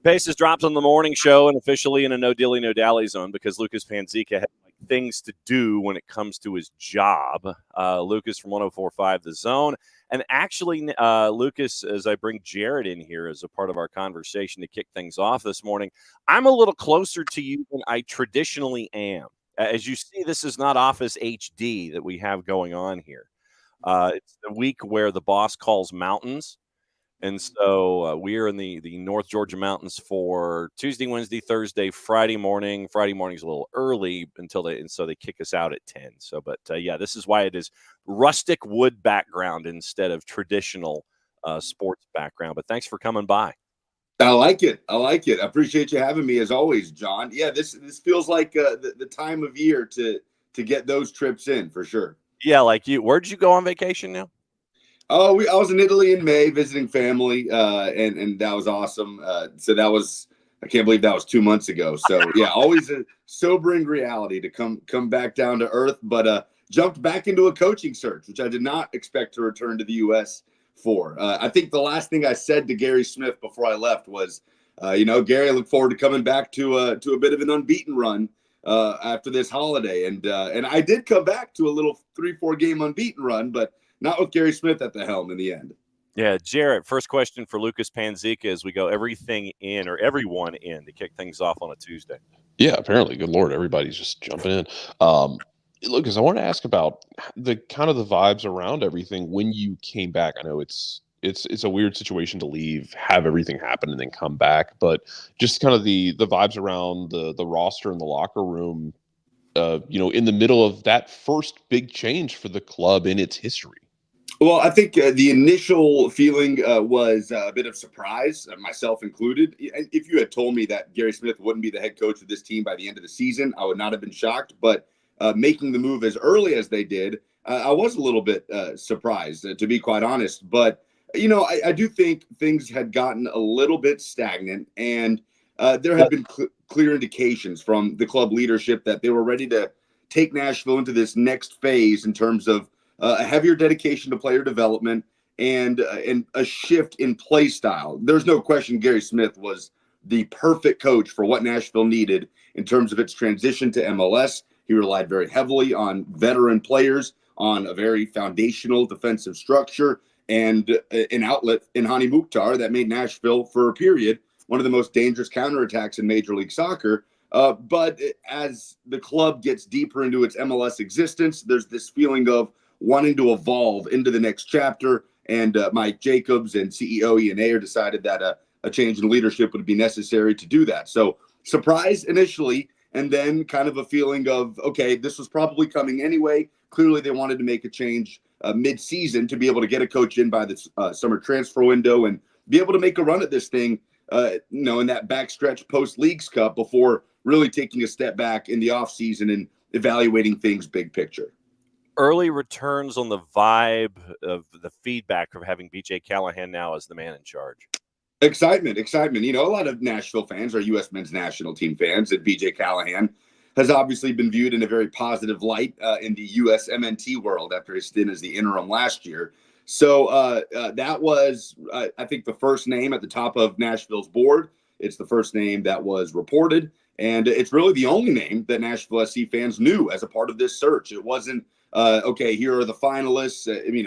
Pace has dropped on the morning show and officially in a no dilly, no dally zone because Lucas Panzica had things to do when it comes to his job. Lucas from 104.5 The Zone. And actually, Lucas, as I bring Jared in here as a part of our conversation to kick things off this morning, I'm a little closer to you than I traditionally am. As you see, this is not Office HD that we have going on here. It's the week where the boss calls mountains. And so we are in the North Georgia mountains for Tuesday, Wednesday, Thursday, Friday morning. Friday morning's a little early so they kick us out at 10. So, but yeah, this is why it is rustic wood background instead of traditional sports background. But thanks for coming by. I like it. I appreciate you having me as always, John. Yeah, this feels like the time of year to get those trips in for sure. Yeah, like you. Where'd you go on vacation now? Oh, I was in Italy in May visiting family, and that was awesome. So that was, I can't believe that was 2 months ago. So yeah, always a sobering reality to come back down to earth, but jumped back into a coaching search, which I did not expect to return to the U.S. for. I think the last thing I said to Gary Smith before I left was, Gary, I look forward to coming back to a bit of an unbeaten run after this holiday, and I did come back to a little 3-4 game unbeaten run, but not with Gary Smith at the helm in the end. Yeah, Jarrett, first question for Lucas Panzica as we go everyone in to kick things off on a Tuesday. Yeah, apparently. Good Lord, everybody's just jumping in. Lucas, I want to ask about the kind of the vibes around everything when you came back. I know it's a weird situation to leave, have everything happen, and then come back, but just kind of the vibes around the roster and the locker room, in the middle of that first big change for the club in its history. Well, I think the initial feeling was a bit of surprise, myself included. If you had told me that Gary Smith wouldn't be the head coach of this team by the end of the season, I would not have been shocked. But making the move as early as they did, I was a little bit surprised, to be quite honest. But, I do think things had gotten a little bit stagnant, and there had been clear indications from the club leadership that they were ready to take Nashville into this next phase in terms of a heavier dedication to player development and a shift in play style. There's no question Gary Smith was the perfect coach for what Nashville needed in terms of its transition to MLS. He relied very heavily on veteran players, on a very foundational defensive structure, and an outlet in Hani Mukhtar that made Nashville, for a period, one of the most dangerous counterattacks in Major League Soccer. But as the club gets deeper into its MLS existence, there's this feeling of wanting to evolve into the next chapter. And Mike Jacobs and CEO Ian Ayer decided that a change in leadership would be necessary to do that. So surprise initially, and then kind of a feeling of, okay, this was probably coming anyway. Clearly they wanted to make a change mid-season to be able to get a coach in by the summer transfer window and be able to make a run at this thing, in that backstretch post-Leagues Cup before really taking a step back in the offseason and evaluating things big picture. Early returns on the vibe of the feedback of having BJ Callahan now as the man in charge. Excitement. A lot of Nashville fans are U.S. men's national team fans, and BJ Callahan has obviously been viewed in a very positive light in the U.S. MNT world after his stint as the interim last year. So that was, I think, the first name at the top of Nashville's board. It's the first name that was reported, and it's really the only name that Nashville SC fans knew as a part of this search. It wasn't, okay, here are the finalists.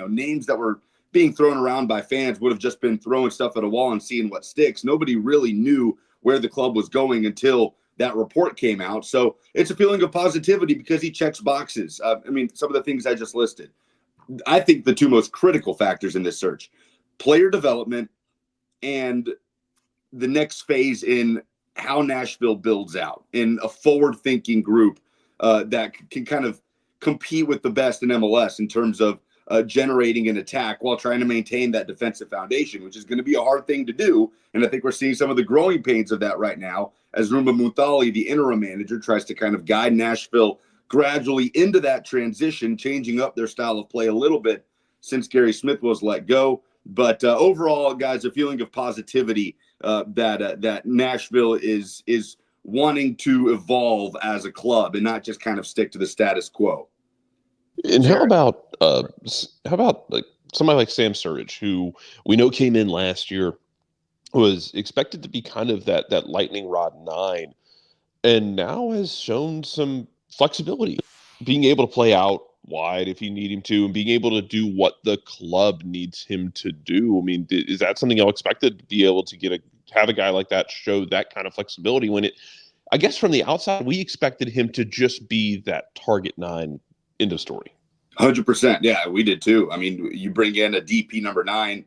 Names that were being thrown around by fans would have just been throwing stuff at a wall and seeing what sticks. Nobody really knew where the club was going until that report came out. So it's a feeling of positivity because he checks boxes. Some of the things I just listed. I think the two most critical factors in this search, player development and the next phase in how Nashville builds out in a forward-thinking group that can kind of compete with the best in MLS in terms of generating an attack while trying to maintain that defensive foundation, which is going to be a hard thing to do. And I think we're seeing some of the growing pains of that right now as Rumba Muthali, the interim manager, tries to kind of guide Nashville gradually into that transition, changing up their style of play a little bit since Gary Smith was let go. But overall, guys, a feeling of positivity that Nashville is wanting to evolve as a club and not just kind of stick to the status quo. And how about like somebody like Sam Surridge, who we know came in last year was expected to be kind of that lightning rod 9, and now has shown some flexibility, being able to play out wide if you need him to, and being able to do what the club needs him to do. I mean, is that something y'all expected, to be able to have a guy like that show that kind of flexibility when I guess from the outside, we expected him to just be that target 9, end of story. 100%. Yeah, we did too. I mean, you bring in a DP number 9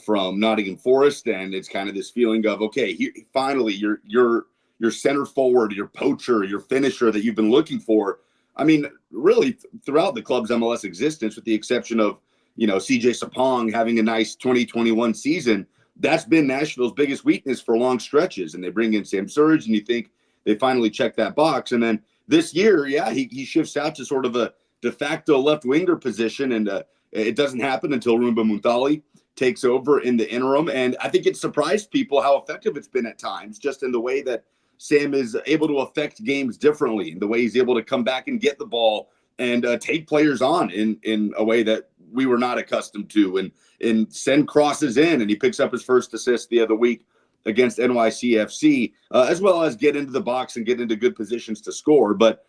from Nottingham Forest, and it's kind of this feeling of, okay, finally, your center forward, your poacher, your finisher that you've been looking for. I mean, really throughout the club's MLS existence, with the exception of, CJ Sapong having a nice 2021 season, that's been Nashville's biggest weakness for long stretches. And they bring in Sam Surridge, and you think they finally check that box. And then this year, yeah, he shifts out to sort of a de facto left winger position, and it doesn't happen until Rumba Muntali takes over in the interim. And I think it surprised people how effective it's been at times, just in the way that Sam is able to affect games differently, in the way he's able to come back and get the ball and take players on in a way that we were not accustomed to, and send crosses in. And he picks up his first assist the other week against NYCFC, as well as get into the box and get into good positions to score. But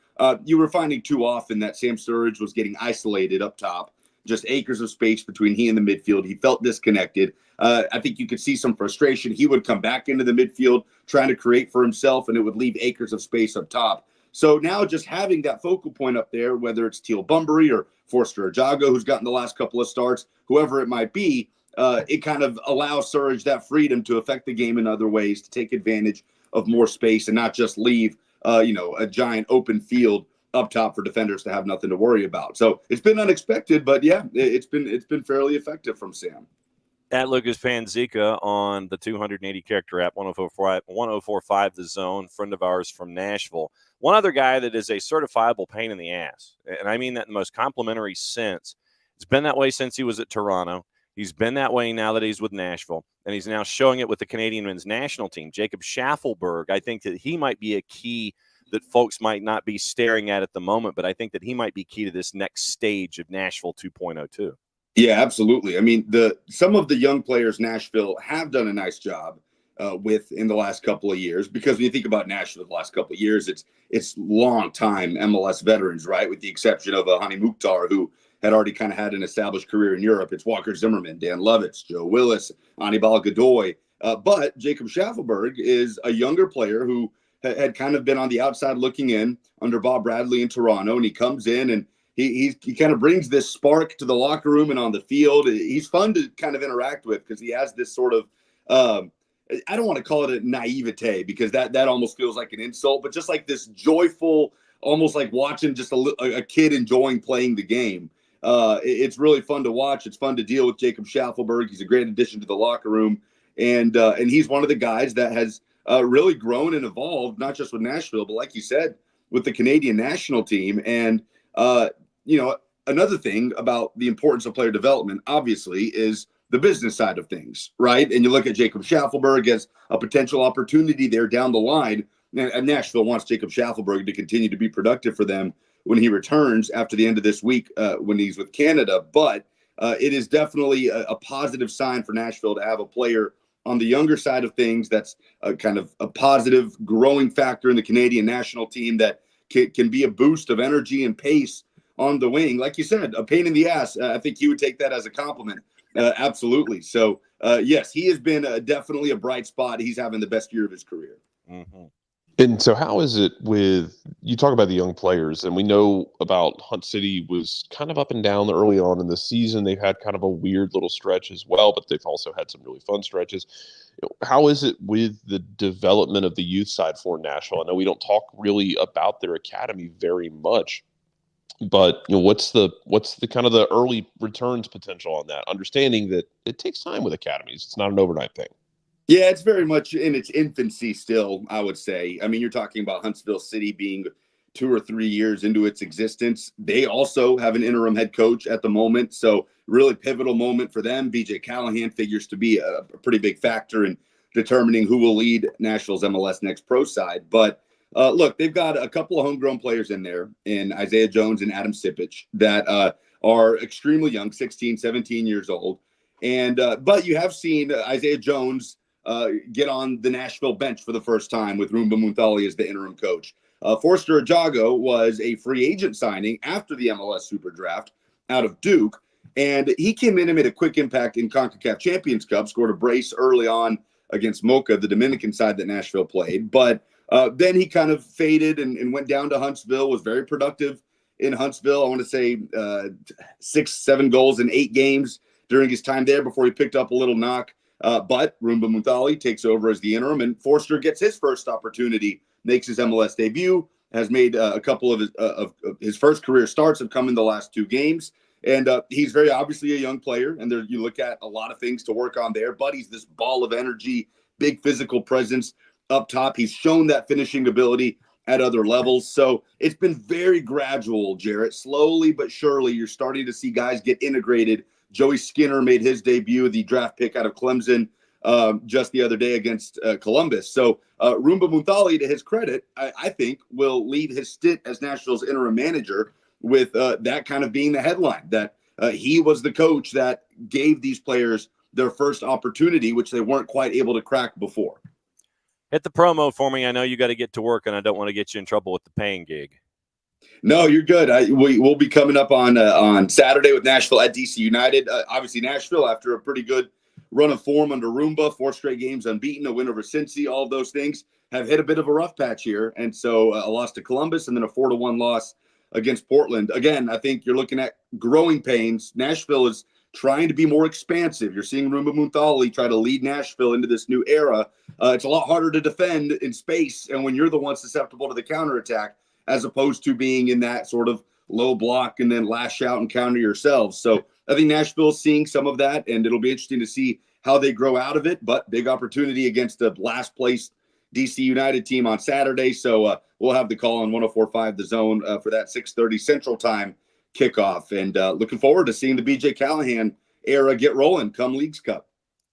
you were finding too often that Sam Surridge was getting isolated up top, just acres of space between he and the midfield. He felt disconnected. I think you could see some frustration. He would come back into the midfield trying to create for himself, and it would leave acres of space up top. So now just having that focal point up there, whether it's Teal Bunbury or Forster Ajago, who's gotten the last couple of starts, whoever it might be, it kind of allows Surridge that freedom to affect the game in other ways, to take advantage of more space and not just leave a giant open field up top for defenders to have nothing to worry about. So it's been unexpected, but yeah, it's been fairly effective from Sam. At Lucas Panzica on the 280 character app, 1045 The Zone, friend of ours from Nashville. One other guy that is a certifiable pain in the ass, and I mean that in the most complimentary sense. It's been that way since he was at Toronto. He's been that way now that he's with Nashville, and he's now showing it with the Canadian men's national team. Jacob Schaffelberg, I think that he might be a key that folks might not be staring at the moment, but I think that he might be key to this next stage of Nashville 2.0 too. Yeah, absolutely. I mean, some of the young players Nashville have done a nice job with in the last couple of years, because when you think about Nashville the last couple of years, it's long time MLS veterans, right? With the exception of Hani Mukhtar, who had already kind of had an established career in Europe. It's Walker Zimmerman, Dan Lovitz, Joe Willis, Anibal Godoy. But Jacob Schaffelberg is a younger player who had kind of been on the outside looking in under Bob Bradley in Toronto, and he comes in and he kind of brings this spark to the locker room and on the field. He's fun to kind of interact with, because he has this sort of I don't want to call it a naivete, because that almost feels like an insult, but just like this joyful, almost like watching just a kid enjoying playing the game. It's really fun to watch. It's fun to deal with Jacob Schaffelberg. He's a great addition to the locker room, and he's one of the guys that has really grown and evolved, not just with Nashville, but like you said, with the Canadian national team. And another thing about the importance of player development, obviously, is the business side of things, right? And you look at Jacob Schaffelberg as a potential opportunity there down the line. And Nashville wants Jacob Schaffelberg to continue to be productive for them when he returns after the end of this week, when he's with Canada. But it is definitely a positive sign for Nashville to have a player on the younger side of things that's a kind of a positive growing factor in the Canadian national team that can be a boost of energy and pace on the wing. Like you said, a pain in the ass. I think he would take that as a compliment. Absolutely. So, yes, he has been definitely a bright spot. He's having the best year of his career. Mm-hmm. And so how is it with, you talk about the young players, and we know about Hunt City was kind of up and down early on in the season. They've had kind of a weird little stretch as well, but they've also had some really fun stretches. How is it with the development of the youth side for Nashville? I know we don't talk really about their academy very much, but what's the kind of the early returns potential on that? Understanding that it takes time with academies. It's not an overnight thing. Yeah, it's very much in its infancy still, I would say. I mean, you're talking about Huntsville City being 2 or 3 years into its existence. They also have an interim head coach at the moment, so really pivotal moment for them. BJ Callahan figures to be a pretty big factor in determining who will lead Nashville's MLS Next Pro side. But look, they've got a couple of homegrown players in there, in Isaiah Jones and Adam Sipich, that are extremely young, 16, 17 years old. And but you have seen Isaiah Jones get on the Nashville bench for the first time with Roomba Munthali as the interim coach. Forster Ajago was a free agent signing after the MLS Super Draft out of Duke, and he came in and made a quick impact in CONCACAF Champions Cup, scored a brace early on against Mocha, the Dominican side that Nashville played. But then he kind of faded and went down to Huntsville, was very productive in Huntsville. I want to say 6-7 goals in 8 games during his time there before he picked up a little knock. But Roomba Munthali takes over as the interim, and Forster gets his first opportunity, makes his MLS debut, has made a couple of his first career starts have come in the last 2 games. And he's very obviously a young player, and there you look at a lot of things to work on there. But he's this ball of energy, big physical presence up top. He's shown that finishing ability at other levels. So it's been very gradual, Jarrett. Slowly but surely, you're starting to see guys get integrated. Joey Skinner made his debut, the draft pick out of Clemson, just the other day against Columbus. So Roomba Munthali, to his credit, I think will lead his stint as Nashville's interim manager with that kind of being the headline, that he was the coach that gave these players their first opportunity, which they weren't quite able to crack before. Hit the promo for me. I know you got to get to work, and I don't want to get you in trouble with the paying gig. No, you're good. We'll be coming up on Saturday with Nashville at DC United. Obviously, Nashville, after a pretty good run of form under Roomba, 4 straight games unbeaten, a win over Cincy, all of those things, have hit a bit of a rough patch here. And so a loss to Columbus and then a 4-1 loss against Portland. Again, I think you're looking at growing pains. Nashville is trying to be more expansive. You're seeing Roomba Munthali try to lead Nashville into this new era. It's a lot harder to defend in space, and when you're the one susceptible to the counterattack, as opposed to being in that sort of low block and then lash out and counter yourselves. So I think Nashville's seeing some of that, and it'll be interesting to see how they grow out of it. But big opportunity against the last place DC United team on Saturday. So we'll have the call on 104.5 The Zone for that 6:30 Central Time kickoff. And looking forward to seeing the BJ Callahan era get rolling come Leagues Cup.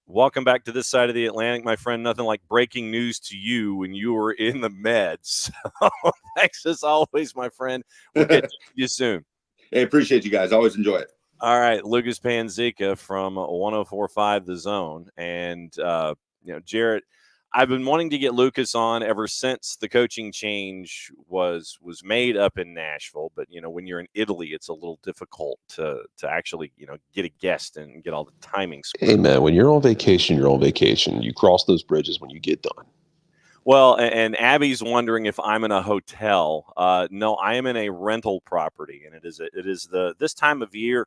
Welcome back to this side of the Atlantic, my friend. Nothing like breaking news to you when you were in the Meds. So thanks as always, my friend. We'll get to you soon. Hey, appreciate you guys. Always enjoy it. All right, Lucas Panzica from 104.5 The Zone. And, Jarrett, I've been wanting to get Lucas on ever since the coaching change was made up in Nashville. But, when you're in Italy, it's a little difficult to actually, get a guest and get all the timing squared. Hey, man, when you're on vacation, you're on vacation. You cross those bridges when you get done. Well, and Abby's wondering if I'm in a hotel. No, I am in a rental property, and it is this time of year.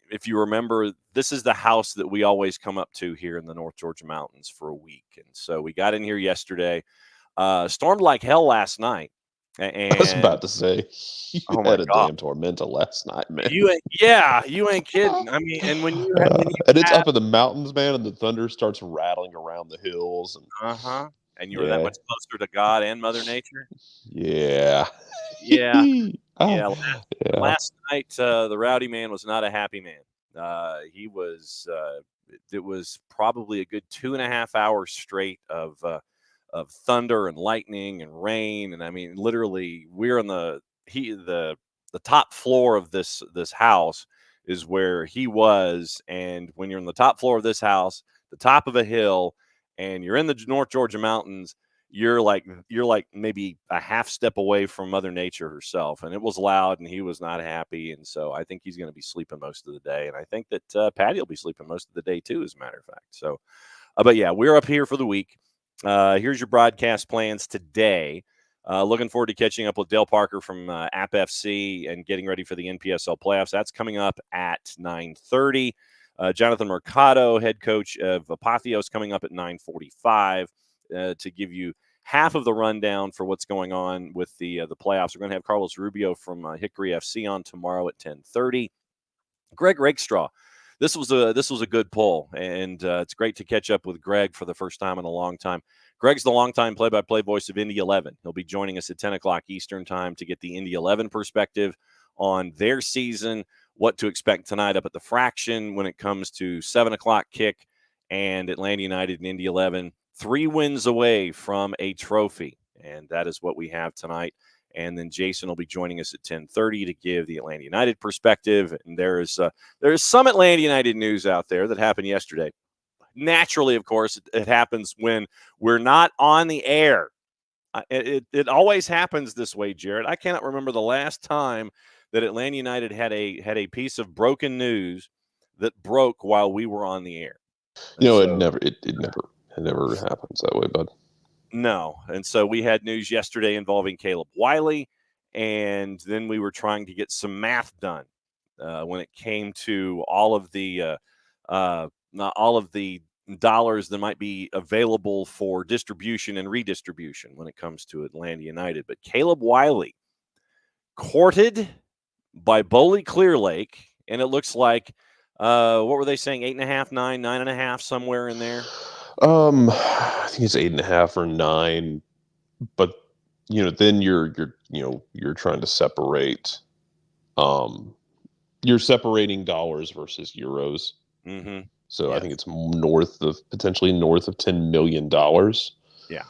If you remember, this is the house that we always come up to here in the North Georgia mountains for a week. And so we got in here yesterday, stormed like hell last night. And I was about to say, you had a God. damn tormenta last night, man. You ain't kidding. I mean, and when you and it's up in the mountains, man, and the thunder starts rattling around the hills. And and you were that much closer to God and Mother Nature. Yeah. Last night, the rowdy man was not a happy man. He was. It was probably a good 2.5 hours straight of thunder and lightning and rain, and I mean, literally, we're on the top floor of this house is where he was, and when you're on the top floor of this house, the top of a hill, and you're in the North Georgia mountains, you're like maybe a half step away from Mother Nature herself. And it was loud, and he was not happy. And so I think he's going to be sleeping most of the day. And I think that Patty will be sleeping most of the day too, as a matter of fact. So, but yeah, we're up here for the week. Here's your broadcast plans today. Looking forward to catching up with Dale Parker from App FC and getting ready for the NPSL playoffs. That's coming up at 9:30. Jonathan Mercado, head coach of Apotheos, coming up at 9:45 to give you half of the rundown for what's going on with the playoffs. We're going to have Carlos Rubio from Hickory FC on tomorrow at 10:30. Greg Rakestraw. This was a good poll, and it's great to catch up with Greg for the first time in a long time. Greg's the longtime play-by-play voice of Indy 11. He'll be joining us at 10 o'clock Eastern time to get the Indy 11 perspective on their season, what to expect tonight up at the Fraction when it comes to 7 o'clock kick, and Atlanta United and Indy 11, 3 wins away from a trophy, and that is what we have tonight. And then Jason will be joining us at 10:30 to give the Atlanta United perspective. And there is some Atlanta United news out there that happened yesterday. naturally, of course, it happens when we're not on the air. It always happens this way, Jared. I cannot remember the last time that Atlanta United had a piece of broken news that broke while we were on the air. You know, it never happens that way, bud. No. And so we had news yesterday involving Caleb Wiley, and then we were trying to get some math done when it came to all of the dollars that might be available for distribution and redistribution when it comes to Atlanta United. But Caleb Wiley courted by Boley Clear Lake, and it looks like what were they saying? 8.5, 9, 9.5, somewhere in there. I think it's 8.5 or 9, but then you're trying to separate. You're separating dollars versus euros. Mm-hmm. So yes. I think it's potentially north of $10 million. Yeah.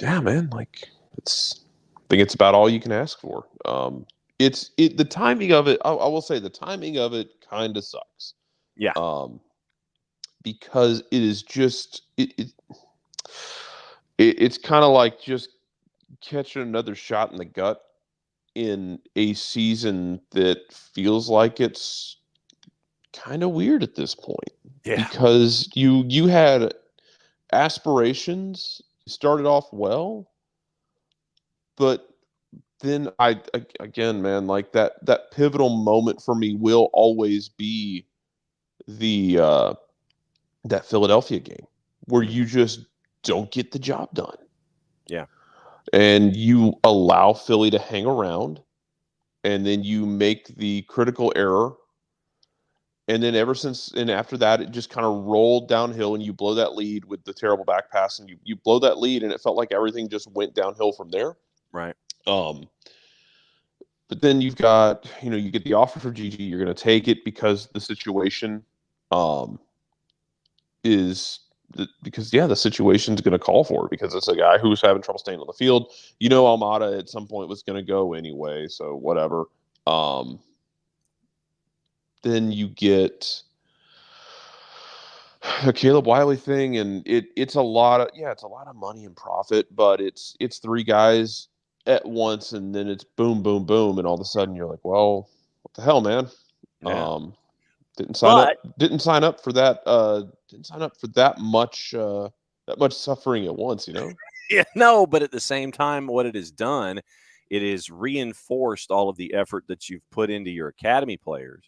Yeah, man. Like I think it's about all you can ask for. The timing of it. I will say the timing of it kind of sucks. Yeah. Because it is just it's kind of like just catching another shot in the gut in a season that feels like it's kind of weird at this point. Yeah. Because you had aspirations, started off well, but then again, man, like that pivotal moment for me will always be the that Philadelphia game where you just don't get the job done. Yeah. And you allow Philly to hang around, and then you make the critical error. And then after that, it just kind of rolled downhill, and you blow that lead with the terrible back pass, and you blow that lead, and it felt like everything just went downhill from there. Right. But then you get the offer for Gigi. You're going to take it because the situation the situation's going to call for it, because it's a guy who's having trouble staying on the field. Almada at some point was going to go anyway, so whatever. Then you get the Caleb Wiley thing, and it's a lot of money and profit, but it's three guys at once, and then it's boom, boom, boom, and all of a sudden you're like, well, what the hell, man? Yeah. Didn't sign up for that. Didn't sign up for that much suffering at once, Yeah, no, but at the same time, what it has done, it has reinforced all of the effort that you've put into your academy players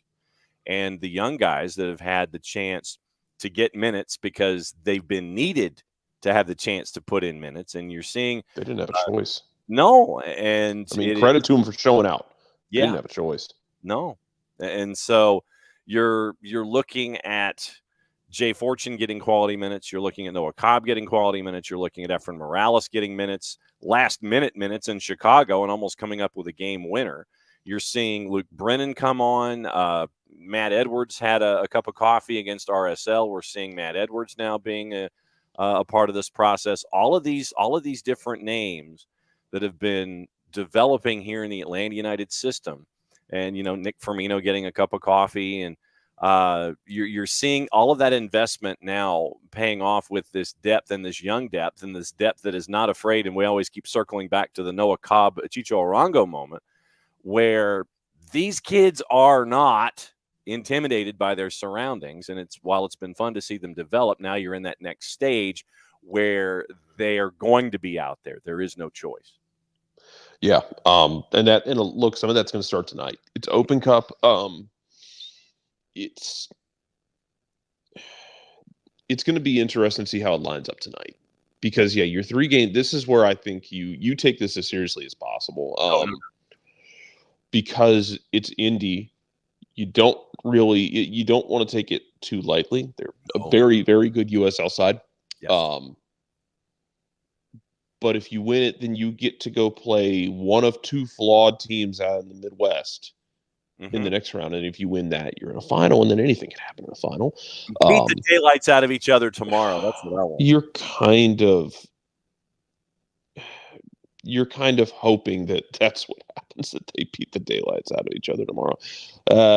and the young guys that have had the chance to get minutes because they've been needed to have the chance to put in minutes. And you're seeing they didn't have a choice. No, and I mean, credit to them for showing out. Yeah, they didn't have a choice. No, and so you're looking at Jay Fortune getting quality minutes. You're looking at Noah Cobb getting quality minutes. You're looking at Efren Morales getting minutes, last-minute minutes in Chicago, and almost coming up with a game winner. You're seeing Luke Brennan come on. Matt Edwards had a cup of coffee against RSL. We're seeing Matt Edwards now being a part of this process. All of these different names that have been developing here in the Atlanta United system. And, Nick Firmino getting a cup of coffee, and you're seeing all of that investment now paying off with this depth and this young depth and this depth that is not afraid. And we always keep circling back to the Noah Cobb, Chicho Arango moment, where these kids are not intimidated by their surroundings. And while it's been fun to see them develop, now you're in that next stage where they are going to be out there. There is no choice. Yeah. And look, some of that's going to start tonight. It's Open Cup. It's going to be interesting to see how it lines up tonight, because your 3 game. This is where I think you take this as seriously as possible. Because it's Indy, you don't want to take it too lightly. They're a very, very good USL side. Yes. But if you win it, then you get to go play one of 2 flawed teams out in the Midwest in the next round. And if you win that, you're in a final, and then anything can happen in a final. Beat the daylights out of each other tomorrow. That's what I want. You're kind of you're kind of hoping that that's what happens, that they beat the daylights out of each other tomorrow.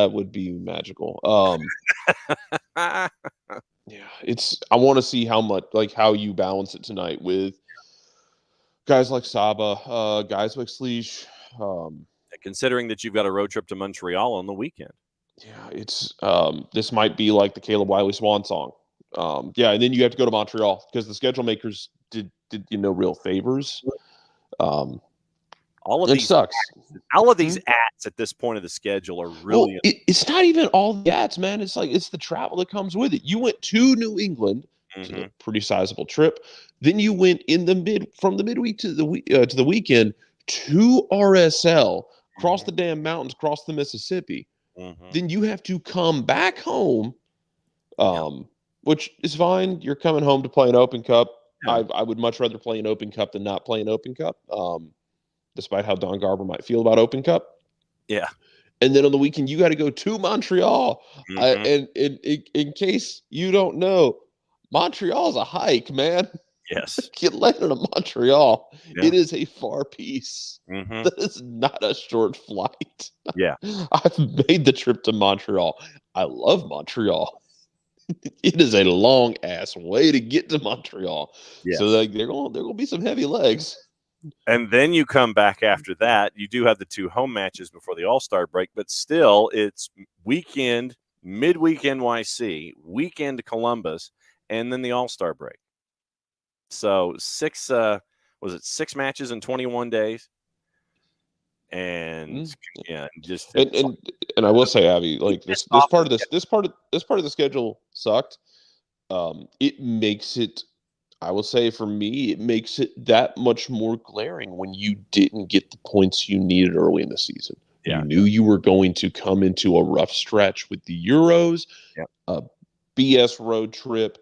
Would be magical. Yeah, I want to see how you balance it tonight with guys like Saba, guys like Sleesh. Considering that you've got a road trip to Montreal on the weekend. Yeah, it's this might be like the Caleb Wiley swan song. Yeah, and then you have to go to Montreal because the schedule makers did real favors. All of it these sucks. All of these ats at this point of the schedule are really. Well, it's not even all the ats, man. It's like it's the travel that comes with it. You went to New England, which is a pretty sizable trip. Then you went from the midweek to the weekend to RSL, cross the damn mountains, cross the Mississippi. Then you have to come back home, which is fine. You're coming home to play an Open Cup. Yeah. I would much rather play an Open Cup than not play an Open Cup, despite how Don Garber might feel about Open Cup. Yeah. And then on the weekend, you got to go to Montreal. And in case you don't know, Montreal's a hike, man. Yes. Get landed in Montreal. Yeah. It is a far piece. That is not a short flight. Yeah. I've made the trip to Montreal. I love Montreal. It is a long ass way to get to Montreal. Yeah. So like there gonna be some heavy legs. And then you come back after that. You do have the 2 home matches before the All-Star break, but still it's weekend, midweek NYC, weekend Columbus, and then the All-Star break. So 6 matches in 21 days? And just and I will say, Abby, like this part of the schedule sucked. It makes it, I will say, for me, it makes it that much more glaring when you didn't get the points you needed early in the season. Yeah. You knew you were going to come into a rough stretch with the Euros, a BS road trip,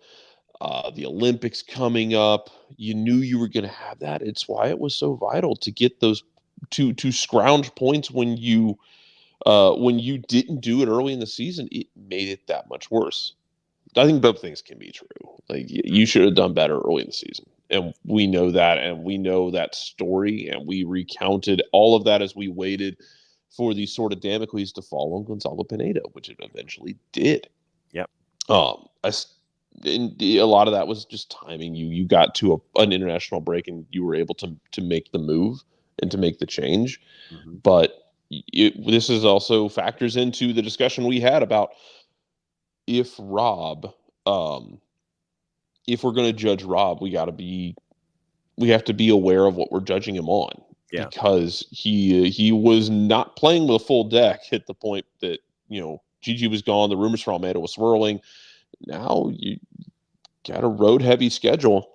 the Olympics coming up. You knew you were going to have that. It's why it was so vital to get those to scrounge points when you didn't do it early in the season. It made it that much worse. I think both things can be true. Like you should have done better early in the season, and we know that, and we know that story, and we recounted all of that as we waited for the sort of Damocles to fall on Gonzalo Pineda, which it eventually did. Yep. And a lot of that was just timing. You got to an international break, and you were able to make the move and to make the change. But this is also factors into the discussion we had about if Rob, if we're going to judge Rob, we have to be aware of what we're judging him on. Yeah. Because he was not playing with a full deck at the point that, Gigi was gone. The rumors for Almeida was swirling. Now you got a road heavy schedule.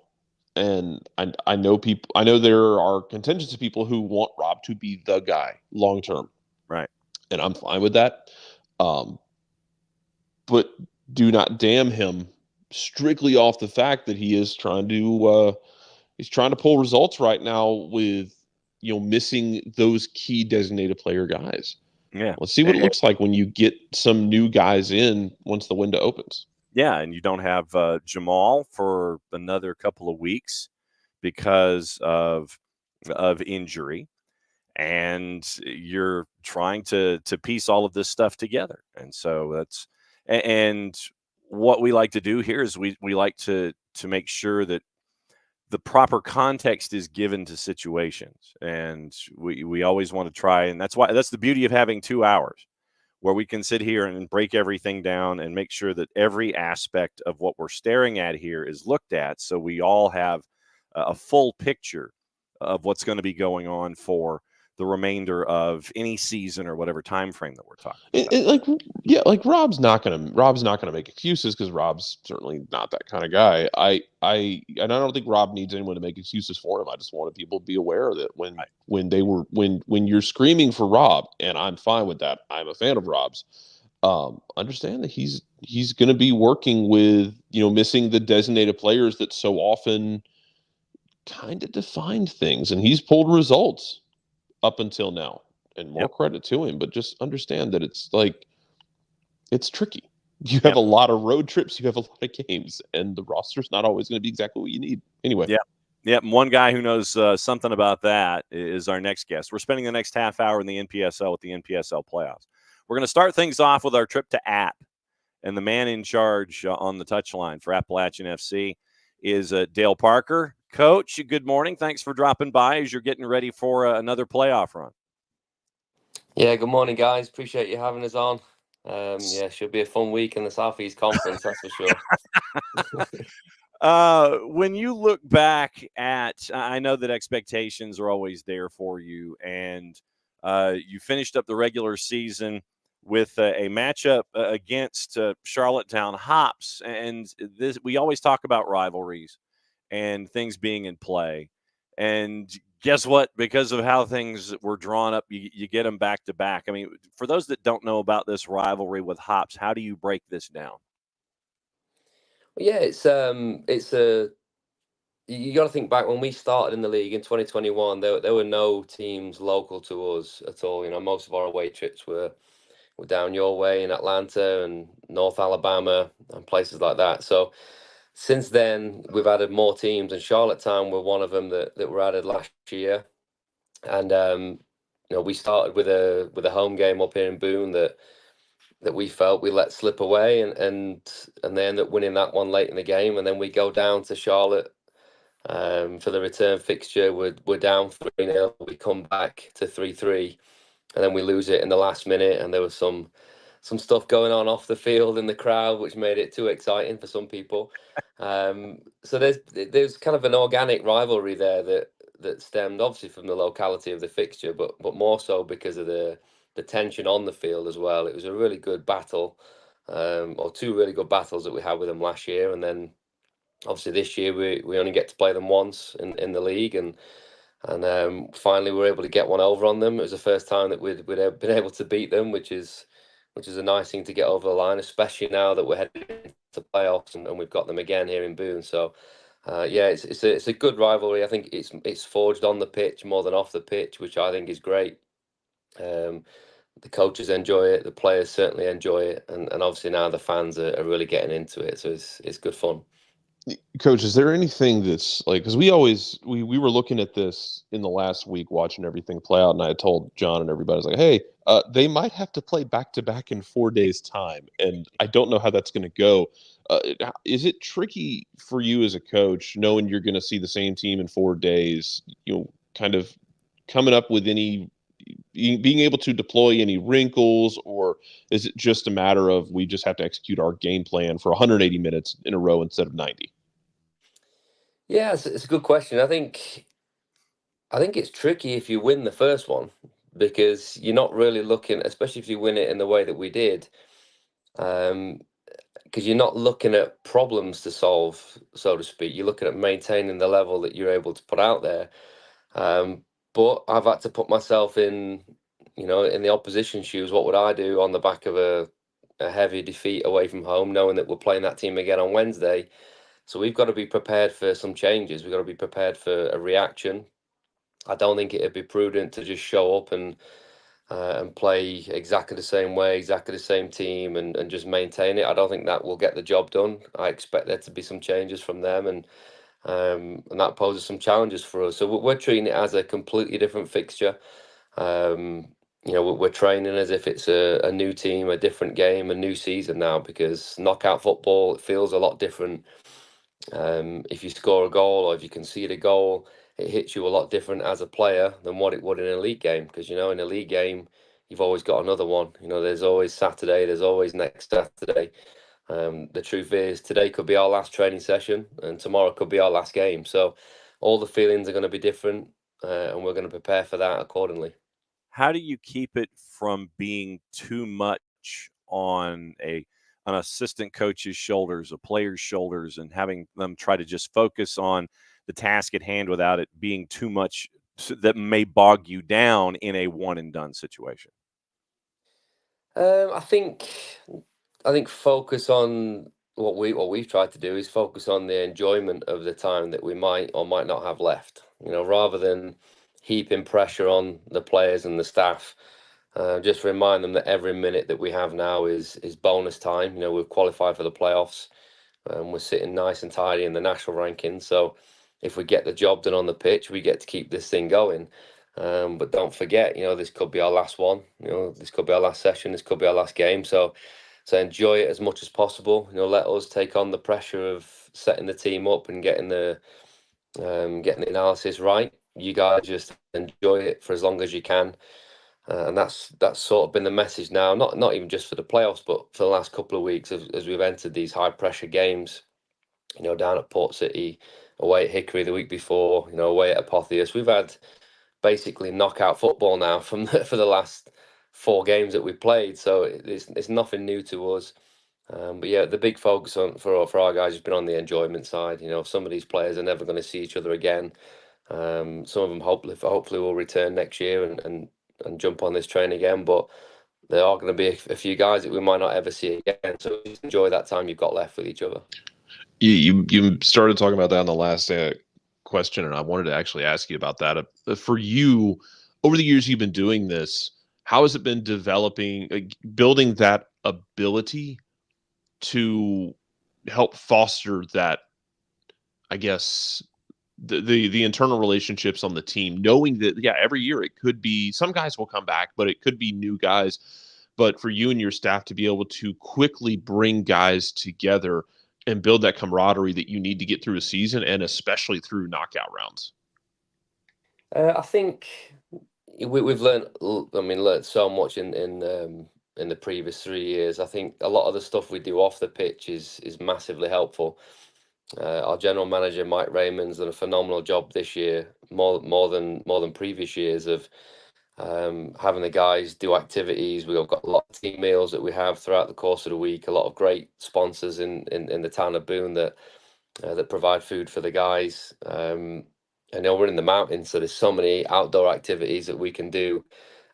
And I know there are contingency people who want Rob to be the guy long term. Right. And I'm fine with that. But do not damn him strictly off the fact that he is trying to pull results right now with missing those key designated player guys. Yeah. Let's see what it looks like when you get some new guys in once the window opens. Yeah, and you don't have Jamal for another couple of weeks because of injury, and you're trying to piece all of this stuff together. And so and what we like to do here is we like to make sure that the proper context is given to situations, and we always want to try, and that's the beauty of having 2 hours where we can sit here and break everything down and make sure that every aspect of what we're staring at here is looked at, so we all have a full picture of what's going to be going on for the remainder of any season or whatever time frame that we're talking about. Rob's not gonna make excuses, because Rob's certainly not that kind of guy. I don't think Rob needs anyone to make excuses for him. I just wanted people to be aware that when you're screaming for Rob, and I'm fine with that. I'm a fan of Rob's. Understand that he's going to be working with missing the designated players that so often kind of defined things, and he's pulled results up until now, and more credit to him. But just understand that it's tricky. You have a lot of road trips, you have a lot of games, and the roster's not always going to be exactly what you need. Anyway. Yeah. Yep, and one guy who knows something about that is our next guest. We're spending the next half hour in the NPSL with the NPSL playoffs. We're going to start things off with our trip to App, and the man in charge on the touchline for Appalachian FC is Dale Parker. Coach, good morning. Thanks for dropping by as you're getting ready for another playoff run. Yeah, good morning, guys. Appreciate you having us on. Yeah, should be a fun week in the Southeast Conference, that's for sure. When you look back at, I know that expectations are always there for you, and you finished up the regular season with a matchup against Charlottetown Hops, and this we always talk about rivalries and things being in play. And guess what? Because of how things were drawn up, you get them back to back. I mean, for those that don't know about this rivalry with Hops, how do you break this down? Yeah, it's you got to think back when we started in the league in 2021. There were no teams local to us at all. You know, most of our away trips were down your way in Atlanta and North Alabama and places like that. So since then, we've added more teams, and Charlottetown were one of them that were added last year. And you know, we started with a home game up here in Boone that we felt we let slip away, and they end up winning that one late in the game, and then we go down to Charlotte for the return fixture. We're down 3-0. We come back to 3-3, and then we lose it in the last minute. And there was some stuff going on off the field in the crowd, which made it too exciting for some people. So there's kind of an organic rivalry there that stemmed obviously from the locality of the fixture, but more so because of the tension on the field as well. It was a really good battle, or two really good battles that we had with them last year, and then obviously this year we only get to play them once in the league, and finally we were able to get one over on them. It was the first time that we'd been able to beat them, which is a nice thing to get over the line, especially now that we're heading to playoffs and we've got them again here in Boone. So yeah, it's a good rivalry. I think it's forged on the pitch more than off the pitch, which I think is great. The coaches enjoy it, the players certainly enjoy it, and obviously now the fans are really getting into it. So it's good fun. Coach, is there anything that's like, because we were looking at this in the last week, watching everything play out, and I told John and everybody, I was like, hey, they might have to play back to back in 4 days' time, and I don't know how that's going to go. Is it tricky for you as a coach, knowing you're going to see the same team in 4 days, you know, kind of coming up with any, being able to deploy any wrinkles, or is it just a matter of we just have to execute our game plan for 180 minutes in a row instead of 90? Yeah, it's a good question. I think it's tricky if you win the first one, because you're not really looking, especially if you win it in the way that we did, because you're not looking at problems to solve, so to speak. You're looking at maintaining the level that you're able to put out there. But I've had to put myself in, you know, in the opposition shoes. What would I do on the back of a heavy defeat away from home, knowing that we're playing that team again on Wednesday? So we've got to be prepared for some changes. We've got to be prepared for a reaction. I don't think it'd be prudent to just show up and play exactly the same way, exactly the same team, and just maintain it. I don't think that will get the job done. I expect there to be some changes from them, and that poses some challenges for us. So we're treating it as a completely different fixture. You know, we're training as if it's a new team, a different game, a new season now, because knockout football, it feels a lot different. If you score a goal or if you concede a goal, it hits you a lot different as a player than what it would in a league game. Because, you know, in a league game, you've always got another one. You know, there's always Saturday, there's always next Saturday. The truth is, today could be our last training session, and tomorrow could be our last game. So all the feelings are going to be different, and we're going to prepare for that accordingly. How do you keep it from being too much on an assistant coach's shoulders, a player's shoulders, and having them try to just focus on the task at hand without it being too much that may bog you down in a one and done situation? I think focus on what we've tried to do is focus on the enjoyment of the time that we might or might not have left. You know, rather than heaping pressure on the players and the staff. Just remind them that every minute that we have now is bonus time. You know, we've qualified for the playoffs, and we're sitting nice and tidy in the national rankings. So if we get the job done on the pitch, we get to keep this thing going. But don't forget, this could be our last one. This could be our last session. This could be our last game. So enjoy it as much as possible. Let us take on the pressure of setting the team up and getting the analysis right. You guys just enjoy it for as long as you can. And that's sort of been the message now, not even just for the playoffs, but for the last couple of weeks as we've entered these high pressure games, down at Port City, away at Hickory the week before, away at Apotheos. We've had basically knockout football now for the last 4 games that we've played. So it's nothing new to us. But yeah, the big focus for our guys has been on the enjoyment side. Some of these players are never going to see each other again. Some of them hopefully will return next year and jump on this train again. But there are going to be a few guys that we might not ever see again. So just enjoy that time you've got left with each other. You started talking about that in the last question, and I wanted to actually ask you about that. For you, over the years you've been doing this, how has it been developing, building that ability to help foster that, I guess, the internal relationships on the team, knowing that, yeah, every year it could be some guys will come back, but it could be new guys. But for you and your staff to be able to quickly bring guys together and build that camaraderie that you need to get through a season, and especially through knockout rounds. I think we've learned so much in the previous 3 years. I think a lot of the stuff we do off the pitch is massively helpful. Our general manager Mike Raymond's done a phenomenal job this year, more than previous years, of having the guys do activities. We've got a lot of team meals that we have throughout the course of the week. A lot of great sponsors in the town of Boone that provide food for the guys. I know we're in the mountains, so there's so many outdoor activities that we can do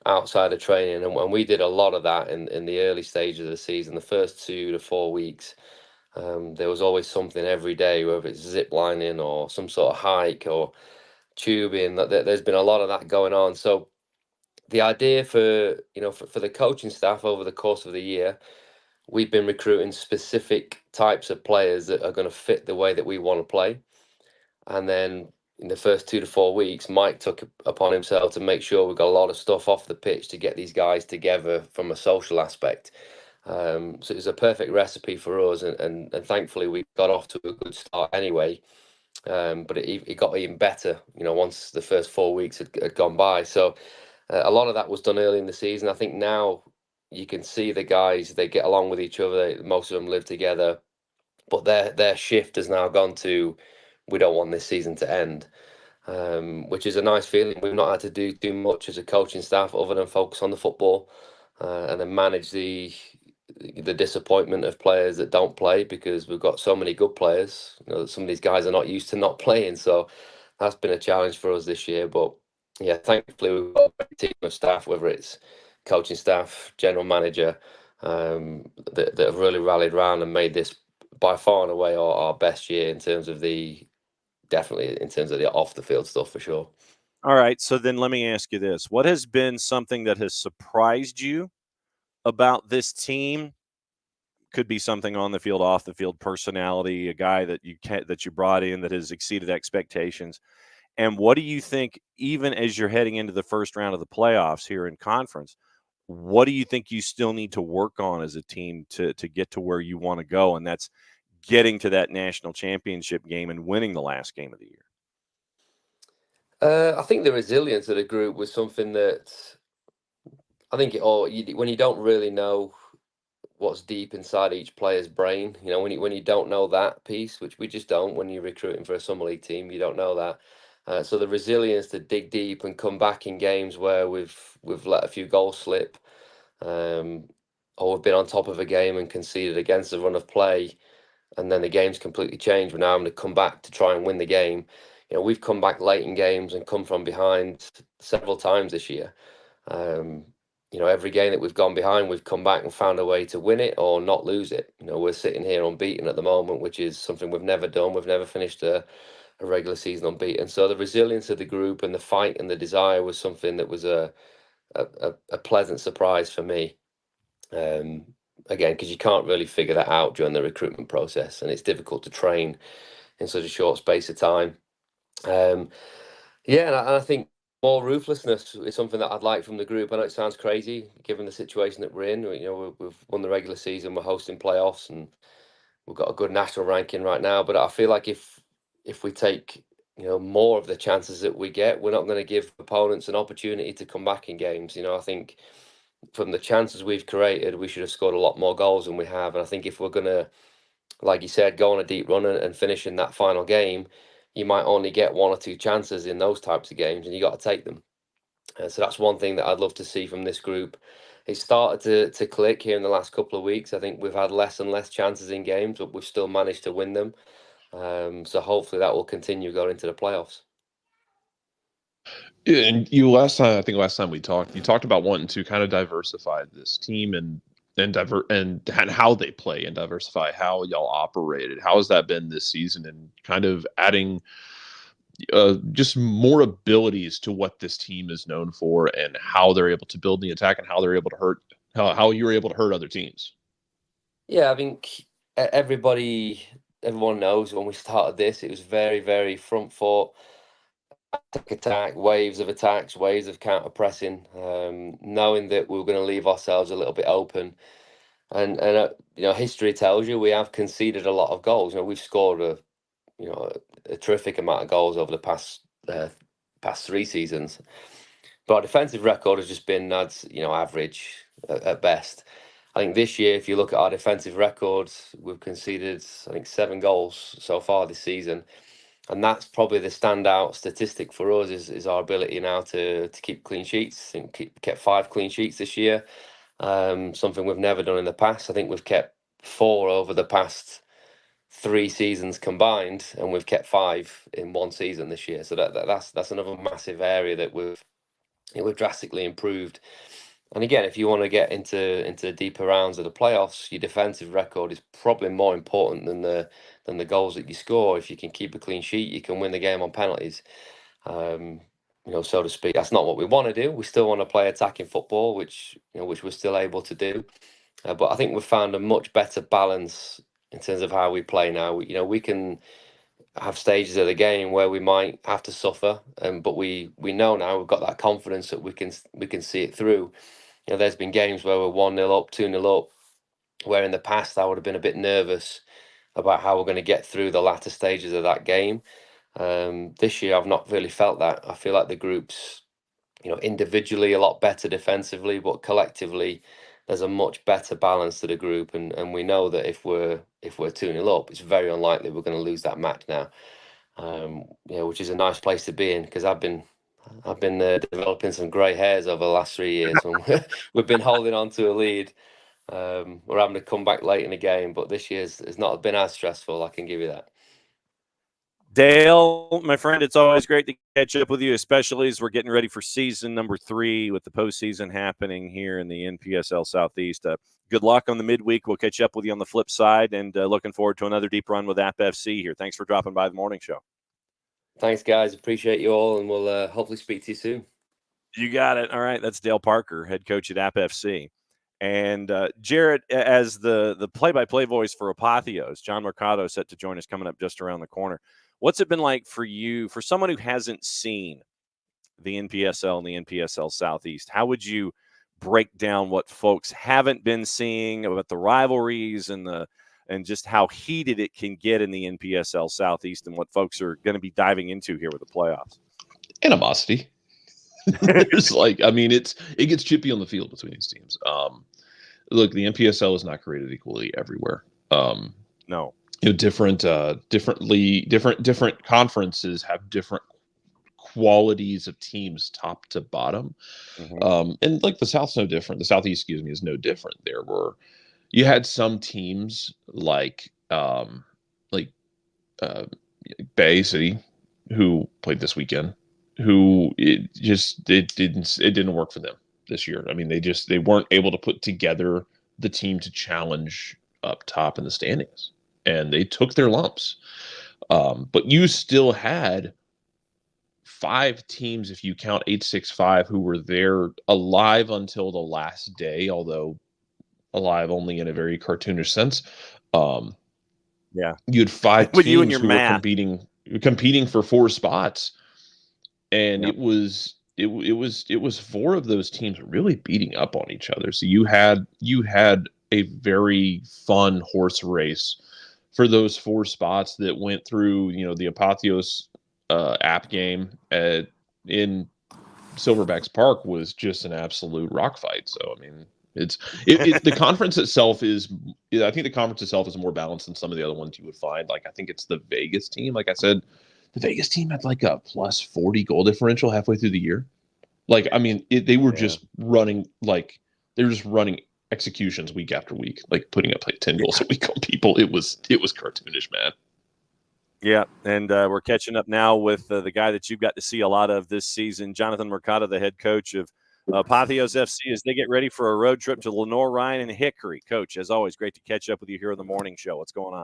outside of training, and we did a lot of that in the early stages of the season. The first 2 to 4 weeks, there was always something every day, whether it's zip lining or some sort of hike or tubing. There's been a lot of that going on. So the idea for the coaching staff over the course of the year, we've been recruiting specific types of players that are going to fit the way that we want to play. And then in the first 2 to 4 weeks, Mike took upon himself to make sure we got a lot of stuff off the pitch to get these guys together from a social aspect. So it was a perfect recipe for us, and thankfully we got off to a good start anyway. But it got even better, once the first 4 weeks had gone by. So a lot of that was done early in the season. I think now you can see the guys, they get along with each other. Most of them live together, but their shift has now gone to, we don't want this season to end, which is a nice feeling. We've not had to do too much as a coaching staff other than focus on the football, and then manage the disappointment of players that don't play, because we've got so many good players. Some of these guys are not used to not playing, so that's been a challenge for us this year. But yeah, thankfully we've got a team of staff, whether it's coaching staff, general manager, that have really rallied around and made this by far and away our best year in terms of the off the field stuff, for sure. All right, so then let me ask you this: what has been something that has surprised you about this team? Could be something on the field, off the field, personality, a guy that you brought in that has exceeded expectations. And what do you think, even as you're heading into the first round of the playoffs here in conference, what do you think you still need to work on as a team to get to where you want to go? And that's getting to that national championship game and winning the last game of the year. I think the resilience of the group was something that I think when you don't really know what's deep inside each player's brain, when you don't know that piece, which we just don't when you're recruiting for a summer league team, you don't know that. So the resilience to dig deep and come back in games where we've let a few goals slip, or we've been on top of a game and conceded against the run of play, and then the game's completely changed. We're now having to come back to try and win the game. We've come back late in games and come from behind several times this year. Every game that we've gone behind, we've come back and found a way to win it or not lose it. We're sitting here unbeaten at the moment, which is something we've never done. We've never finished a regular season unbeaten. So the resilience of the group and the fight and the desire was something that was a pleasant surprise for me. Again, because you can't really figure that out during the recruitment process, and it's difficult to train in such a short space of time. Yeah, and I think more ruthlessness is something that I'd like from the group. I know it sounds crazy given the situation that we're in. We've won the regular season, we're hosting playoffs, and we've got a good national ranking right now. But I feel like if we take more of the chances that we get, we're not going to give opponents an opportunity to come back in games. I think from the chances we've created, we should have scored a lot more goals than we have. And I think if we're going to, like you said, go on a deep run and finish in that final game, you might only get one or two chances in those types of games, and you got to take them. So that's one thing that I'd love to see from this group. It started to click here in the last couple of weeks. I think we've had less and less chances in games, but we've still managed to win them. So hopefully that will continue going into the playoffs. Yeah, and I think last time we talked, you talked about wanting to kind of diversify this team and how they play and diversify how y'all operated. How has that been this season, and kind of adding just more abilities to what this team is known for, and how they're able to build the attack, and how they're able to hurt, how you're able to hurt other teams? Yeah, I think everyone knows when we started this, it was very, very front foot, attack, waves of attacks, waves of counter pressing, knowing that we were going to leave ourselves a little bit open. And history tells you we have conceded a lot of goals. We've scored a terrific amount of goals over the past 3 seasons, but our defensive record has just been average at best. I think this year, if you look at our defensive records, we've conceded, I think, 7 goals so far this season. And that's probably the standout statistic for us is our ability now to keep clean sheets. I think kept 5 clean sheets this year, something we've never done in the past. I think we've kept 4 over the past 3 seasons combined, and we've kept 5 in 1 season this year. So that's another massive area that we've drastically improved. And again, if you want to get into deeper rounds of the playoffs, your defensive record is probably more important than the goals that you score. If you can keep a clean sheet, you can win the game on penalties, so to speak. That's not what we want to do. We still want to play attacking football, which we're still able to do. But I think we've found a much better balance in terms of how we play now. We can have stages of the game where we might have to suffer, but we know now we've got that confidence that we can see it through. There's been games where we're 1-0 up, 2-0 up, where in the past I would have been a bit nervous about how we're going to get through the latter stages of that game. This year I've not really felt that. I feel like the group's individually a lot better defensively, but collectively there's a much better balance to the group, and we know that if we're 2-0 up, it's very unlikely we're going to lose that match now. Which is a nice place to be in, because I've been developing some grey hairs over the last 3 years when we've been holding on to a lead. We're having to come back late in the game, but this year's has not been as stressful, I can give you that. Dale, my friend, it's always great to catch up with you, especially as we're getting ready for season number 3 with the postseason happening here in the NPSL Southeast. Good luck on the midweek. We'll catch up with you on the flip side, and looking forward to another deep run with AppFC here. Thanks for dropping by the morning show. Thanks, guys. Appreciate you all, and we'll hopefully speak to you soon. You got it. All right. That's Dale Parker, head coach at AppFC. And Jarrett, as the play-by-play voice for Apotheos, John Mercado set to join us coming up just around the corner. What's it been like for you, for someone who hasn't seen the NPSL and the NPSL Southeast? How would you break down what folks haven't been seeing about the rivalries and just how heated it can get in the NPSL Southeast, and what folks are going to be diving into here with the playoffs? Animosity. There's it gets chippy on the field between these teams. Look, the NPSL is not created equally everywhere. No. Different conferences have different qualities of teams top to bottom. Mm-hmm. And like the South's no different. The Southeast, excuse me, is no different. You had some teams like Bay City, who played this weekend, who it didn't work for them this year. I mean, they weren't able to put together the team to challenge up top in the standings, and they took their lumps. But you still had 5 teams, if you count 865, who were there alive until the last day, although alive only in a very cartoonish sense. Yeah, you had 5 with teams you and your who math. were competing. competing for 4 spots, and Yep. it was 4 of those teams really beating up on each other. So you had a very fun horse race for those 4 spots that went through, the Apotheos app game in Silverbacks Park was just an absolute rock fight. So I mean, the conference itself is, I think the conference itself is more balanced than some of the other ones you would find. Like, I think it's the Vegas team. Like I said, the Vegas team had like a plus 40 goal differential halfway through the year. Like, I mean, they were just running executions week after week, like putting up like 10 goals a week on people. It was cartoonish, man. Yeah, and we're catching up now with the guy that you've got to see a lot of this season, Jonathan Mercado, the head coach of Apotheos FC, as they get ready for a road trip to Lenore, Ryan, and Hickory. Coach, as always, great to catch up with you here on the morning show. What's going on?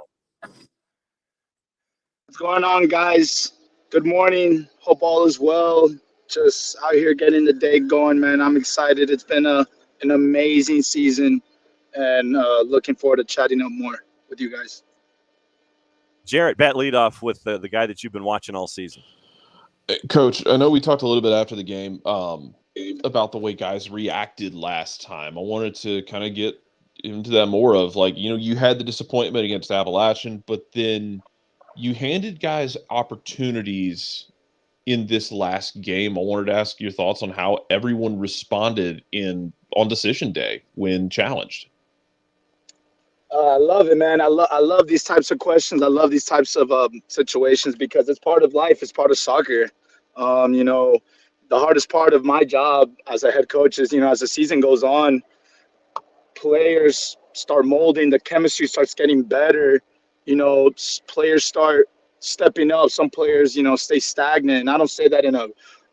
What's going on, guys? Good morning. Hope all is well. Just out here getting the day going, man. I'm excited. It's been an amazing season, and looking forward to chatting up more with you guys. Jarrett, bat lead off with the guy that you've been watching all season. Coach, I know we talked a little bit after the game about the way guys reacted last time. I wanted to kind of get into that more of, like, you had the disappointment against Appalachian, but then you handed guys opportunities in this last game. I wanted to ask your thoughts on how everyone responded on decision day when challenged. I love it, man. I love these types of questions. I love these types of situations because it's part of life. It's part of soccer. The hardest part of my job as a head coach is, as the season goes on, players start molding, the chemistry starts getting better. Players start stepping up. Some players, stay stagnant. And I don't say that in a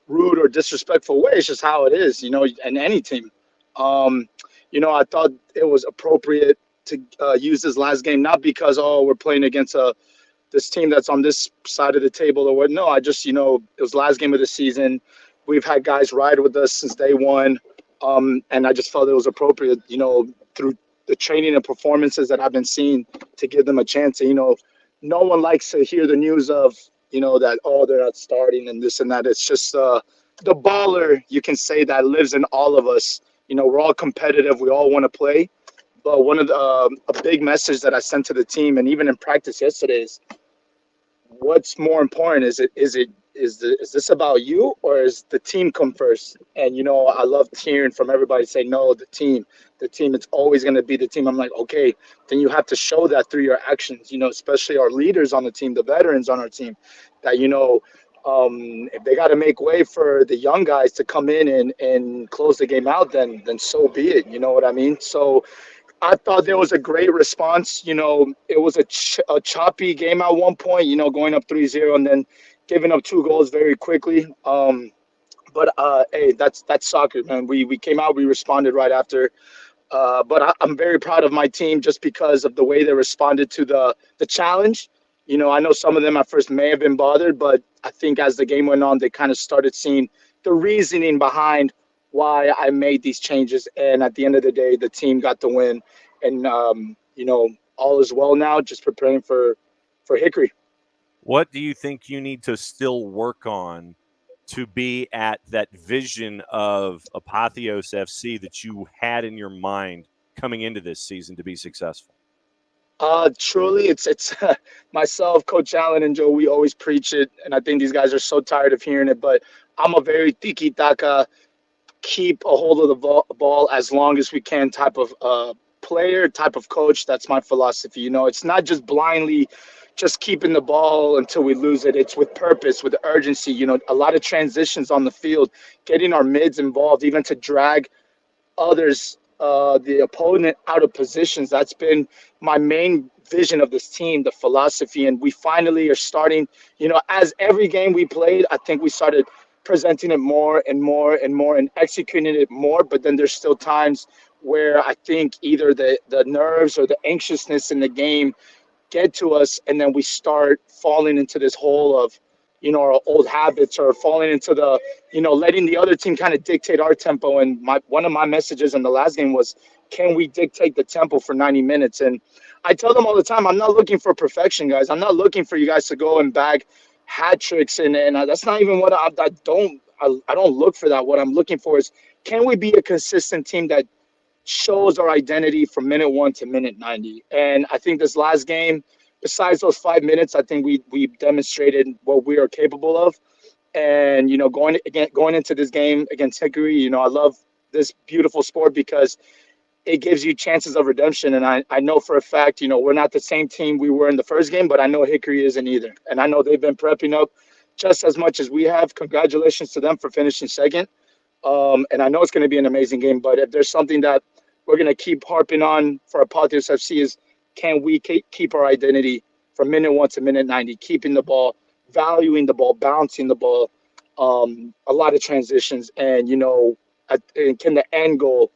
rude or disrespectful way. It's just how it is, in any team. I thought it was appropriate to use this last game, not because, we're playing against this team that's on this side of the table or what. No, I just, it was the last game of the season. We've had guys ride with us since day one. And I just felt it was appropriate, through the training and performances that I've been seeing, to give them a chance. No one likes to hear the news of, that, they're not starting and this and that. It's just the baller, you can say, that lives in all of us. We're all competitive. We all want to play. But one of a big message that I sent to the team, and even in practice yesterday, is what's more important? Is this about you, or is the team come first? And I love hearing from everybody say, no, the team. It's always going to be the team. I'm like, okay, then you have to show that through your actions. Especially our leaders on the team, the veterans on our team, that if they got to make way for the young guys to come in and close the game out, then so be it. You know what I mean? So I thought there was a great response. It was a choppy game at one point, going up 3-0 and then giving up 2 goals very quickly. But hey, that's soccer, man. We came out, we responded right after. But I'm very proud of my team just because of the way they responded to the challenge. I know some of them at first may have been bothered, but I think as the game went on, they kind of started seeing the reasoning behind why I made these changes. And at the end of the day, the team got the win. And, all is well now, just preparing for Hickory. What do you think you need to still work on to be at that vision of Apotheos FC that you had in your mind coming into this season to be successful? Truly, it's myself, Coach Allen, and Joe. We always preach it, and I think these guys are so tired of hearing it. But I'm a very tiki-taka, keep a hold of the ball as long as we can type of player, type of coach. That's my philosophy. It's not just blindly just keeping the ball until we lose it. It's with purpose, with urgency. A lot of transitions on the field, getting our mids involved, even to drag others, the opponent, out of positions. That's been my main vision of this team, the philosophy. And we finally are starting, as every game we played, I think we started presenting it more and more and more and executing it more. But then there's still times where I think either the nerves or the anxiousness in the game get to us, and then we start falling into this hole of, our old habits, or falling into the, letting the other team kind of dictate our tempo. And one of my messages in the last game was, can we dictate the tempo for 90 minutes? And I tell them all the time, I'm not looking for perfection, guys. I'm not looking for you guys to go and bag hat tricks, and that's not even what I don't look for that. What I'm looking for is, can we be a consistent team that shows our identity from minute 1 to minute 90? And I think this last game, besides those 5 minutes, I think we demonstrated what we are capable of. And going into this game against Hickory, I love this beautiful sport because it gives you chances of redemption. And I know for a fact, we're not the same team we were in the first game, but I know Hickory isn't either. And I know they've been prepping up just as much as we have. Congratulations to them for finishing second. And I know it's going to be an amazing game, but if there's something that we're going to keep harping on for Apotheos FC is, can we keep our identity from minute 1 to minute 90, keeping the ball, valuing the ball, bouncing the ball, a lot of transitions, and and can the end goal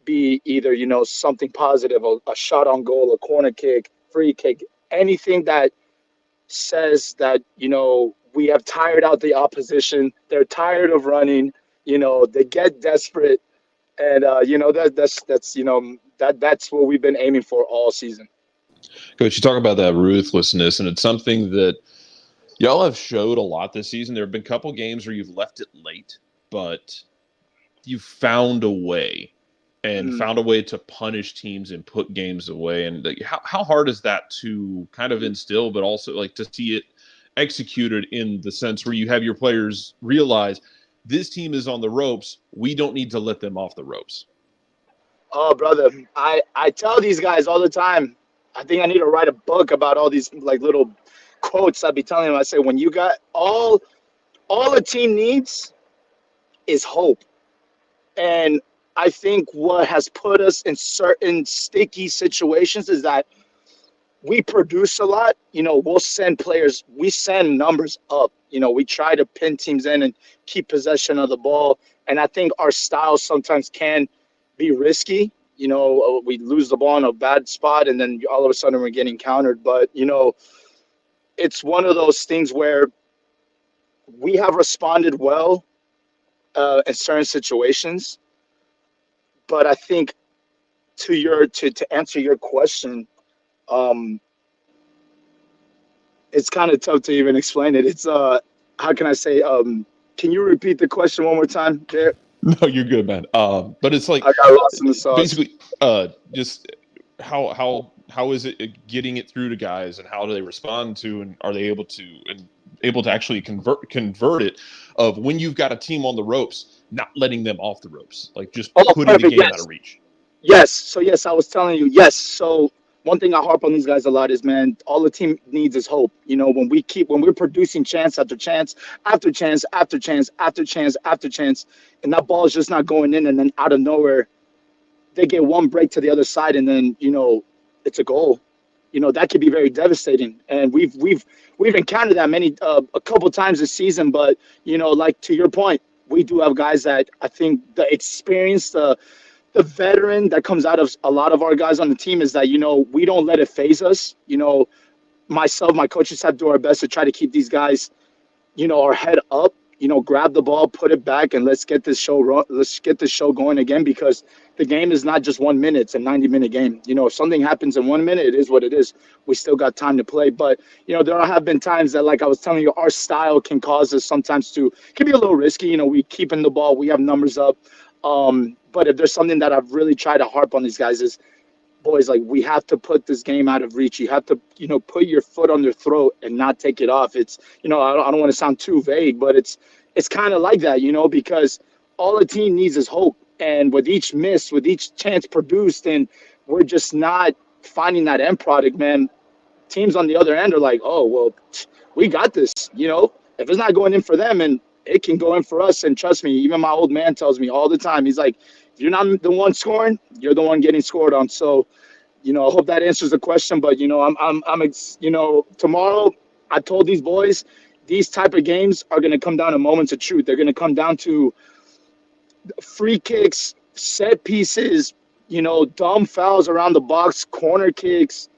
be either something positive, a shot on goal, a corner kick, free kick, anything that says that we have tired out the opposition, they're tired of running, they get desperate, and that's what we've been aiming for all season. Coach, you talk about that ruthlessness, and it's something that y'all have showed a lot this season. There have been a couple games where you've left it late, but you've found a way to punish teams and put games away. And how hard is that to kind of instill, but also like to see it executed in the sense where you have your players realize this team is on the ropes. We don't need to let them off the ropes. Oh, brother, I tell these guys all the time, I think I need to write a book about all these like little quotes I'd be telling them. I say, when you got all a team needs is hope. And I think what has put us in certain sticky situations is that we produce a lot. We'll send players, we send numbers up. We try to pin teams in and keep possession of the ball. And I think our style sometimes can be risky. We lose the ball in a bad spot, and then all of a sudden we're getting countered. But, it's one of those things where we have responded well in certain situations. But I think to answer your question, it's kind of tough to even explain it. It's how can I say? Can you repeat the question one more time, Jared? No, you're good, man. But it's like I got lost in the sauce. basically just how is it getting it through to guys, and how do they respond to, and are they able to actually convert it of when you've got a team on the ropes, not letting them off the ropes, like just putting perfect, the game yes. out of reach. Yes. So yes, I was telling you. Yes. So one thing I harp on these guys a lot is, man, all the team needs is hope. When we're producing chance after chance after chance after chance after chance after chance, and that ball is just not going in, and then out of nowhere, they get one break to the other side, and then it's a goal. That could be very devastating. And we've encountered that a couple times this season. But like to your point, we do have guys that I think the experience, the veteran that comes out of a lot of our guys on the team is that, we don't let it phase us. Myself, my coaches have to do our best to try to keep these guys, our head up, grab the ball, put it back, and let's get this show going again, because the game is not just 1 minute. It's a 90-minute game. If something happens in 1 minute, it is what it is. We still got time to play. But, there have been times that, like I was telling you, our style can cause us sometimes can be a little risky. We keeping the ball, we have numbers up. But if there's something that I've really tried to harp on these guys is, boys, like, we have to put this game out of reach. You have to, put your foot on their throat and not take it off. It's, I don't want to sound too vague, but it's kind of like that, because all a team needs is hope. And with each miss, with each chance produced, and we're just not finding that end product, man, teams on the other end are like, oh, well, we got this, if it's not going in for them, and it can go in for us. And trust me, even my old man tells me all the time, he's like, if you're not the one scoring, you're the one getting scored on. So, I hope that answers the question. But, tomorrow I told these boys, these type of games are going to come down to moments of truth. They're going to come down to free kicks, set pieces, dumb fouls around the box, corner kicks,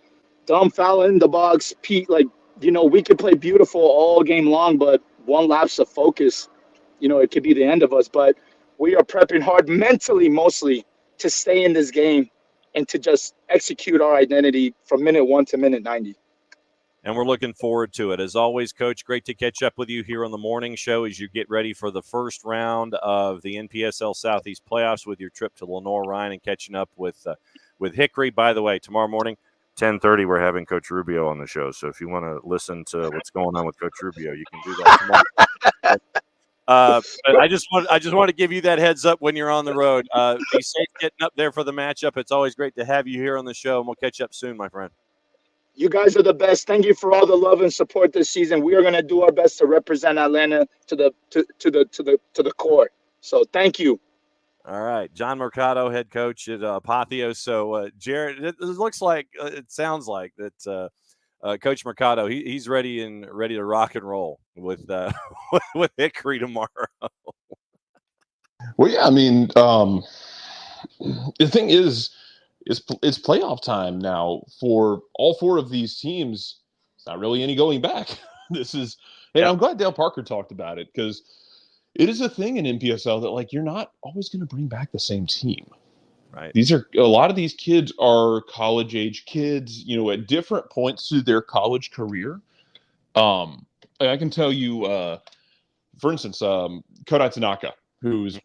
dumb foul in the box. We could play beautiful all game long, but one lapse of focus, it could be the end of us. But we are prepping hard mentally, mostly, to stay in this game and to just execute our identity from minute 1 to minute 90. and we're looking forward to it. As always, Coach, great to catch up with you here on the morning show as you get ready for the first round of the NPSL Southeast playoffs with your trip to Lenore Ryan and catching up with Hickory. By the way, tomorrow morning, 10:30, we're having Coach Rubio on the show. So if you want to listen to what's going on with Coach Rubio, you can do that tomorrow. But I just want to give you that heads up when you're on the road. Be safe getting up there for the matchup. It's always great to have you here on the show, and we'll catch up soon, my friend. You guys are the best. Thank you for all the love and support this season. We are going to do our best to represent Atlanta to the core. So thank you. All right, John Mercado, head coach at Apotheos. So Jarrett, it looks like it sounds like that Coach Mercado he's ready to rock and roll with with Hickory tomorrow. Well, yeah, I mean, the thing is it's playoff time now for all four of these teams. It's not really any going back. This is, and I'm glad Dale Parker talked about it, because it is a thing in NPSL that, like, you're not always going to bring back the same team. Right. A lot of these kids are college age kids, at different points through their college career. I can tell you, for instance, Kodai Tanaka, who's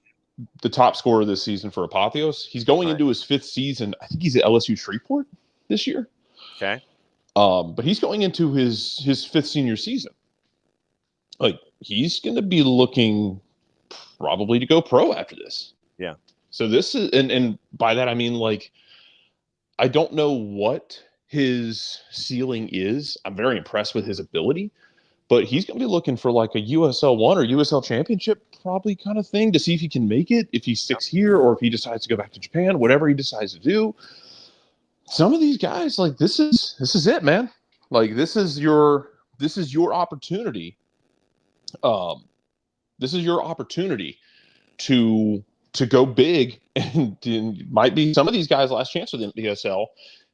the top scorer this season for Apotheos. He's going into his fifth season. I think he's at LSU Shreveport this year. Okay. But he's going into his fifth senior season. Like, he's going to be looking probably to go pro after this. Yeah. So this is, and by that I mean, like, I don't know what his ceiling is. I'm very impressed with his ability, but he's going to be looking for like a USL 1 or USL championship probably kind of thing to see if he can make it, if he sticks here or if he decides to go back to Japan, whatever he decides to do. Some of these guys, like, this is it, man. Like, this is your opportunity. This is your opportunity to go big, and might be some of these guys' last chance with NPSL.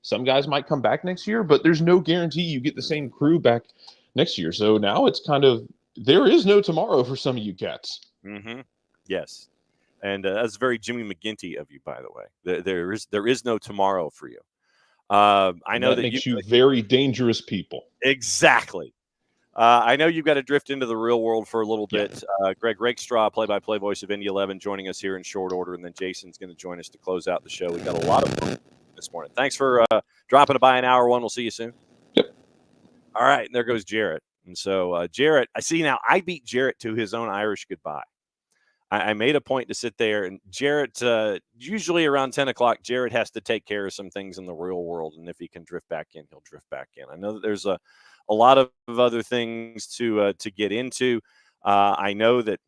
Some guys might come back next year, but there's no guarantee you get the same crew back next year. So now it's kind of, there is no tomorrow for some of you cats. Mm-hmm. Yes. And that's very Jimmy McGinty of you, by the way. There is no tomorrow for you. I know that makes you very dangerous people. Exactly. I know you've got to drift into the real world for a little bit. Greg Rakestraw, play-by-play voice of Indy 11, joining us here in short order, and then Jason's going to join us to close out the show. We've got a lot of fun this morning. Thanks for dropping by an hour one. We'll see you soon. Yep. All right, and there goes Jarrett. And so Jarrett, I see now, I beat Jarrett to his own Irish goodbye. I made a point to sit there, and Jarrett, usually around 10 o'clock, Jarrett has to take care of some things in the real world, and if he can drift back in, he'll drift back in. I know that there's a lot of other things to get into. I know that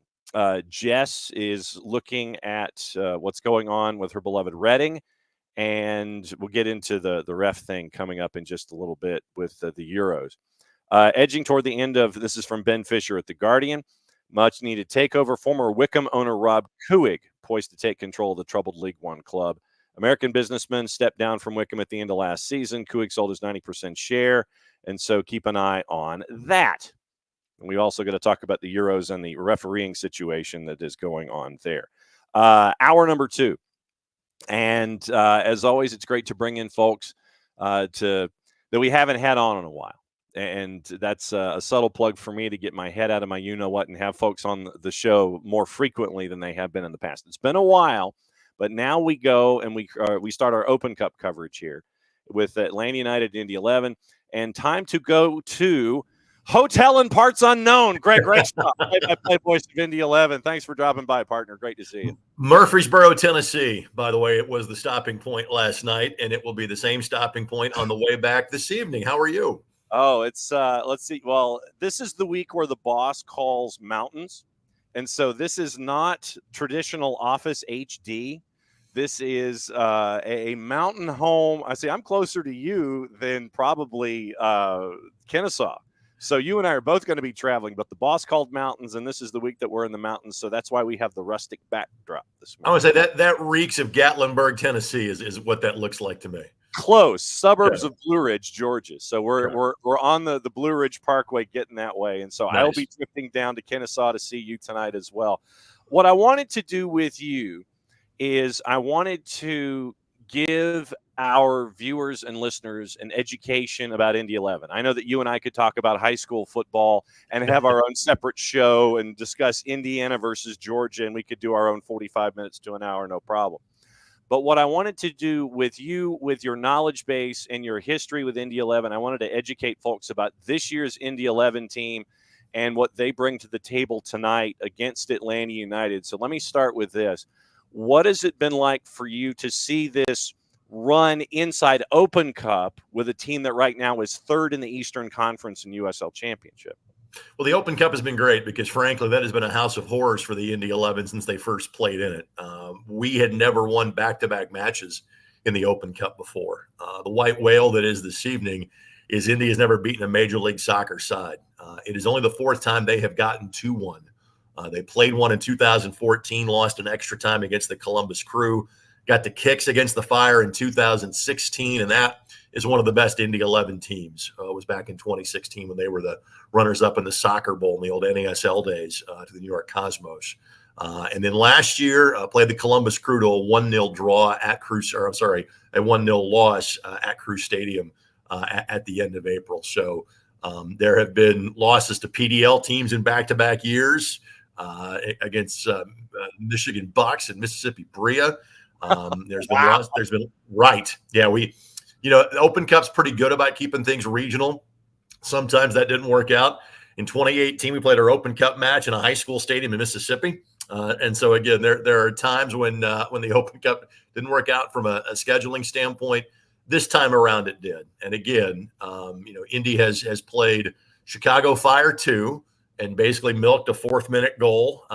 Jess is looking at what's going on with her beloved Reading, and we'll get into the ref thing coming up in just a little bit with the Euros. Edging toward the end of, this is from Ben Fisher at The Guardian. Much needed takeover. Former Wickham owner Rob Kuig poised to take control of the troubled League One club. American businessman stepped down from Wickham at the end of last season. Kuig sold his 90% share, and so keep an eye on that. And we also got to talk about the Euros and the refereeing situation that is going on there. Hour number 2. And as always, it's great to bring in folks that we haven't had on in a while. And that's a subtle plug for me to get my head out of my you-know-what and have folks on the show more frequently than they have been in the past. It's been a while, but now we go and we start our Open Cup coverage here with Atlanta United Indy 11. And time to go to Hotel and Parts Unknown. Greg Rakestraw, play voice of Indy 11. Thanks for dropping by, partner. Great to see you. Murfreesboro, Tennessee. By the way, it was the stopping point last night, and it will be the same stopping point on the way back this evening. How are you? Oh, it's let's see. Well, this is the week where the boss calls mountains. And so this is not traditional Office HD. This is a mountain home. I say I'm closer to you than probably Kennesaw. So you and I are both going to be traveling, but the boss called mountains, and this is the week that we're in the mountains. So that's why we have the rustic backdrop this morning. I would say that reeks of Gatlinburg, Tennessee is what that looks like to me. Close suburbs of Blue Ridge, Georgia. So we're on the Blue Ridge Parkway getting that way. And so nice. I'll be drifting down to Kennesaw to see you tonight as well. What I wanted to do with you is I wanted to give our viewers and listeners an education about Indy 11? I know that you and I could talk about high school football and have our own separate show and discuss Indiana versus Georgia, and we could do our own 45 minutes to an hour, no problem. But what I wanted to do with you, with your knowledge base and your history with Indy 11, I wanted to educate folks about this year's Indy 11 team and what they bring to the table tonight against Atlanta United. So let me start with this. What has it been like for you to see this run inside Open Cup with a team that right now is third in the Eastern Conference in USL Championship? Well, the Open Cup has been great because, frankly, that has been a house of horrors for the Indy 11 since they first played in it. We had never won back-to-back matches in the Open Cup before. The white whale that is this evening is Indy has never beaten a Major League Soccer side. It is only the fourth time they have gotten to one. They played one in 2014, lost in extra time against the Columbus Crew, got the kicks against the Fire in 2016, and that is one of the best Indy 11 teams. It was back in 2016 when they were the runners-up in the Soccer Bowl in the old NASL days to the New York Cosmos. And then last year, played the Columbus Crew to a 1-0 draw at Crew, or I'm sorry, a 1-0 loss at Crew Stadium at the end of April. So there have been losses to PDL teams in back-to-back years against Michigan Bucks and Mississippi Bria. There's been right. Yeah, the Open Cup's pretty good about keeping things regional. Sometimes that didn't work out. In 2018, we played our Open Cup match in a high school stadium in Mississippi. And so, again, there are times when the Open Cup didn't work out from a scheduling standpoint. This time around it did. And, again, Indy has played Chicago Fire 2 and basically milked a fourth-minute goal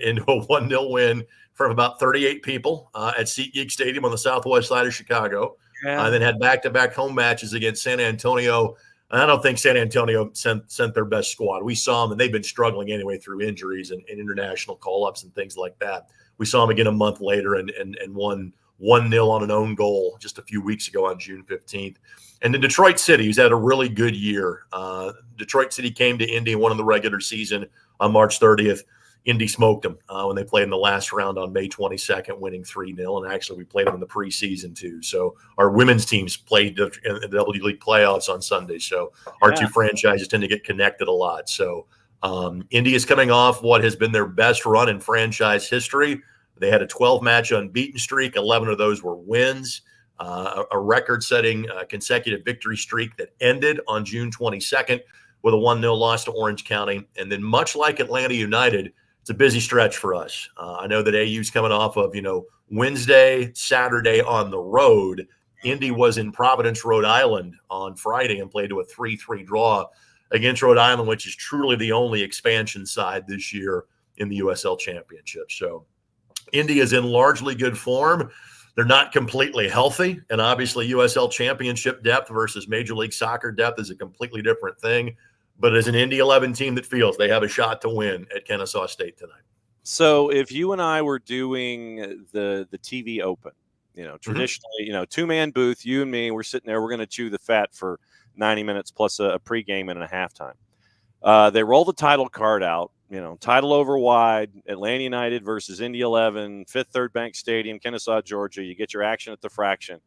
into a 1-0 win from about 38 people at SeatGeek Stadium on the southwest side of Chicago. Yeah. Then had back-to-back home matches against San Antonio. And I don't think San Antonio sent their best squad. We saw them, and they've been struggling anyway through injuries and international call-ups and things like that. We saw them again a month later and won 1-0 on an own goal just a few weeks ago on June 15th. And then Detroit City, who's had a really good year. Detroit City came to Indy and won in the regular season on March 30th. Indy smoked them when they played in the last round on May 22nd, winning 3-0. And actually, we played them in the preseason, too. So our women's teams played in the W League playoffs on Sunday. So our two franchises tend to get connected a lot. So Indy is coming off what has been their best run in franchise history. They had a 12-match unbeaten streak. 11 of those were wins. A record-setting consecutive victory streak that ended on June 22nd with a 1-0 loss to Orange County. And then much like Atlanta United, it's a busy stretch for us. I know that AU's coming off of, Wednesday, Saturday on the road. Indy was in Providence, Rhode Island on Friday and played to a 3-3 draw against Rhode Island, which is truly the only expansion side this year in the USL Championship. So Indy is in largely good form. They're not completely healthy. And obviously USL Championship depth versus Major League Soccer depth is a completely different thing. But as an Indy 11 team that feels they have a shot to win at Kennesaw State tonight. So if you and I were doing the TV Open, traditionally, two-man booth, you and me, we're sitting there, we're going to chew the fat for 90 minutes plus a pregame and a halftime. They roll the title card out, title over wide, Atlanta United versus Indy 11, Fifth Third Bank Stadium, Kennesaw, Georgia. You get your action at the Fraction,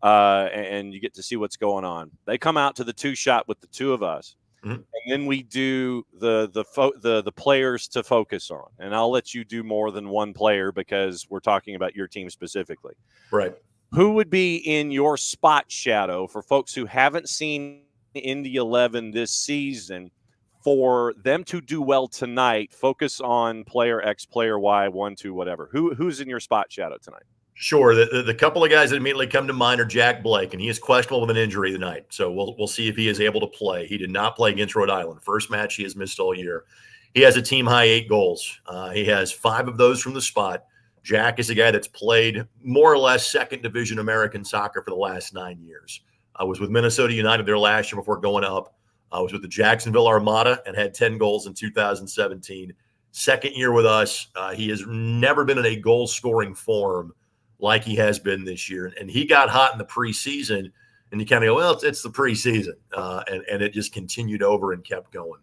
and you get to see what's going on. They come out to the two-shot with the two of us. Mm-hmm. And then we do the players to focus on, and I'll let you do more than one player because we're talking about your team specifically. Right. Who would be in your spot shadow for folks who haven't seen Indy 11 this season for them to do well tonight? Focus on player X, player Y, 1, 2, whatever. Who's in your spot shadow tonight? Sure. The couple of guys that immediately come to mind are Jack Blake, and he is questionable with an injury tonight. So we'll see if he is able to play. He did not play against Rhode Island. First match he has missed all year. He has a team-high 8 goals. He has 5 of those from the spot. Jack is a guy that's played more or less second division American soccer for the last 9 years. I was with Minnesota United there last year before going up. I was with the Jacksonville Armada and had 10 goals in 2017. Second year with us. He has never been in a goal-scoring form like he has been this year. And he got hot in the preseason, and you kind of go, well, it's the preseason. And it just continued over and kept going.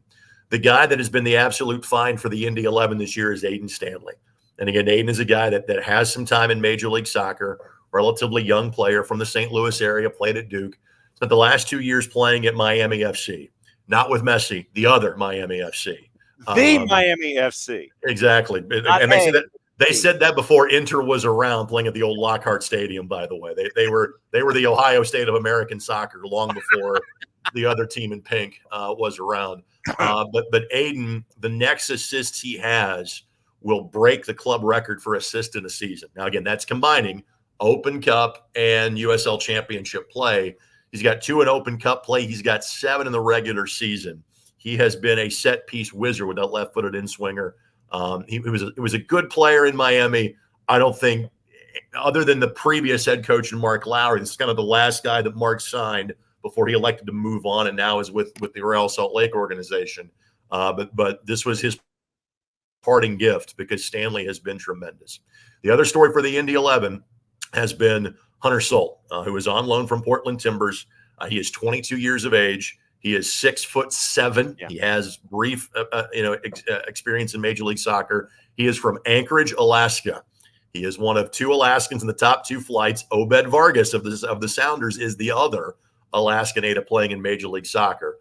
The guy that has been the absolute find for the Indy 11 this year is Aiden Stanley. And again, Aiden is a guy that has some time in Major League Soccer, relatively young player from the St. Louis area, played at Duke, spent the last 2 years playing at Miami FC. Not with Messi, the other Miami FC. Miami FC. Exactly. And they said that before Inter was around, playing at the old Lockhart Stadium, by the way. They were the Ohio State of American soccer long before the other team in pink was around. But Aiden, the next assists he has will break the club record for assist in a season. Now, again, that's combining Open Cup and USL Championship play. He's got 2 in Open Cup play. He's got 7 in the regular season. He has been a set-piece wizard with that left-footed in-swinger. He was a good player in Miami. I don't think, other than the previous head coach and Mark Lowry, this is kind of the last guy that Mark signed before he elected to move on, and now is with the Real Salt Lake organization. But this was his parting gift because Stanley has been tremendous. The other story for the Indy 11 has been Hunter Salt, who is on loan from Portland Timbers. He is 22 years of age. He is 6'7". Yeah. He has brief, experience in Major League Soccer. He is from Anchorage, Alaska. He is one of 2 Alaskans in the top 2 flights. Obed Vargas of the Sounders is the other Alaskan native playing in Major League Soccer.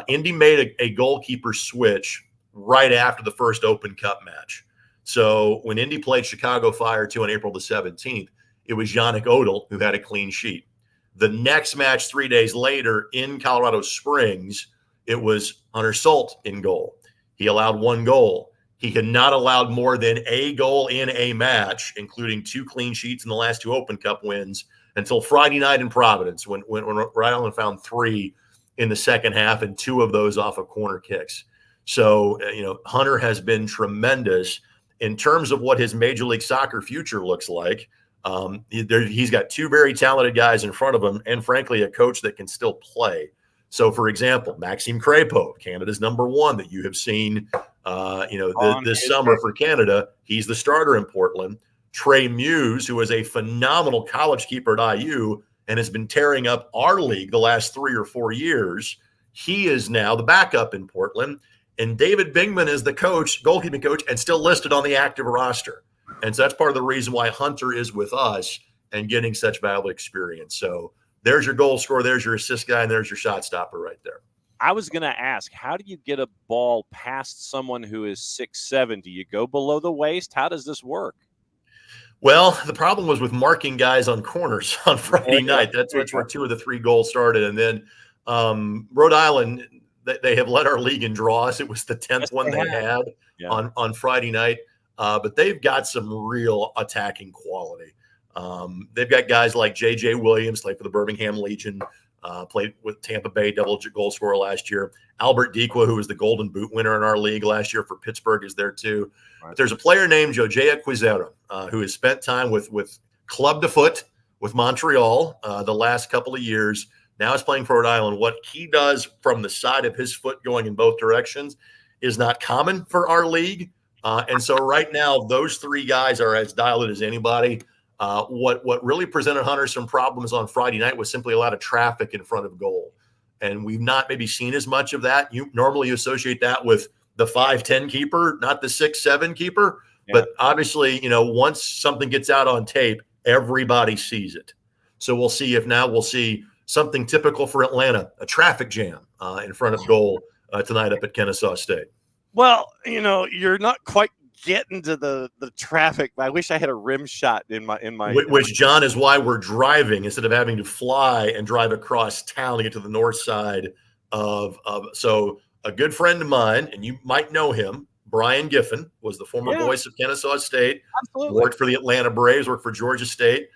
Indy made a goalkeeper switch right after the first Open Cup match. So when Indy played Chicago Fire 2 on April the 17th, it was Yannick Odell who had a clean sheet. The next match 3 days later in Colorado Springs, it was Hunter Salt in goal. He allowed 1 goal. He had not allowed more than a goal in a match, including 2 clean sheets in the last 2 Open Cup wins, until Friday night in Providence when Rhode Island found 3 in the second half, and 2 of those off of corner kicks. So, Hunter has been tremendous in terms of what his Major League Soccer future looks like. He's got 2 very talented guys in front of him, and frankly, a coach that can still play. So, for example, Maxime Crépeau, Canada's #1 that you have seen, this summer for Canada. He's the starter in Portland. Trey Muse, who is a phenomenal college keeper at IU and has been tearing up our league the last 3 or 4 years, he is now the backup in Portland. And David Bingman is the coach, goalkeeping coach, and still listed on the active roster. And so that's part of the reason why Hunter is with us and getting such valuable experience. So there's your goal scorer, there's your assist guy, and there's your shot stopper right there. I was going to ask, how do you get a ball past someone who is 6'7"? Do you go below the waist? How does this work? Well, the problem was with marking guys on corners on Friday night. That's where 2 of the 3 goals started. And then Rhode Island, they have led our league in draws. It was the 10th one they had on Friday night. But they've got some real attacking quality. They've got guys like J.J. Williams, played for the Birmingham Legion, played with Tampa Bay, double-digit goal scorer last year. Albert Dikwa, who was the Golden Boot winner in our league last year for Pittsburgh, is there too. Right. But there's a player named Jojea Quizera who has spent time with Club de Foot with Montreal the last couple of years. Now he's playing for Rhode Island. What he does from the side of his foot going in both directions is not common for our league. And so right now, those 3 guys are as dialed as anybody. What really presented Hunter some problems on Friday night was simply a lot of traffic in front of goal. And we've not maybe seen as much of that. You normally associate that with the 5'10" keeper, not the 6'7" keeper. Yeah. But obviously, once something gets out on tape, everybody sees it. So we'll see if now we'll see something typical for Atlanta, a traffic jam in front of goal tonight up at Kennesaw State. Well, you're not quite getting to the traffic. I wish I had a rim shot in my which, John, is why we're driving instead of having to fly and drive across town to get to the north side of so a good friend of mine, and you might know him, Brian Giffen, was the former voice of Kennesaw State. Absolutely. Worked for the Atlanta Braves, worked for Georgia State.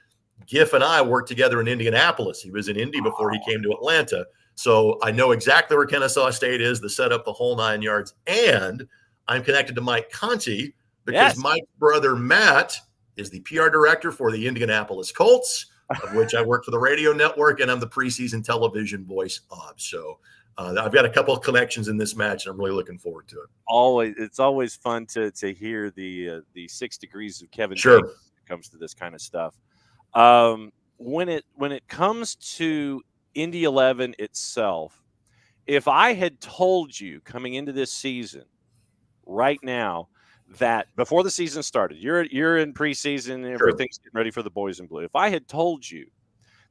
Giff and I worked together in Indianapolis. He was in Indy before he came to Atlanta. So I know exactly where Kennesaw State is, the setup, the whole 9 yards. And I'm connected to Mike Conti because Mike's brother, Matt, is the PR director for the Indianapolis Colts, of which I work for the radio network, and I'm the preseason television voice of. So I've got a couple of connections in this match, and I'm really looking forward to it. It's always fun to hear the 6 degrees of Kevin sure. Davis when it comes to this kind of stuff. When it comes to Indy 11 itself, if I had told you coming into this season right now that before the season started, you're in preseason, everything's getting ready for the boys in blue. If I had told you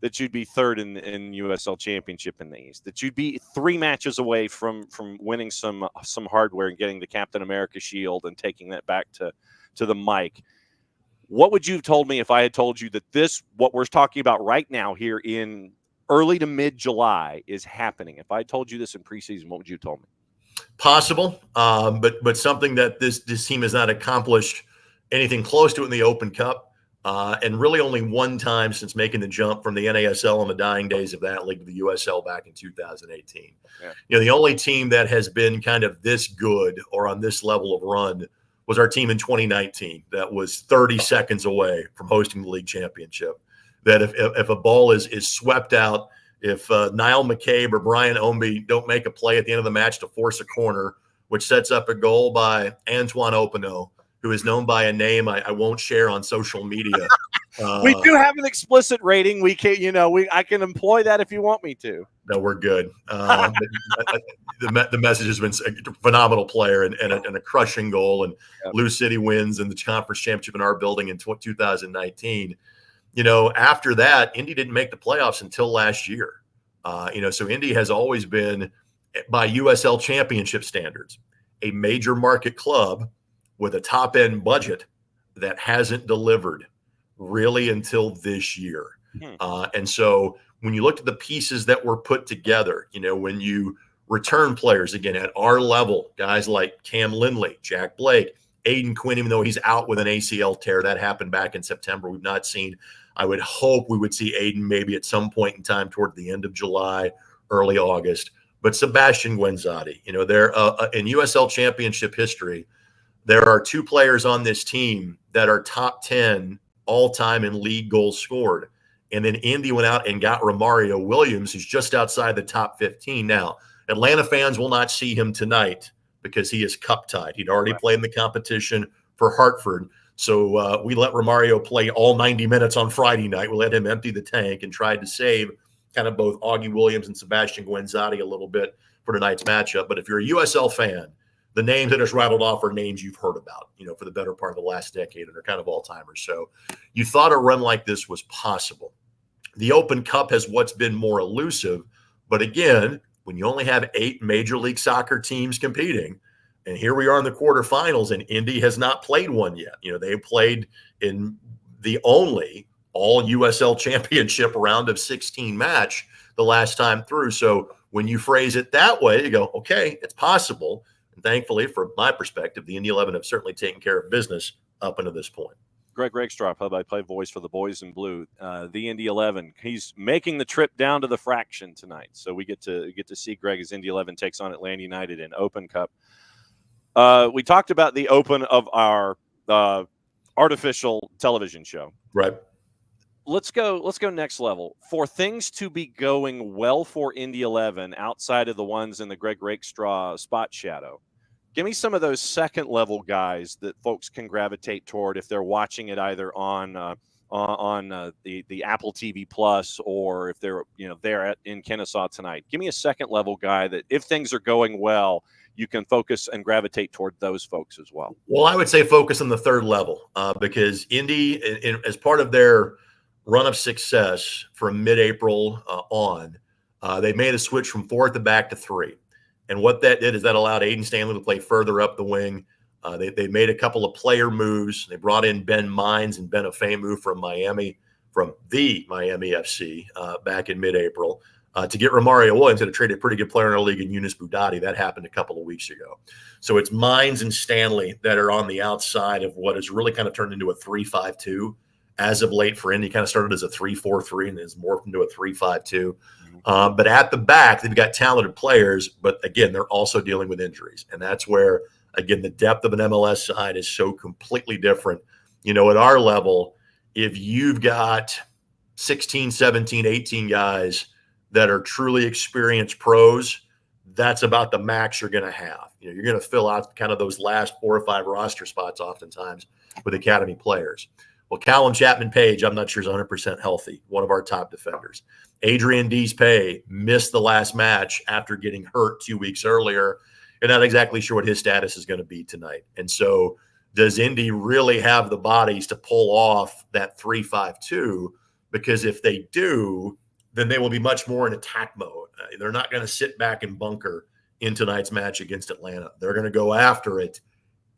that you'd be third in USL Championship in the East, that you'd be 3 matches away from winning some hardware and getting the Captain America shield and taking that back to the mic, what would you have told me if I had told you that what we're talking about right now here in early to mid-July is happening? If I told you this in preseason, what would you have told me? Possible, but something that this team has not accomplished anything close to it in the Open Cup, and really only one time since making the jump from the NASL in the dying days of that league to the USL back in 2018. Yeah. The only team that has been kind of this good or on this level of run was our team in 2019 that was 30 seconds away from hosting the league championship. That if a ball is swept out, if Niall McCabe or Brian Omby don't make a play at the end of the match to force a corner, which sets up a goal by Antoine Opino, who is known by a name I won't share on social media. We do have an explicit rating. We can, I can employ that if you want me to. No, we're good. The message has been a phenomenal player and a crushing goal. And Lou City wins in the conference championship in our building in 2019. After that, Indy didn't make the playoffs until last year. So Indy has always been, by USL championship standards, a major market club with a top end budget that hasn't delivered really until this year. And so when you looked at the pieces that were put together, when you return players again at our level, guys like Cam Lindley, Jack Blake, Aiden Quinn, even though he's out with an ACL tear, that happened back in September. We've not seen. I would hope we would see Aiden maybe at some point in time toward the end of July, early August. But Sebastian Guenzati, they're in USL championship history, there are 2 players on this team that are top 10 all-time in league goals scored. And then Indy went out and got Romario Williams, who's just outside the top 15. Now, Atlanta fans will not see him tonight because he is cup-tied. He'd already played in the competition for Hartford. So we let Romario play all 90 minutes on Friday night. We let him empty the tank and tried to save kind of both Augie Williams and Sebastian Guenzati a little bit for tonight's matchup. But if you're a USL fan, the names that are rattled off are names you've heard about, for the better part of the last decade, and are kind of all-timers. So you thought a run like this was possible. The Open Cup has what's been more elusive. But again, when you only have 8 Major League Soccer teams competing, and here we are in the quarterfinals, and Indy has not played one yet. They played in the only all USL championship round of 16 match the last time through. So when you phrase it that way, you go, okay, it's possible. And thankfully, from my perspective, the Indy 11 have certainly taken care of business up until this point. Greg Rakestraw, play-by-play voice for the Boys in Blue. The Indy 11, he's making the trip down to the Fraction tonight. So we get to see Greg as Indy 11 takes on Atlanta United in Open Cup. We talked about the open of our artificial television show. Right. Let's go next level. For things to be going well for Indy 11 outside of the ones in the Greg Rakestraw spot shadow, give me some of those second level guys that folks can gravitate toward if they're watching it either on the Apple TV Plus, or if they're in Kennesaw tonight. Give me a second level guy that if things are going well, you can focus and gravitate toward those folks as well. Well, I would say focus on the third level because Indy, as part of their run of success from mid-April on, they made a switch from 4 at the back to 3. And what that did is that allowed Aiden Stanley to play further up the wing. They made a couple of player moves. They brought in Ben Mines and Ben Afemu from the Miami FC back in mid-April to get Romario Williams, that had traded a pretty good player in our league in Yunus Boudadi. That happened a couple of weeks ago. So it's Mines and Stanley that are on the outside of what has really kind of turned into a 3-5-2 as of late for Indy. Kind of started as a 3-4-3 and has morphed into a 3-5-2. But at the back, they've got talented players, but again, they're also dealing with injuries. And that's where, again, the depth of an MLS side is so completely different. At our level, if you've got 16, 17, 18 guys that are truly experienced pros, that's about the max you're going to have. You're going to fill out kind of those last 4 or 5 roster spots oftentimes with academy players. Well, Callum Chapman-Page, I'm not sure is 100% healthy, one of our top defenders. Adrian Deespay missed the last match after getting hurt 2 weeks earlier. You're not exactly sure what his status is going to be tonight. And so does Indy really have the bodies to pull off that 3-5-2? Because if they do, then they will be much more in attack mode. They're not going to sit back and bunker in tonight's match against Atlanta. They're going to go after it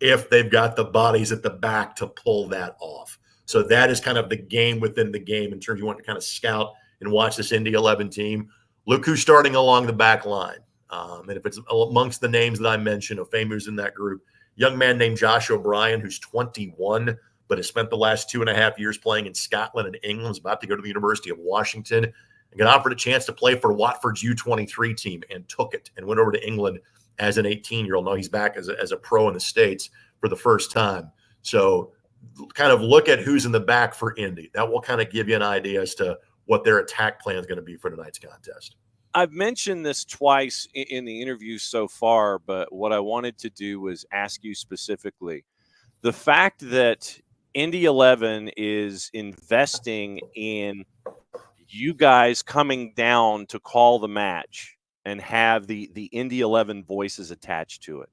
if they've got the bodies at the back to pull that off. So that is kind of the game within the game in terms you want to kind of scout and watch this Indy 11 team. Look who's starting along the back line. And if it's amongst the names that I mentioned of famous in that group, young man named Josh O'Brien, who's 21, but has spent the last 2.5 years playing in Scotland and England, is about to go to the University of Washington and got offered a chance to play for Watford's U23 team and took it and went over to England as an 18-year-old. Now he's back as a pro in the States for the first time. So kind of look at who's in the back for Indy. That will kind of give you an idea as to what their attack plan is going to be for tonight's contest. I've mentioned this twice in the interview so far, but what I wanted to do was ask you specifically. The fact that Indy 11 is investing in you guys coming down to call the match and have the Indy 11 voices attached to it.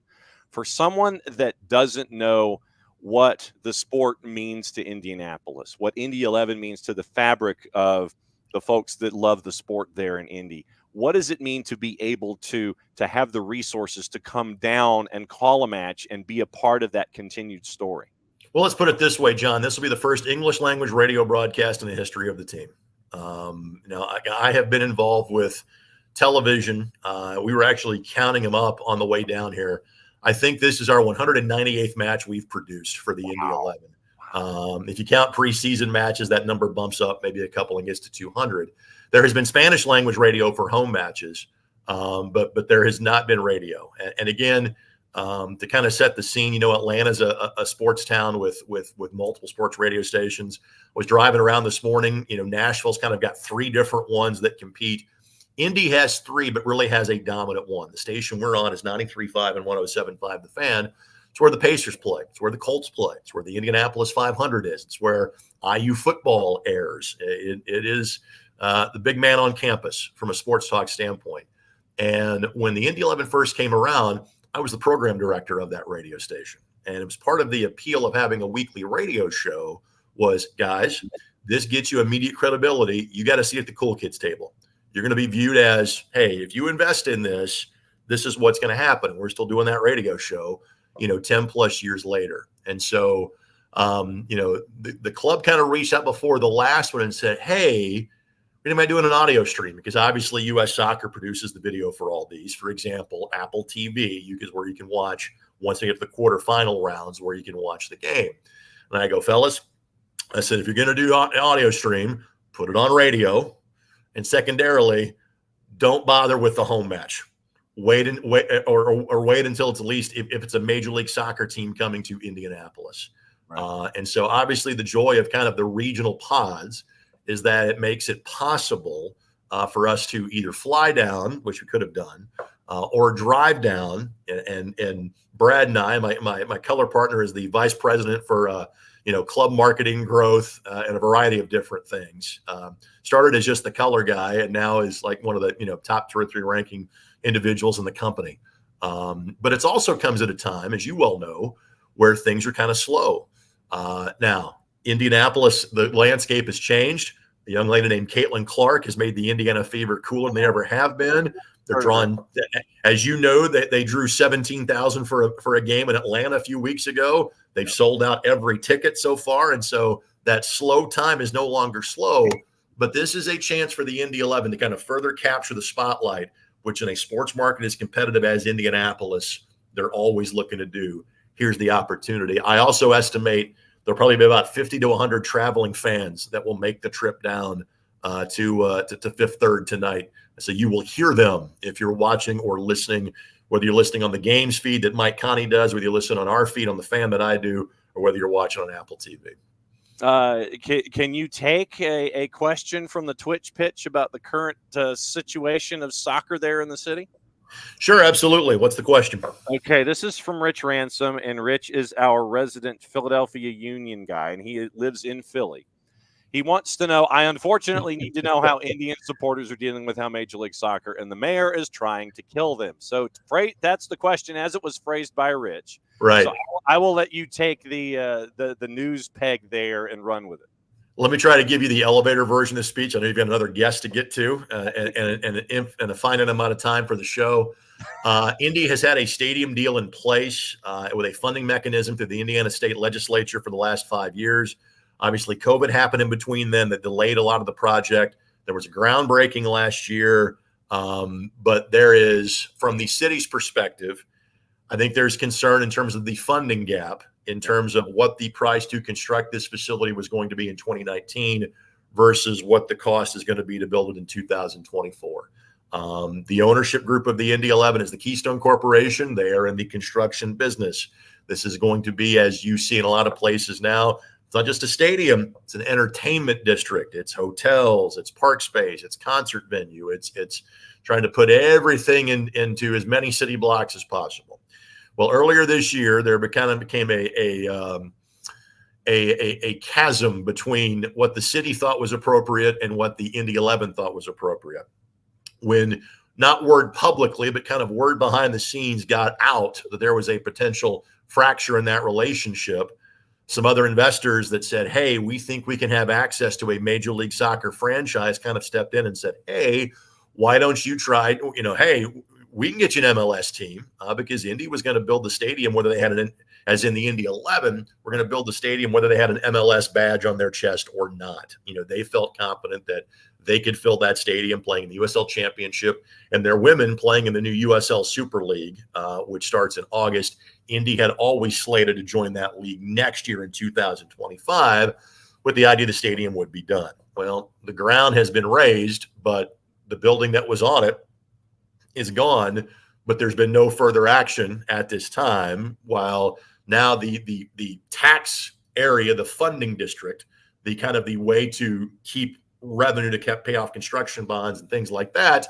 For someone that doesn't know what the sport means to Indianapolis, what Indy 11 means to the fabric of the folks that love the sport there in Indy, what does it mean to be able to have the resources to come down and call a match and be a part of that continued story? Well, let's put it this way, John. This will be the first English language radio broadcast in the history of the team. I have been involved with television. We were actually counting them up on the way down here. I think this is our 198th match we've produced for the Indy 11. If you count preseason matches, that number bumps up maybe a couple and gets to 200. There has been Spanish language radio for home matches, but there has not been radio. And again, to kind of set the scene, Atlanta's a sports town with multiple sports radio stations. I was driving around this morning. Nashville's kind of got 3 different ones that compete. Indy has 3, but really has a dominant one. The station we're on is 93.5 and 107.5 The Fan. It's where the Pacers play. It's where the Colts play. It's where the Indianapolis 500 is. It's where IU football airs. It is the big man on campus from a sports talk standpoint. And when the Indy 11 first came around, I was the program director of that radio station. And it was part of the appeal of having a weekly radio show was, guys, this gets you immediate credibility. You got to see at the cool kids table. You're going to be viewed as, hey, if you invest in this, this is what's going to happen. And we're still doing that radio show, 10 plus years later. And so, the club kind of reached out before the last one and said, hey, am I doing an audio stream? Because obviously U.S. Soccer produces the video for all these. For example, Apple TV is where you can watch once they get to the quarterfinal rounds where you can watch the game. And I go, fellas, I said, if you're going to do an audio stream, put it on radio. And secondarily, don't bother with the home match. Wait until it's at least if it's a Major League Soccer team coming to Indianapolis. Right. And so obviously the joy of kind of the regional pods is that it makes it possible for us to either fly down, which we could have done, or drive down. And Brad and I, my color partner, is the vice president for club marketing, growth, and a variety of different things. Started as just the color guy, and now is like one of the top 2 or 3 ranking individuals in the company. But it also comes at a time, as you well know, where things are kind of slow. Now, Indianapolis, the landscape has changed. A young lady named Caitlin Clark has made the Indiana Fever cooler than they ever have been. They're drawn, as you know, they drew 17,000 for a game in Atlanta a few weeks ago. They've sold out every ticket so far, and so that slow time is no longer slow. But this is a chance for the Indy 11 to kind of further capture the spotlight, which in a sports market as competitive as Indianapolis, they're always looking to do. Here's the opportunity. I also estimate there'll probably be about 50 to 100 traveling fans that will make the trip down to Fifth Third tonight. So you will hear them if you're watching or listening, whether you're listening on the games feed that Mike Connie does, whether you listen on our feed on the Fan that I do, or whether you're watching on Apple TV. Can you take a question from the Twitch pitch about the current situation of soccer there in the city? Sure, absolutely. What's the question? Okay, this is from Rich Ransom, and Rich is our resident Philadelphia Union guy, and he lives in Philly. He wants to know, I unfortunately need to know how Indian supporters are dealing with how Major League Soccer and the mayor is trying to kill them. So that's the question as it was phrased by Rich. Right. So I will let you take the news peg there and run with it. Let me try to give you the elevator version of the speech. I know you've got another guest to get to and a finite amount of time for the show. Indy has had a stadium deal in place with a funding mechanism through the Indiana State Legislature for the last 5 years. Obviously, COVID happened in between then that delayed a lot of the project. There was a groundbreaking last year, but there is, from the city's perspective, I think there's concern in terms of the funding gap, in terms of what the price to construct this facility was going to be in 2019 versus what the cost is going to be to build it in 2024. The ownership group of the Indy 11 is the Keystone Corporation. They are in the construction business. This is going to be, as you see in a lot of places now, it's not just a stadium, it's an entertainment district. It's hotels, it's park space, it's concert venue. It's trying to put everything into as many city blocks as possible. Well, earlier this year, there became a chasm between what the city thought was appropriate and what the Indy 11 thought was appropriate. When not word publicly, but kind of word behind the scenes got out that there was a potential fracture in that relationship, some other investors that said, hey, we think we can have access to a Major League Soccer franchise kind of stepped in and said, hey, why don't you try, hey, we can get you an MLS team because Indy was going to build the stadium, whether they had it as in the Indy 11, we're going to build the stadium, whether they had an MLS badge on their chest or not. They felt confident that they could fill that stadium playing in the USL Championship and their women playing in the new USL Super League, which starts in August. Indy had always slated to join that league next year in 2025 with the idea the stadium would be done. Well, the ground has been raised, but the building that was on it is gone, but there's been no further action at this time, while now the tax area, the funding district, the kind of the way to keep revenue to pay off construction bonds and things like that,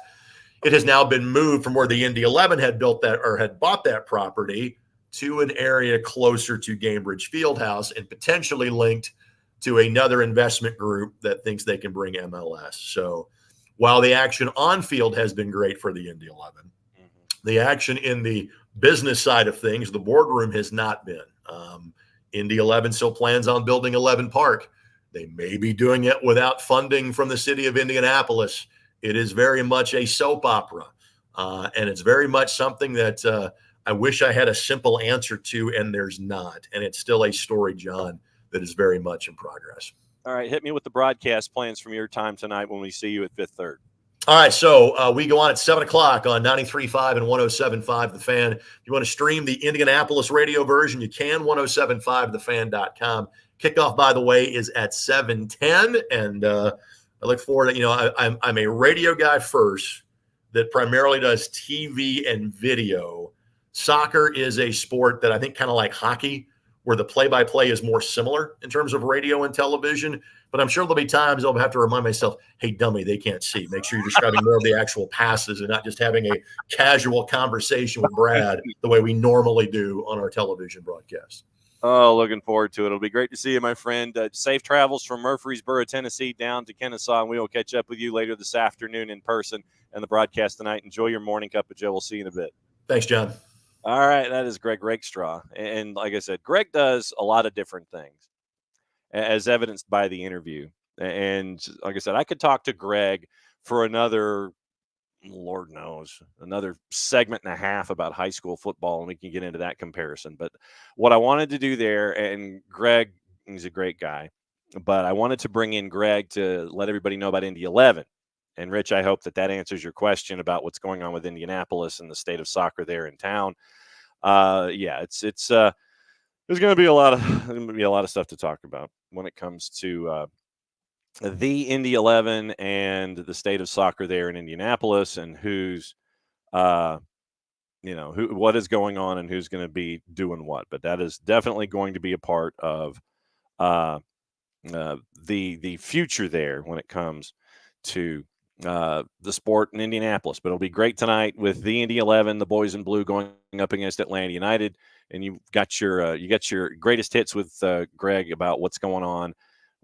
it has now been moved from where the Indy 11 had built that or had bought that property to an area closer to Gamebridge Fieldhouse and potentially linked to another investment group that thinks they can bring MLS. So while the action on field has been great for the Indy 11, the action in the business side of things, the boardroom has not been. Indy 11 still plans on building 11 Park. They may be doing it without funding from the city of Indianapolis. It is very much a soap opera, and it's very much something that I wish I had a simple answer to, and there's not. And it's still a story, John, that is very much in progress. All right, hit me with the broadcast plans from your time tonight when we see you at Fifth Third. All right, so we go on at 7 o'clock on 93.5 and 107.5 The Fan. If you want to stream the Indianapolis radio version, you can, 1075thefan.com. Kickoff, by the way, is at 7:10, and I look forward to, I'm a radio guy first that primarily does TV and video. Soccer is a sport that I think kind of like hockey, where the play-by-play is more similar in terms of radio and television. But I'm sure there'll be times I'll have to remind myself, hey, dummy, they can't see. Make sure you're describing more of the actual passes and not just having a casual conversation with Brad the way we normally do on our television broadcast. Oh, looking forward to it. It'll be great to see you, my friend. Safe travels from Murfreesboro, Tennessee, down to Kennesaw, and we will catch up with you later this afternoon in person and the broadcast tonight. Enjoy your morning cup of Joe. We'll see you in a bit. Thanks, John. All right, that is Greg Rakestraw. And like I said, Greg does a lot of different things, as evidenced by the interview. And like I said, I could talk to Greg for another, Lord knows, another segment and a half about high school football, and we can get into that comparison. But what I wanted to do there, and Greg, he's a great guy, but I wanted to bring in Greg to let everybody know about Indy 11. And Rich, I hope that answers your question about what's going on with Indianapolis and the state of soccer there in town. There's going to be a lot of stuff to talk about when it comes to the Indy 11 and the state of soccer there in Indianapolis, and what is going on and who's going to be doing what. But that is definitely going to be a part of the future there when it comes to the sport in Indianapolis. But it'll be great tonight with the Indy 11, the boys in blue, going up against Atlanta United, and you got your greatest hits with Greg about what's going on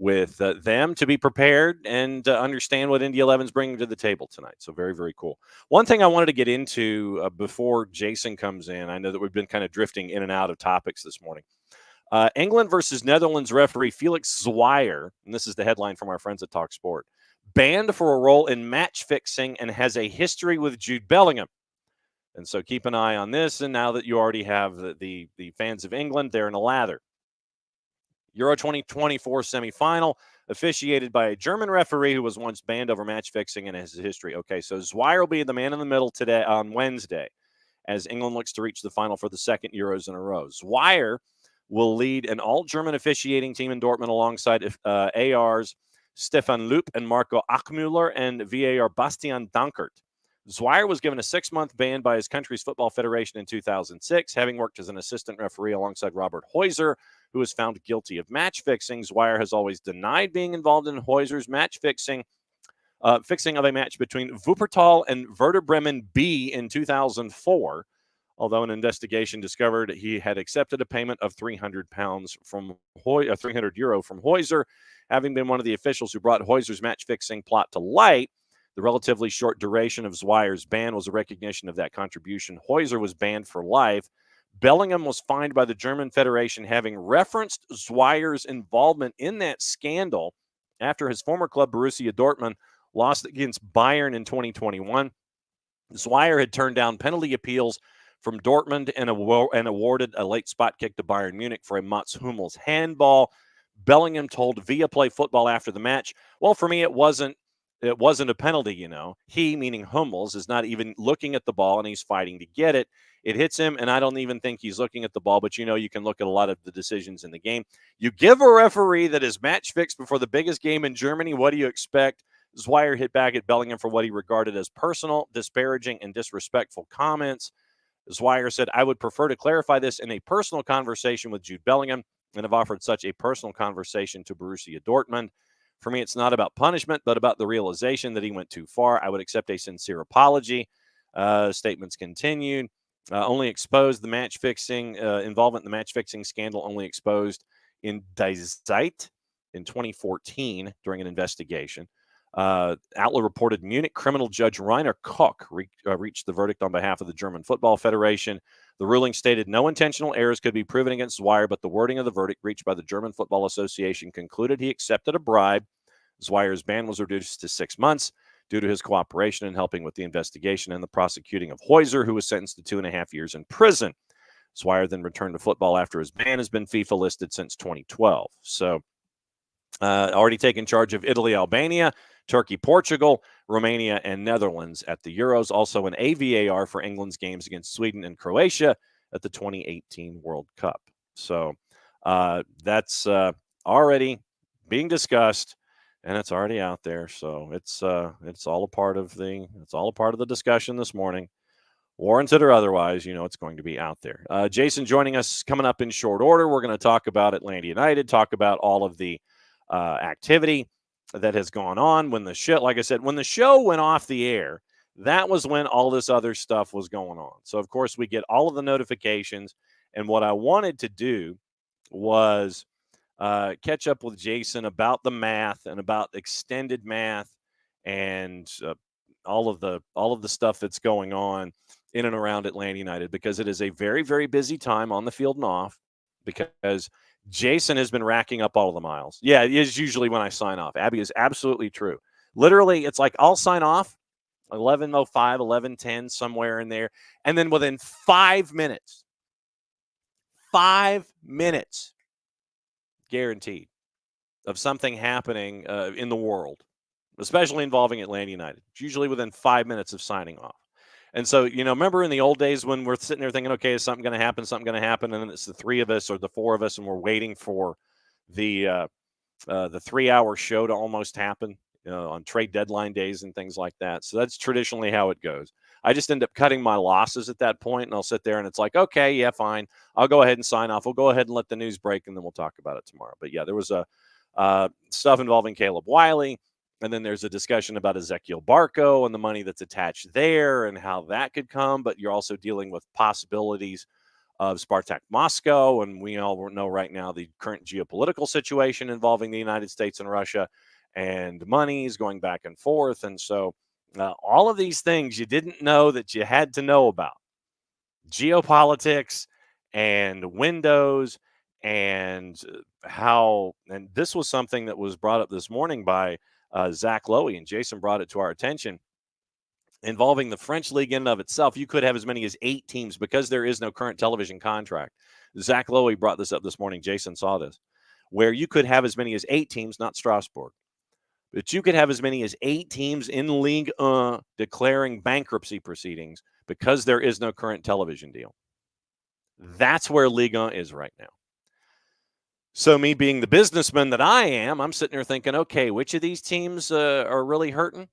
with them to be prepared and understand what Indy 11's bringing to the table tonight. So very, very cool. One thing I wanted to get into before Jason comes in, I know that we've been kind of drifting in and out of topics this morning. England versus Netherlands referee Felix Zweier, and this is the headline from our friends at Talk Sport, banned for a role in match fixing and has a history with Jude Bellingham. And so keep an eye on this. And now that you already have the fans of England, they're in a lather. Euro 2024 semifinal, officiated by a German referee who was once banned over match fixing and has a history. Okay, so Zweier will be the man in the middle today on Wednesday as England looks to reach the final for the second Euros in a row. Zweier will lead an all-German officiating team in Dortmund alongside AR's Stefan Loop and Marco Achmüller and VAR Bastian Dankert. Zweier was given a 6-month ban by his country's football federation in 2006, having worked as an assistant referee alongside Robert Heuser, who was found guilty of match fixing. Zweier has always denied being involved in Heuser's match fixing of a match between Wuppertal and Werder Bremen B in 2004, although an investigation discovered he had accepted a payment of €300 from €300 from Heuser, having been one of the officials who brought Heuser's match fixing plot to light. The relatively short duration of Zweier's ban was a recognition of that contribution. Heuser was banned for life. Bellingham was fined by the German Federation, having referenced Zweier's involvement in that scandal after his former club, Borussia Dortmund, lost against Bayern in 2021. Zweier had turned down penalty appeals from Dortmund and awarded a late spot kick to Bayern Munich for a Mats Hummels handball. Bellingham told Viaplay Football after the match, well, for me, it wasn't a penalty, you know. He, meaning Hummels, is not even looking at the ball, and he's fighting to get it. It hits him, and I don't even think he's looking at the ball, but, you know, you can look at a lot of the decisions in the game. You give a referee that is match fixed before the biggest game in Germany, what do you expect? Zweier hit back at Bellingham for what he regarded as personal, disparaging, and disrespectful comments. Zweier said, I would prefer to clarify this in a personal conversation with Jude Bellingham and have offered such a personal conversation to Borussia Dortmund. For me, it's not about punishment, but about the realization that he went too far. I would accept a sincere apology. Statements continued. Only exposed the match fixing, involvement in the match fixing scandal, only exposed in Die Zeit in 2014 during an investigation. Outlet reported Munich criminal judge Rainer Koch reached the verdict on behalf of the German Football Federation. The ruling stated no intentional errors could be proven against Zweier, but the wording of the verdict reached by the German Football Association concluded he accepted a bribe. Zweier's ban was reduced to 6 months due to his cooperation in helping with the investigation and the prosecuting of Heuser, who was sentenced to 2.5 years in prison. Zweier then returned to football after his ban has been FIFA listed since 2012. So already taken charge of Italy, Albania, Turkey, Portugal, Romania, and Netherlands at the Euros. Also an AVAR for England's games against Sweden and Croatia at the 2018 World Cup. So that's already being discussed, and it's already out there. So it's all a part of the discussion this morning, warranted or otherwise. You know, it's going to be out there. Jason joining us coming up in short order. We're going to talk about Atlanta United, talk about all of the activity that has gone on. When the show, like I said, when the show went off the air, that was when all this other stuff was going on. So, of course, we get all of the notifications. And what I wanted to do was catch up with Jason about the math and about extended math and all of the stuff that's going on in and around Atlanta United, because it is a very, very busy time on the field and off, because Jason has been racking up all of the miles. Yeah, it is usually when I sign off. Abby is absolutely true. Literally, it's like I'll sign off 11:05, 11:10, somewhere in there. And then within 5 minutes, guaranteed, of something happening in the world, especially involving Atlanta United. It's usually within 5 minutes of signing off. And so, you know, remember in the old days when we're sitting there thinking, okay, is something going to happen, and then it's the three of us or the four of us, and we're waiting for the 3-hour show to almost happen, you know, on trade deadline days and things like that. So that's traditionally how it goes. I just end up cutting my losses at that point, and I'll sit there and it's like, okay, yeah, fine. I'll go ahead and sign off. We'll go ahead and let the news break, and then we'll talk about it tomorrow. But yeah, there was stuff involving Caleb Wiley. And then there's a discussion about Ezekiel Barco and the money that's attached there and how that could come. But you're also dealing with possibilities of Spartak Moscow, and we all know right now the current geopolitical situation involving the United States and Russia, and monies going back and forth. And so all of these things you didn't know that you had to know about. Geopolitics and windows and how, and this was something that was brought up this morning by Zach Lowy, and Jason brought it to our attention, involving the French league in and of itself. You could have as many as 8 teams because there is no current television contract. Zach Lowy brought this up this morning. Jason saw this, where you could have as many as 8 teams, not Strasbourg, but you could have as many as 8 teams in Ligue 1 declaring bankruptcy proceedings because there is no current television deal. That's where Ligue 1 is right now. So me being the businessman that I am, I'm sitting there thinking, okay, which of these teams are really hurting?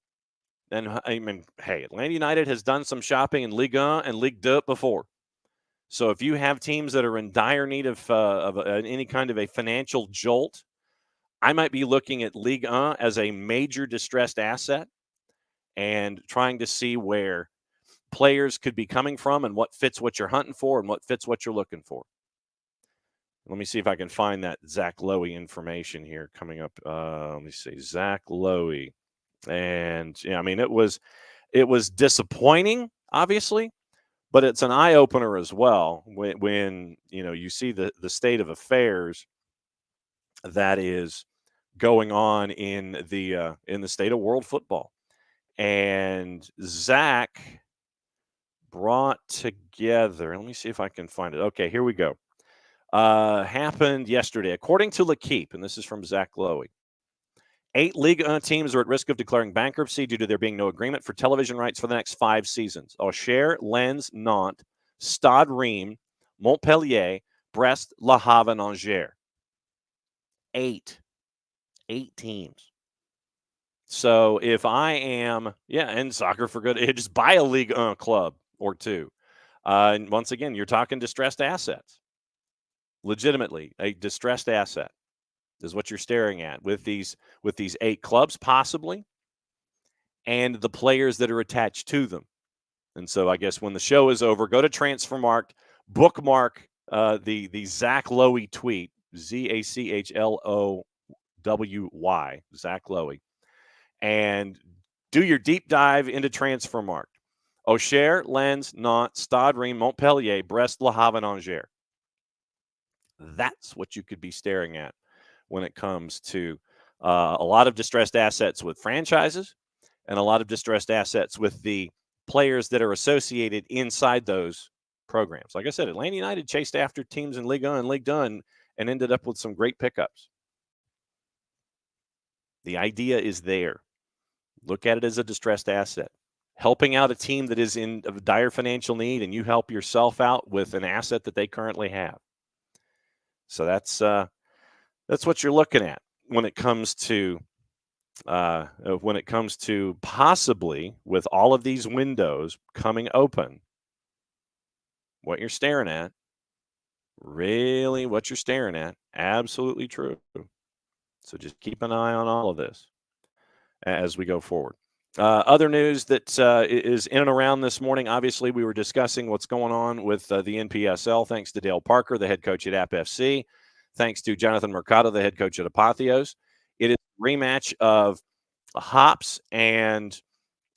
And I mean, hey, Atlanta United has done some shopping in Ligue 1 and Ligue 2 before. So if you have teams that are in dire need of any kind of a financial jolt, I might be looking at Ligue 1 as a major distressed asset and trying to see where players could be coming from and what fits what you're hunting for and what fits what you're looking for. Let me see if I can find that Zach Lowy information here coming up. Let me see, Zach Lowy. And yeah, I mean, it was disappointing, obviously, but it's an eye opener as well when you know you see the state of affairs that is going on in the state of world football. And Zach brought together. Let me see if I can find it. Okay, here we go. Happened yesterday, according to L'Equipe, and this is from Zach Lowy. 8 Ligue 1 teams are at risk of declaring bankruptcy due to there being no agreement for television rights for the next 5 seasons. Auxerre, Lens, Nantes, Stade Reims, Montpellier, Brest, Le Havre, and Angers. 8 teams. So if I am, and Soccer for Good, just buy a Ligue 1 club or 2. And once again, you're talking distressed assets. Legitimately, a distressed asset is what you're staring at with these 8 clubs possibly, and the players that are attached to them. And so I guess when the show is over, go to Transfermarkt, bookmark the Zach Lowy tweet, ZACHLOWY, Zach Lowy, and do your deep dive into Transfermarkt. Auxerre, Lens, Nantes, Stade Reims, Montpellier, Brest, Le Havre, and Angers. That's what you could be staring at when it comes to a lot of distressed assets with franchises and a lot of distressed assets with the players that are associated inside those programs. Like I said, Atlanta United chased after teams in Ligue 1 and Ligue 2 and ended up with some great pickups. The idea is there. Look at it as a distressed asset. Helping out a team that is in of dire financial need, and you help yourself out with an asset that they currently have. So that's what you're looking at when it comes to possibly with all of these windows coming open. What you're staring at, really, what you're staring at, absolutely true. So just keep an eye on all of this as we go forward. Other news that is in and around this morning, obviously we were discussing what's going on with the NPSL, thanks to Dale Parker, the head coach at AppFC, thanks to Jonathan Mercado, the head coach at Apotheos. It is a rematch of Hops and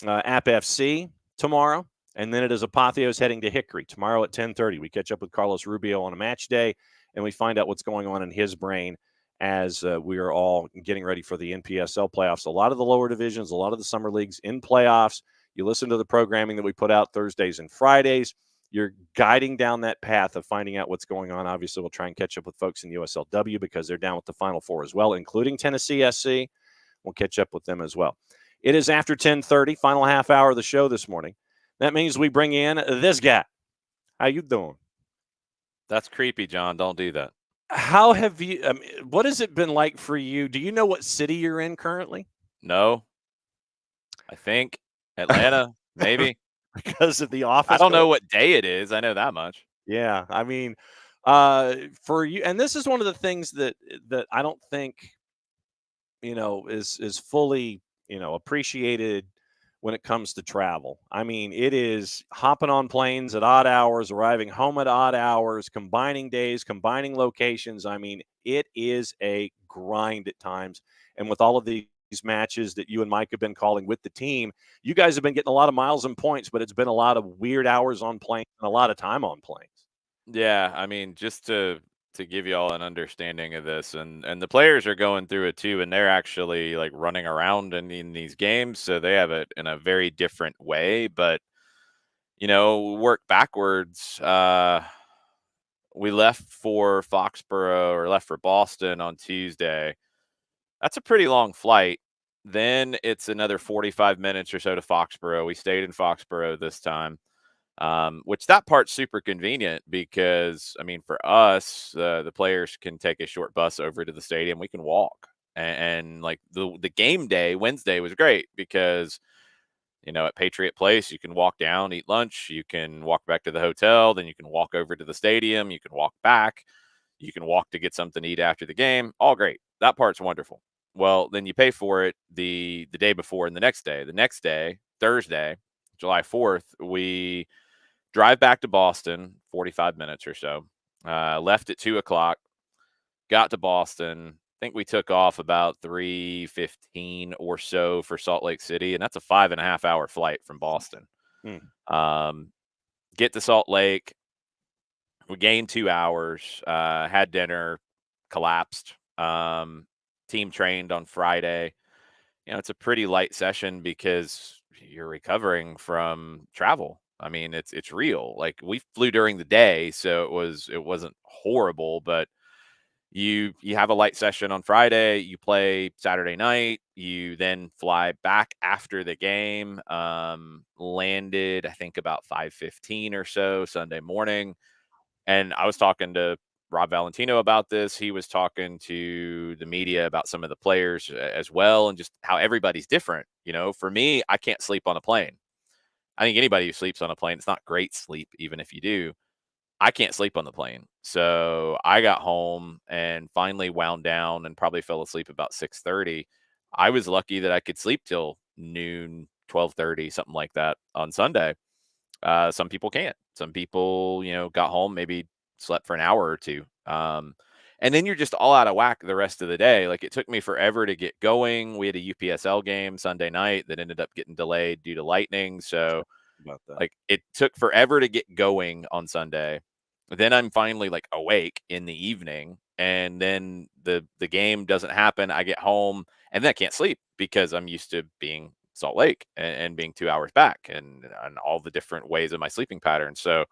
AppFC tomorrow, and then it is Apotheos heading to Hickory tomorrow at 10:30. We catch up with Carlos Rubio on a match day, and we find out what's going on in his brain as we are all getting ready for the NPSL playoffs. A lot of the lower divisions, a lot of the summer leagues in playoffs. You listen to the programming that we put out Thursdays and Fridays. You're guiding down that path of finding out what's going on. Obviously, we'll try and catch up with folks in the USLW because they're down with the Final Four as well, including Tennessee SC. We'll catch up with them as well. It is after 10:30, final half hour of the show this morning. That means we bring in this guy. How you doing? That's creepy, John. Don't do that. How have you, what has it been like for you? Do you know what city you're in currently? No. I think Atlanta, maybe. Because of the office? I don't know what day it is. I know that much. Yeah. I mean, for you, and this is one of the things that I don't think, is fully, appreciated when it comes to travel. I mean, it is hopping on planes at odd hours, arriving home at odd hours, combining days, combining locations. I mean, it is a grind at times. And with all of these matches that you and Mike have been calling with the team, you guys have been getting a lot of miles and points, but it's been a lot of weird hours on planes and a lot of time on planes. Yeah, I mean, just to give you all an understanding of this, and the players are going through it too, and they're actually like running around in these games, so they have it in a very different way. But work backwards. We left for Foxborough or left for Boston on Tuesday. That's a pretty long flight. Then it's another 45 minutes or so to Foxborough. We stayed in Foxborough this time. Which that part's super convenient because, I mean, for us, the players can take a short bus over to the stadium. We can walk. And like the game day, Wednesday, was great because, at Patriot Place, you can walk down, eat lunch, you can walk back to the hotel, then you can walk over to the stadium, you can walk back, you can walk to get something to eat after the game. All great. That part's wonderful. Well, then you pay for it the day before and the next day. The next day, Thursday, July 4th, we drive back to Boston, 45 minutes or so. Left at 2:00, got to Boston. I think we took off about 3:15 or so for Salt Lake City, and that's a 5.5-hour flight from Boston. Get to Salt Lake. We gained 2 hours, had dinner, collapsed. Team trained on Friday. It's a pretty light session because you're recovering from travel. I mean, it's real. Like, we flew during the day, so it wasn't horrible, but you have a light session on Friday, you play Saturday night, you then fly back after the game. Landed, I think, about 5:15 or so Sunday morning. And I was talking to Rob Valentino about this. He was talking to the media about some of the players as well, and just how everybody's different. For me, I can't sleep on a plane. I think anybody who sleeps on a plane, it's not great sleep, even if you do. I can't sleep on the plane. So I got home and finally wound down and probably fell asleep about 6:30. I was lucky that I could sleep till noon, 12:30, something like that on Sunday. Some people can't. Some people, got home, maybe slept for an hour or two. And then you're just all out of whack the rest of the day. Like, it took me forever to get going. We had a UPSL game Sunday night that ended up getting delayed due to lightning. So, About that. like, it took forever to get going on Sunday. Then I'm finally like awake in the evening, and then the game doesn't happen. I get home and then I can't sleep because I'm used to being Salt Lake and being 2 hours back and all the different ways of my sleeping pattern. So,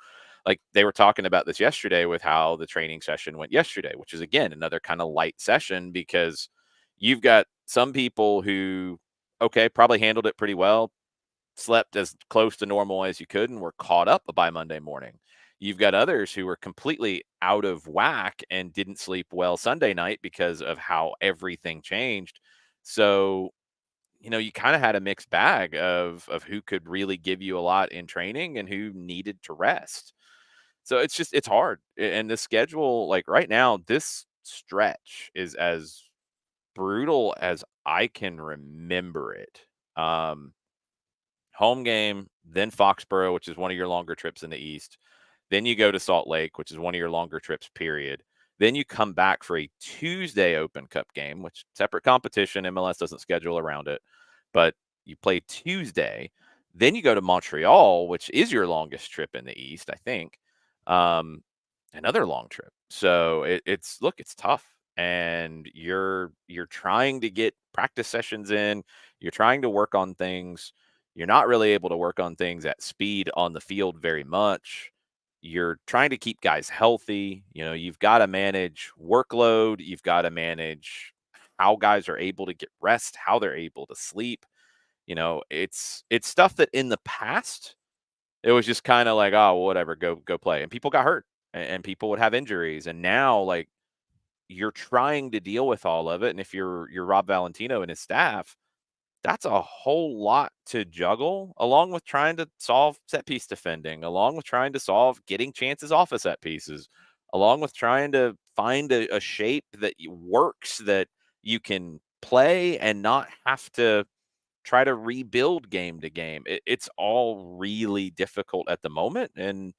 like, they were talking about this yesterday with how the training session went yesterday, which is, again, another kind of light session because you've got some people who, okay, probably handled it pretty well, slept as close to normal as you could, and were caught up by Monday morning. You've got others who were completely out of whack and didn't sleep well Sunday night because of how everything changed. So, you kind of had a mixed bag of who could really give you a lot in training and who needed to rest. So it's hard. And the schedule, like right now, this stretch is as brutal as I can remember it. Home game, then Foxborough, which is one of your longer trips in the East. Then you go to Salt Lake, which is one of your longer trips, period. Then you come back for a Tuesday Open Cup game, which separate competition. MLS doesn't schedule around it, but you play Tuesday. Then you go to Montreal, which is your longest trip in the East, I think. Another long trip. So it's tough, and you're trying to get practice sessions in. You're trying to work on things. You're not really able to work on things at speed on the field very much. You're trying to keep guys healthy. You've got to manage workload. You've got to manage how guys are able to get rest, how they're able to sleep. It's stuff that in the past, it was just kind of like, oh, whatever, go play. And people got hurt and people would have injuries. And now, like, you're trying to deal with all of it. And if you're Rob Valentino and his staff, that's a whole lot to juggle, along with trying to solve set piece defending, along with trying to solve getting chances off of set pieces, along with trying to find a shape that works, that you can play and not have to try to rebuild game to game. It's all really difficult at the moment, and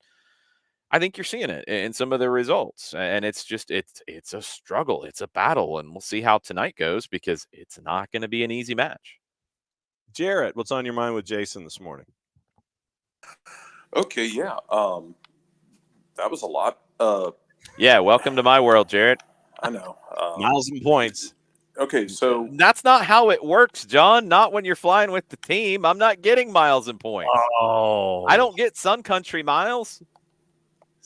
I think you're seeing it in some of the results. And it's just it's a struggle, it's a battle, and we'll see how tonight goes because it's not going to be an easy match. Jarrett, what's on your mind with Jason this morning? Okay, yeah. That was a lot. Yeah, welcome to my world, Jarrett. I know. Miles and points. Okay, so That's not how it works, John. Not when you're flying with the team. I'm not getting miles and points. Oh, I don't get Sun Country miles.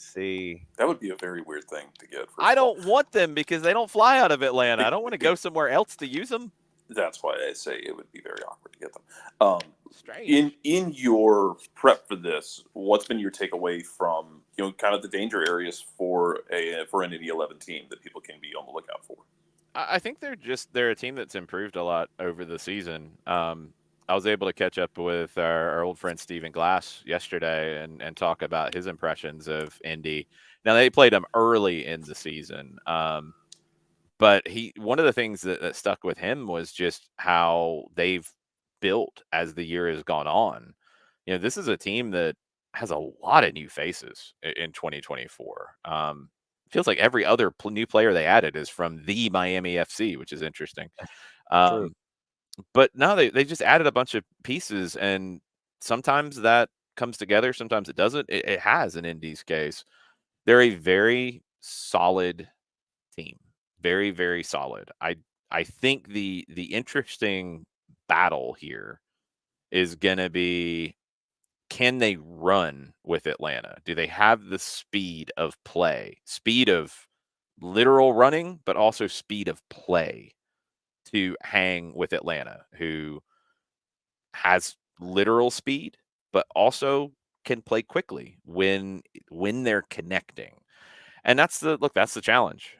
see. that would be a very weird thing to get. I don't want them because they don't fly out of Atlanta. I don't want to go somewhere else to use them. That's why I say it would be very awkward to get them. Strange. In your prep for this, what's been your takeaway from kind of the danger areas for an Indy 11 team that people can be on the lookout for? I think they're a team that's improved a lot over the season. I was able to catch up with our old friend Stephen Glass yesterday and talk about his impressions of Indy. Now they played him early in the season, but one of the things that stuck with him was just how they've built as the year has gone on. This is a team that has a lot of new faces in 2024. Feels like every other new player they added is from the Miami FC, which is interesting. But no, they just added a bunch of pieces, and sometimes that comes together, sometimes it doesn't. It has in Indy's case. They're a very solid team, very, very solid. I think the interesting battle here is going to be, can they run with Atlanta? Do they have the speed of play, speed of literal running, but also speed of play to hang with Atlanta, who has literal speed, but also can play quickly when they're connecting. And that's the challenge.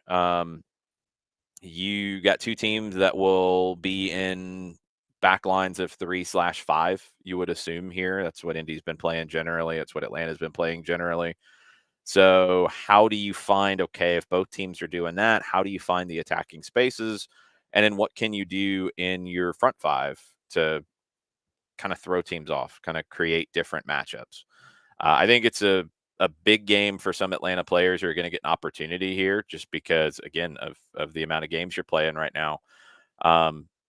You got two teams that will be in back lines of 3/5, you would assume here. That's what Indy's been playing generally. That's what Atlanta's been playing generally. So how do you find, okay, if both teams are doing that, how do you find the attacking spaces? And then what can you do in your front five to kind of throw teams off, kind of create different matchups? I think it's a big game for some Atlanta players who are going to get an opportunity here just because, again, of the amount of games you're playing right now.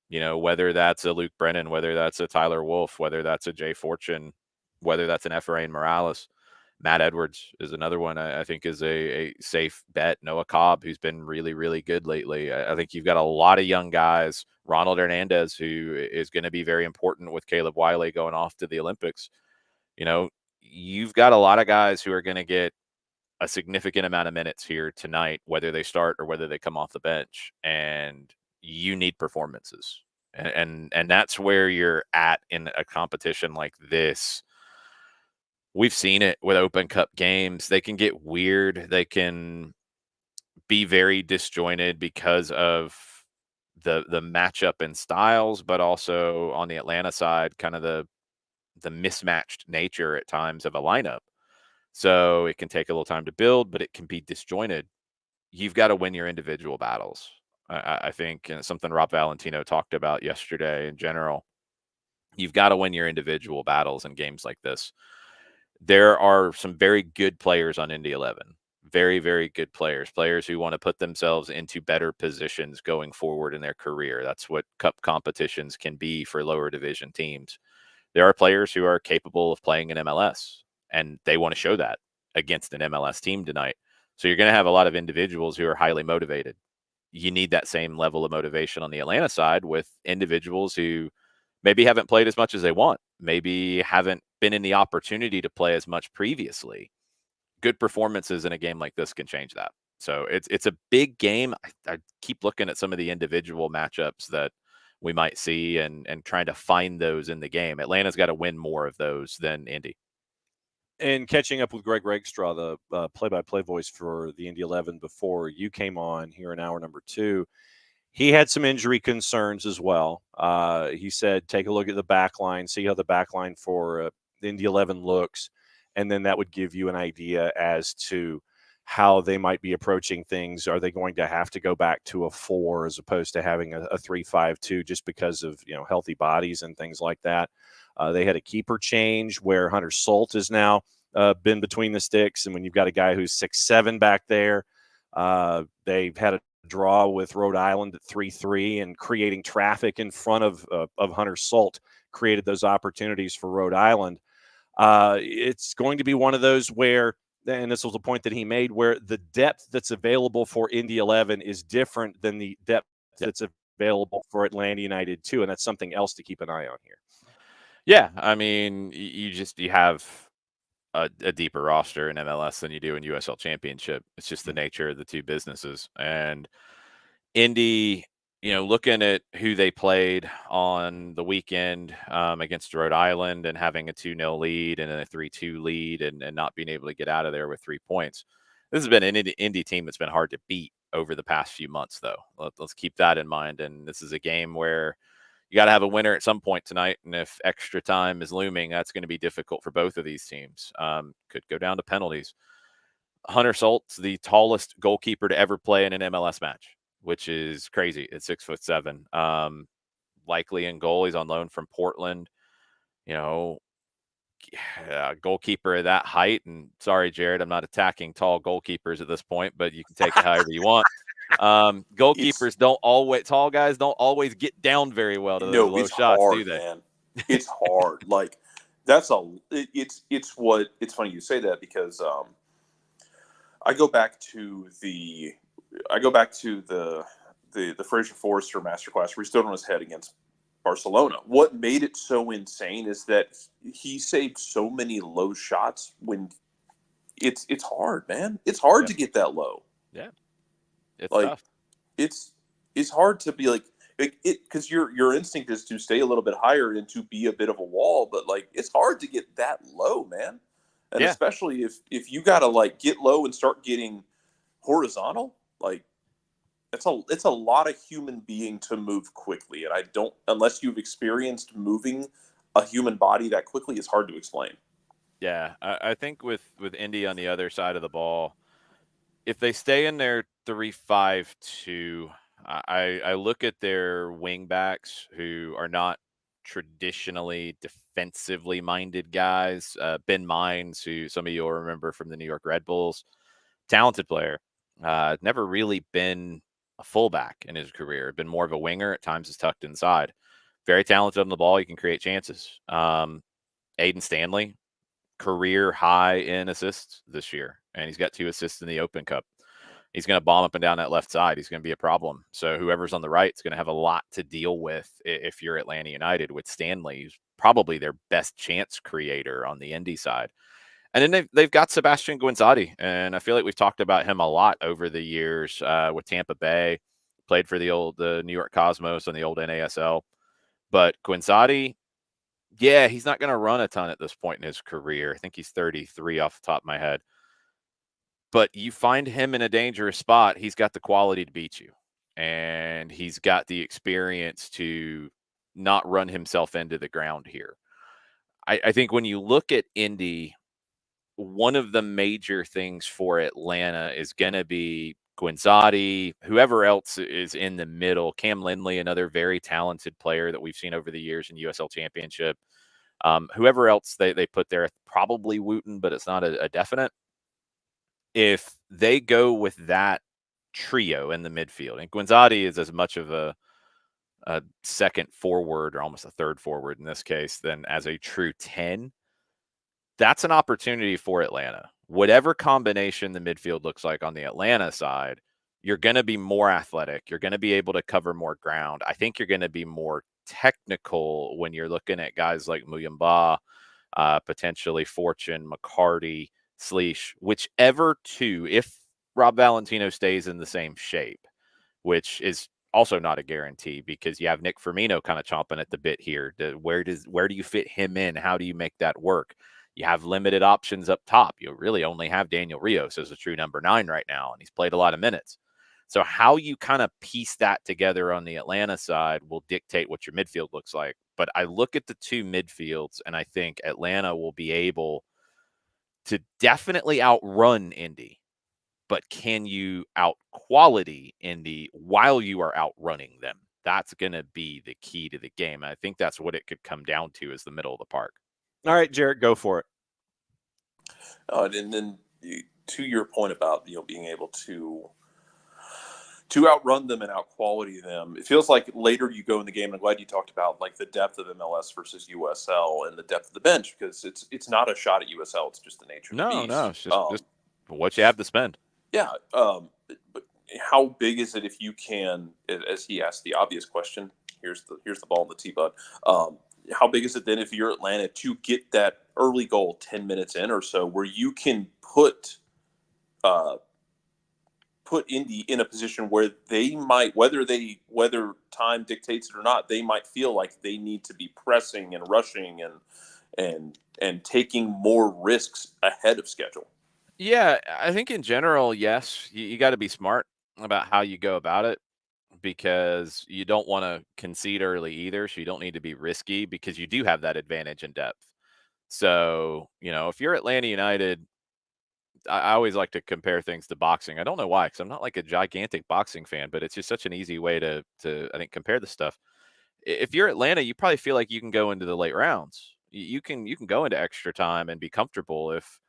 Whether that's a Luke Brennan, whether that's a Tyler Wolf, whether that's a Jay Fortune, whether that's an Efrain Morales. Matt Edwards is another one I think is a safe bet. Noah Cobb, who's been really, really good lately. I think you've got a lot of young guys. Ronald Hernandez, who is going to be very important with Caleb Wiley going off to the Olympics. You've got a lot of guys who are going to get a significant amount of minutes here tonight, whether they start or whether they come off the bench. And you need performances. And that's where you're at in a competition like this. We've seen it with Open Cup games. They can get weird. They can be very disjointed because of the matchup and styles, but also on the Atlanta side, kind of the mismatched nature at times of a lineup. So it can take a little time to build, but it can be disjointed. You've got to win your individual battles. I think, and it's something Rob Valentino talked about yesterday in general. You've got to win your individual battles in games like this. There are some very good players on Indy 11. Very, very good players who want to put themselves into better positions going forward in their career. That's what cup competitions can be for lower division teams. There are players who are capable of playing in MLS, and they want to show that against an MLS team tonight. So you're going to have a lot of individuals who are highly motivated. You need that same level of motivation on the Atlanta side with individuals who maybe haven't played as much as they want, maybe haven't been in the opportunity to play as much previously. Good performances in a game like this can change that. So it's a big game. I keep looking at some of the individual matchups that we might see and trying to find those in the game. Atlanta's got to win more of those than Indy. And catching up with Greg Ragstra, the play-by-play voice for the Indy 11 before you came on here in hour number 2, he had some injury concerns as well. He said, take a look at the back line, see how the back line for the Indy 11 looks, and then that would give you an idea as to, how they might be approaching things. Are they going to have to go back to a 4 as opposed to having a 3-5-2 just because of, healthy bodies and things like that? They had a keeper change where Hunter Solt is now been between the sticks. And when you've got a guy who's 6'7" back there, they've had a draw with Rhode Island at 3-3, and creating traffic in front of Hunter Solt created those opportunities for Rhode Island. It's going to be one of those where, and this was a point that he made, where the depth that's available for Indy 11 is different than the depth that's available for Atlanta United too, and that's something else to keep an eye on here. Yeah, I mean, you have a deeper roster in MLS than you do in USL Championship. It's just the nature of the two businesses. And Indy, looking at who they played on the weekend against Rhode Island and having a 2-0 lead and a 3-2 lead and not being able to get out of there with 3 points. This has been an Indy team that's been hard to beat over the past few months, though. Let's keep that in mind. And this is a game where you got to have a winner at some point tonight. And if extra time is looming, that's going to be difficult for both of these teams. Could go down to penalties. Hunter Solt's the tallest goalkeeper to ever play in an MLS match, which is crazy at 6'7". Likely in goal. He's on loan from Portland. Goalkeeper of that height. And sorry, Jared, I'm not attacking tall goalkeepers at this point, but you can take it however you want. Goalkeepers tall guys don't always get down very well to those low shots, hard, do they? Man. It's hard. Like it's funny you say that, because I go back to the Fraser Forrester masterclass where he stood on his head against Barcelona. What made it so insane is that he saved so many low shots when it's hard, man. It's hard to get that low. Yeah. It's like tough. It's hard to be like it, because your instinct is to stay a little bit higher and to be a bit of a wall, but like it's hard to get that low, man. And especially if you gotta like get low and start getting horizontal, like it's a lot of human being to move quickly. And unless you've experienced moving a human body that quickly, it's hard to explain. Yeah, I think with Indy on the other side of the ball, if they stay in their 3-5-2, I look at their wing backs who are not traditionally defensively minded guys. Ben Mines, who some of you will remember from the New York Red Bulls, talented player, never really been a fullback in his career, been more of a winger, at times is tucked inside. Very talented on the ball, he can create chances. Aiden Stanley, career high in assists this year, and he's got 2 assists in the Open Cup. He's going to bomb up and down that left side. He's going to be a problem. So whoever's on the right is going to have a lot to deal with if you're Atlanta United, with Stanley, who's probably their best chance creator on the Indy side. And then they've got Sebastian Guinzotti, and I feel like we've talked about him a lot over the years with Tampa Bay. Played for the New York Cosmos on the old NASL. But Guinzotti, yeah, he's not going to run a ton at this point in his career. I think he's 33 off the top of my head. But you find him in a dangerous spot, he's got the quality to beat you. And he's got the experience to not run himself into the ground here. I think when you look at Indy, one of the major things for Atlanta is going to be Guinzotti, whoever else is in the middle. Cam Lindley, another very talented player that we've seen over the years in USL Championship. Whoever else they put there, probably Wooten, but it's not a definite. If they go with that trio in the midfield, and Guinzotti is as much of a second forward, or almost a third forward in this case, than as a true 10, that's an opportunity for Atlanta. Whatever combination the midfield looks like on the Atlanta side, you're going to be more athletic. You're going to be able to cover more ground. I think you're going to be more technical when you're looking at guys like Muyumba, potentially Fortune, McCarty, Sleesh, whichever two, if Rob Valentino stays in the same shape, which is also not a guarantee because you have Nick Firmino kind of chomping at the bit here. Where do you fit him in? How do you make that work? You have limited options up top. You really only have Daniel Rios as a true number 9 right now, and he's played a lot of minutes. So how you kind of piece that together on the Atlanta side will dictate what your midfield looks like. But I look at the two midfields, and I think Atlanta will be able to definitely outrun Indy. but can you out quality Indy while you are outrunning them? That's going to be the key to the game. I think that's what it could come down to, is the middle of the park. All right, Jarrett, go for it. And then to your point about being able to outrun them and out-quality them, it feels like later you go in the game, and I'm glad you talked about like the depth of MLS versus USL and the depth of the bench, because it's not a shot at USL. It's just the nature of the beast. No, it's just what you have to spend. Yeah. But how big is it if you can, as he asked the obvious question, here's the ball in the tee, bud. How big is it then if you're Atlanta to get that early goal 10 minutes in or so, where you can put Indy in a position where they might, whether time dictates it or not, they might feel like they need to be pressing and rushing and taking more risks ahead of schedule? Yeah, I think in general, yes, you got to be smart about how you go about it, because you don't want to concede early either. So you don't need to be risky, because you do have that advantage in depth. So, if you're Atlanta United, I always like to compare things to boxing. I don't know why, because I'm not like a gigantic boxing fan, but it's just such an easy way to I think compare the stuff. If you're Atlanta, you probably feel like you can go into the late rounds. You can go into extra time and be comfortable if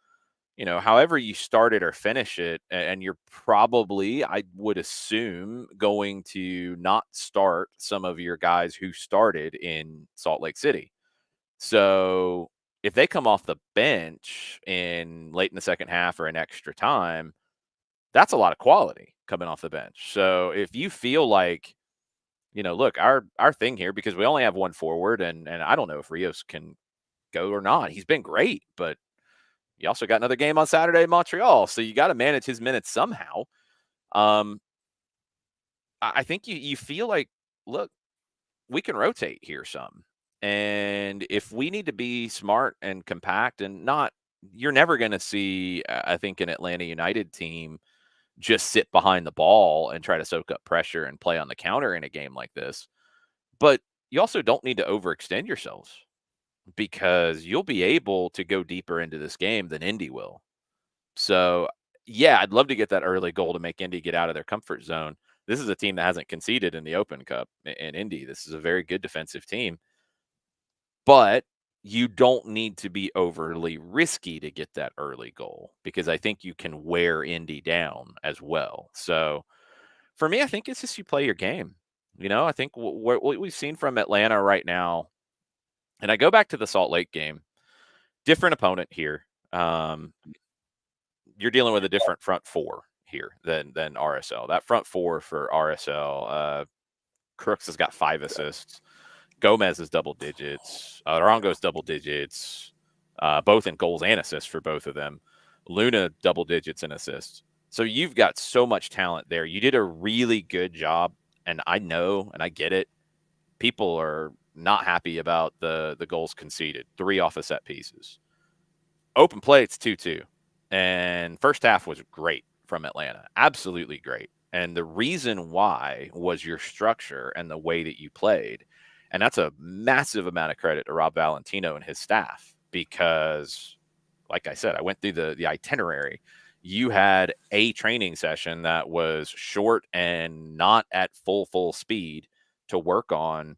however you start it or finish it, and you're probably, I would assume, going to not start some of your guys who started in Salt Lake City. So if they come off the bench in late in the second half or in extra time, that's a lot of quality coming off the bench. So if you feel like, look, our thing here, because we only have one forward, and I don't know if Rios can go or not. He's been great, but you also got another game on Saturday in Montreal, so you got to manage his minutes somehow. I think you feel like, look, we can rotate here some. And if we need to be smart and compact and not, you're never going to see, I think, an Atlanta United team just sit behind the ball and try to soak up pressure and play on the counter in a game like this. But you also don't need to overextend yourselves, because you'll be able to go deeper into this game than Indy will. So, yeah, I'd love to get that early goal to make Indy get out of their comfort zone. This is a team that hasn't conceded in the Open Cup in Indy. This is a very good defensive team. But you don't need to be overly risky to get that early goal, because I think you can wear Indy down as well. So, for me, I think it's just you play your game. I think what we've seen from Atlanta right now, and I go back to the Salt Lake game, different opponent here. You're dealing with a different front four here than RSL. That front four for RSL, Crooks has got 5 assists. Gomez is double digits. Arango's double digits, both in goals and assists for both of them. Luna double digits in assists. So you've got so much talent there. You did a really good job, and I know, and I get it. People are not happy about the goals conceded. 3 off of set pieces. Open play, it's 2-2. And first half was great from Atlanta. Absolutely great. And the reason why was your structure and the way that you played. And that's a massive amount of credit to Rob Valentino and his staff, because, like I said, I went through the itinerary. You had a training session that was short and not at full speed to work on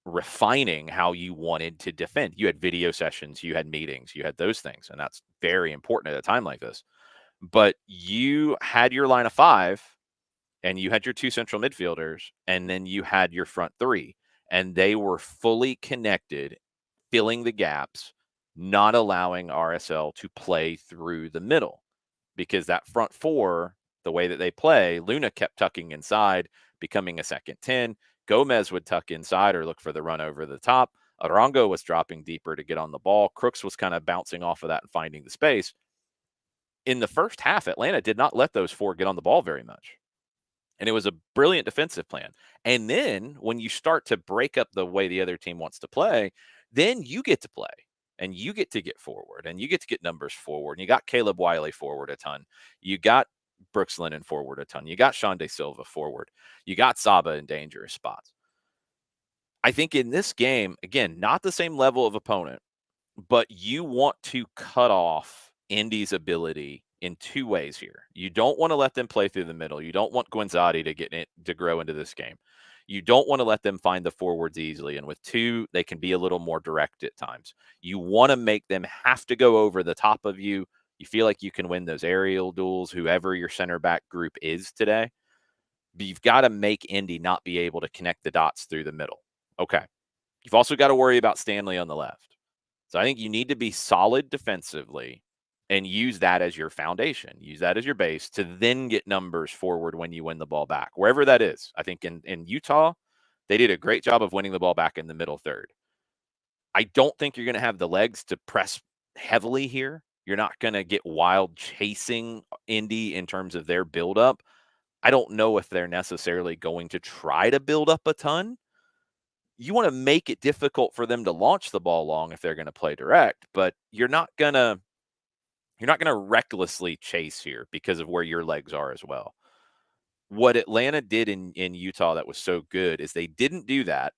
refining how you wanted to defend. You had video sessions, you had meetings, you had those things, and that's very important at a time like this. But you had your line of 5, and you had your 2 central midfielders, and then you had your front 3, and they were fully connected, filling the gaps, not allowing RSL to play through the middle, because that front 4, the way that they play, Luna kept tucking inside, becoming a second 10. Gomez would tuck inside or look for the run over the top. Arango was dropping deeper to get on the ball. Crooks was kind of bouncing off of that and finding the space. In the first half, Atlanta did not let those 4 get on the ball very much. And it was a brilliant defensive plan. And then when you start to break up the way the other team wants to play, then you get to play. And you get to get forward. And you get to get numbers forward. And you got Caleb Wiley forward a ton. You got Brooks Lennon forward a ton. You got Sean De Silva forward. You got Saba in dangerous spots. I think in this game, again, not the same level of opponent, but you want to cut off Indy's ability in two ways here. You don't want to let them play through the middle. You don't want Guinzotti to grow into this game. You don't want to let them find the forwards easily. And with two, they can be a little more direct at times. You want to make them have to go over the top of you. You feel like you can win those aerial duels, whoever your center back group is today. But you've got to make Indy not be able to connect the dots through the middle. Okay. You've also got to worry about Stanley on the left. So I think you need to be solid defensively and use that as your foundation. Use that as your base to then get numbers forward when you win the ball back, wherever that is. I think in Utah, they did a great job of winning the ball back in the middle third. I don't think you're going to have the legs to press heavily here. You're not going to get wild chasing Indy in terms of their buildup. I don't know if they're necessarily going to try to build up a ton. You want to make it difficult for them to launch the ball long if they're going to play direct, but you're not going to recklessly chase here because of where your legs are as well. What Atlanta did in Utah that was so good is they didn't do that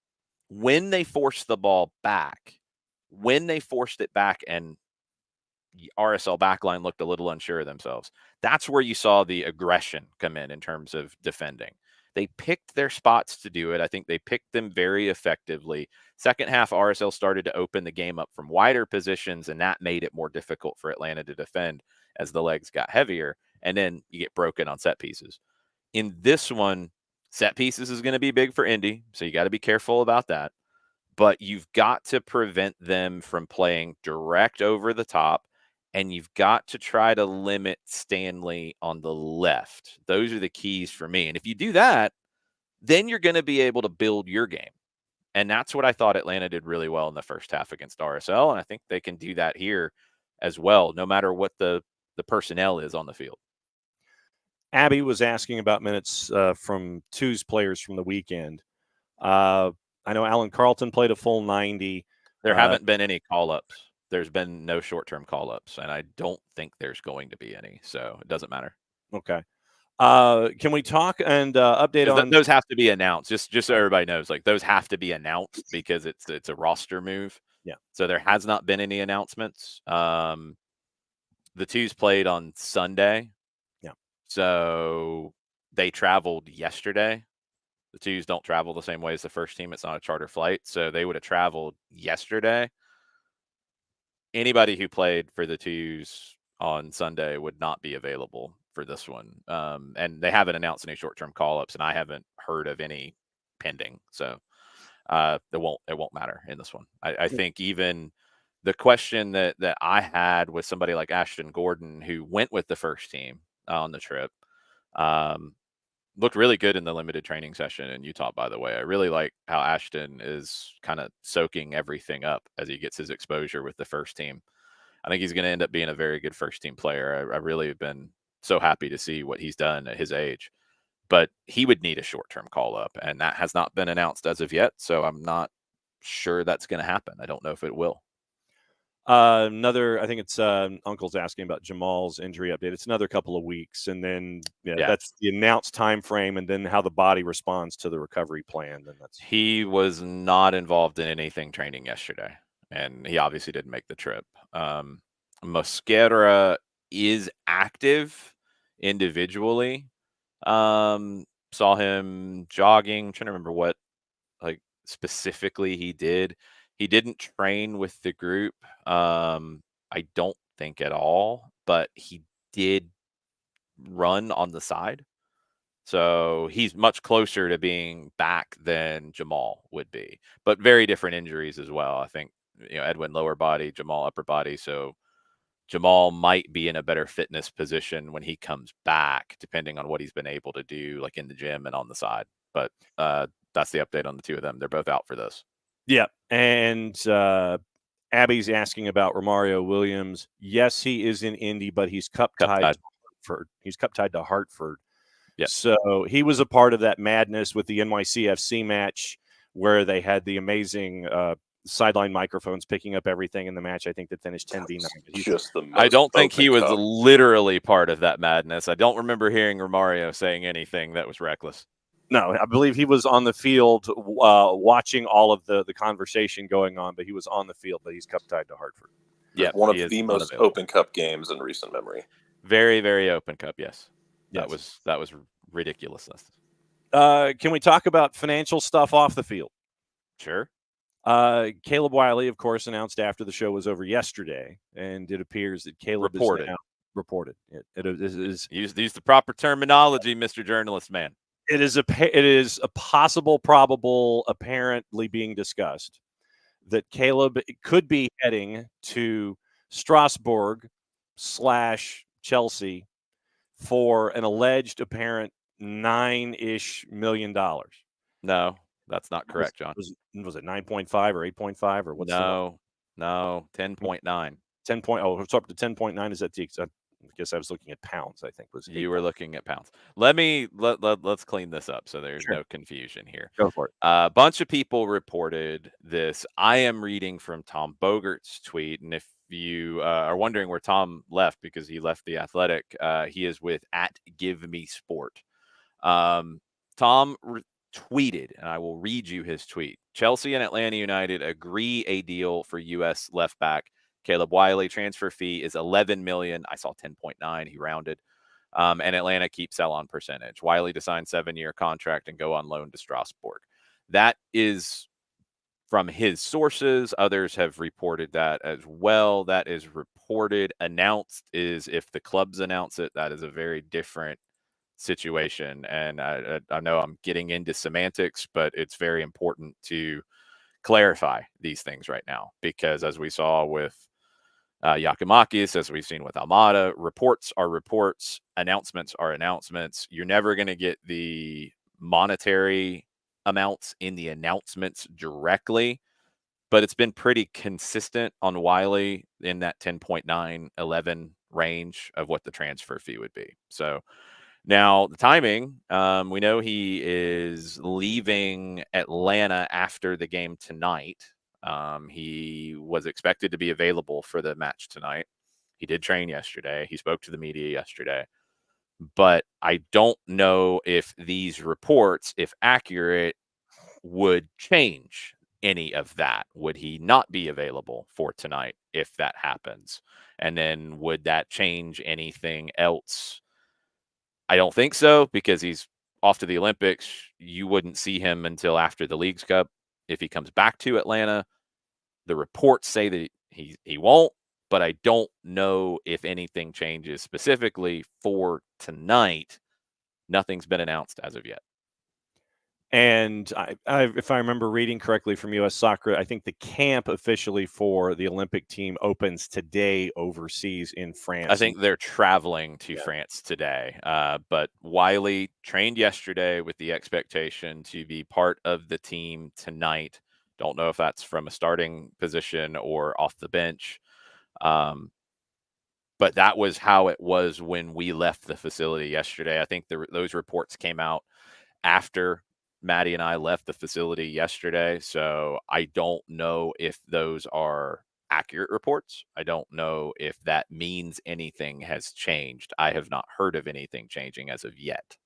when they forced the ball back. When they forced it back and RSL backline looked a little unsure of themselves, that's where you saw the aggression come in terms of defending. They picked their spots to do it. I think they picked them very effectively. Second half, RSL started to open the game up from wider positions, and that made it more difficult for Atlanta to defend as the legs got heavier, and then you get broken on set pieces. In this one, set pieces is going to be big for Indy, so you got to be careful about that. But you've got to prevent them from playing direct over the top, and you've got to try to limit Stanley on the left. Those are the keys for me. And if you do that, then you're going to be able to build your game. And that's what I thought Atlanta did really well in the first half against RSL. And I think they can do that here as well, no matter what the personnel is on the field. Abby was asking about minutes from Two's players from the weekend. I know Alan Carlton played a full 90. There haven't been any call-ups. There's been no short-term call-ups, and I don't think there's going to be any, so it doesn't matter. Okay. Can we talk and update on those? Have to be announced, just so everybody knows. Like, those have to be announced because it's a roster move. Yeah. So there has not been any announcements. The Two's played on Sunday. Yeah. So they traveled yesterday. The Two's don't travel the same way as the first team. It's not a charter flight, so they would have traveled yesterday. Anybody who played for the Two's on Sunday would not be available for this one. And they haven't announced any short-term call-ups, and I haven't heard of any pending. So it won't matter in this one. I think even the question that I had with somebody like Ashton Gordon, who went with the first team on the trip, looked really good in the limited training session in Utah, by the way. I really like how Ashton is kind of soaking everything up as he gets his exposure with the first team. I think he's going to end up being a very good first team player. I really have been so happy to see what he's done at his age. But he would need a short-term call-up, and that has not been announced as of yet, so I'm not sure that's going to happen. I don't know if it will. I think it's Uncle's asking about Jamal's injury update. It's another couple of weeks, and then that's the announced time frame, and then how the body responds to the recovery plan. Then he was not involved in anything training yesterday, and he obviously didn't make the trip. Mosquera is active individually. Saw him jogging. I'm trying to remember what specifically he did. He didn't train with the group, I don't think at all, but he did run on the side. So he's much closer to being back than Jamal would be, but very different injuries as well. I think, Edwin lower body, Jamal upper body. So Jamal might be in a better fitness position when he comes back, depending on what he's been able to do, like in the gym and on the side. But that's the update on the two of them. They're both out for this. Yeah, and Abby's asking about Romario Williams. Yes, he is in Indy, but he's cup tied to Hartford. He's cup tied to Hartford. Yeah. So he was a part of that madness with the NYCFC match where they had the amazing sideline microphones picking up everything in the match. I think that finished 10-9. I don't think he was literally part of that madness. I don't remember hearing Romario saying anything that was reckless. No, I believe he was on the field watching all of the conversation going on, but he was on the field, but he's cup tied to Hartford. Yeah, one of the most open cup games in recent memory. Very, very Open Cup. Yes. Yes. That was ridiculousness. Can we talk about financial stuff off the field? Sure. Caleb Wiley, of course, announced after the show was over yesterday, and it appears that Caleb Reported. is now reported. It is use the proper terminology, Mr. Journalist Man. It is a possible, probable, apparently being discussed that Caleb could be heading to Strasbourg / Chelsea for an alleged apparent $9-ish million. No, that's not correct, John. Was it 9.5 or 8.5 or what's no 10.9. 10 point? Oh, it's up to 10.9. Is that the? I guess I was looking at pounds. I think was you were looking at pounds. Let's clean this up so there's no confusion here. Go for it. A bunch of people reported this. I am reading from Tom Bogert's tweet, and if you are wondering where Tom left because he left the Athletic, he is with @GiveMeSport. Tom tweeted, and I will read you his tweet. Chelsea and Atlanta United agree a deal for U.S. left back Caleb Wiley. Transfer fee is $11 million. I saw 10.9. He rounded. And Atlanta keeps sell-on percentage. Wiley to sign 7-year contract and go on loan to Strasbourg. That is from his sources. Others have reported that as well. That is reported. Announced is if the clubs announce it. That is a very different situation. And I know I'm getting into semantics, but it's very important to clarify these things right now because as we saw with Yakimakis, as we've seen with Almada, reports are reports, announcements are announcements. You're never going to get the monetary amounts in the announcements directly, but it's been pretty consistent on Wiley in that 10.9, 11 range of what the transfer fee would be. So now the timing, we know he is leaving Atlanta after the game tonight. He was expected to be available for the match tonight. He did train yesterday. He spoke to the media yesterday. But I don't know if these reports, if accurate, would change any of that. Would he not be available for tonight if that happens? And then would that change anything else? I don't think so because he's off to the Olympics. You wouldn't see him until after the Leagues Cup. If he comes back to Atlanta, the reports say that he won't, but I don't know if anything changes specifically for tonight. Nothing's been announced as of yet. And if I remember reading correctly from U.S. Soccer, I think the camp officially for the Olympic team opens today overseas in France. I think they're traveling to France today. But Wiley trained yesterday with the expectation to be part of the team tonight. Don't know if that's from a starting position or off the bench. But that was how it was when we left the facility yesterday. I think those reports came out after Maddie and I left the facility yesterday. So I don't know if those are accurate reports. I don't know if that means anything has changed. I have not heard of anything changing as of yet.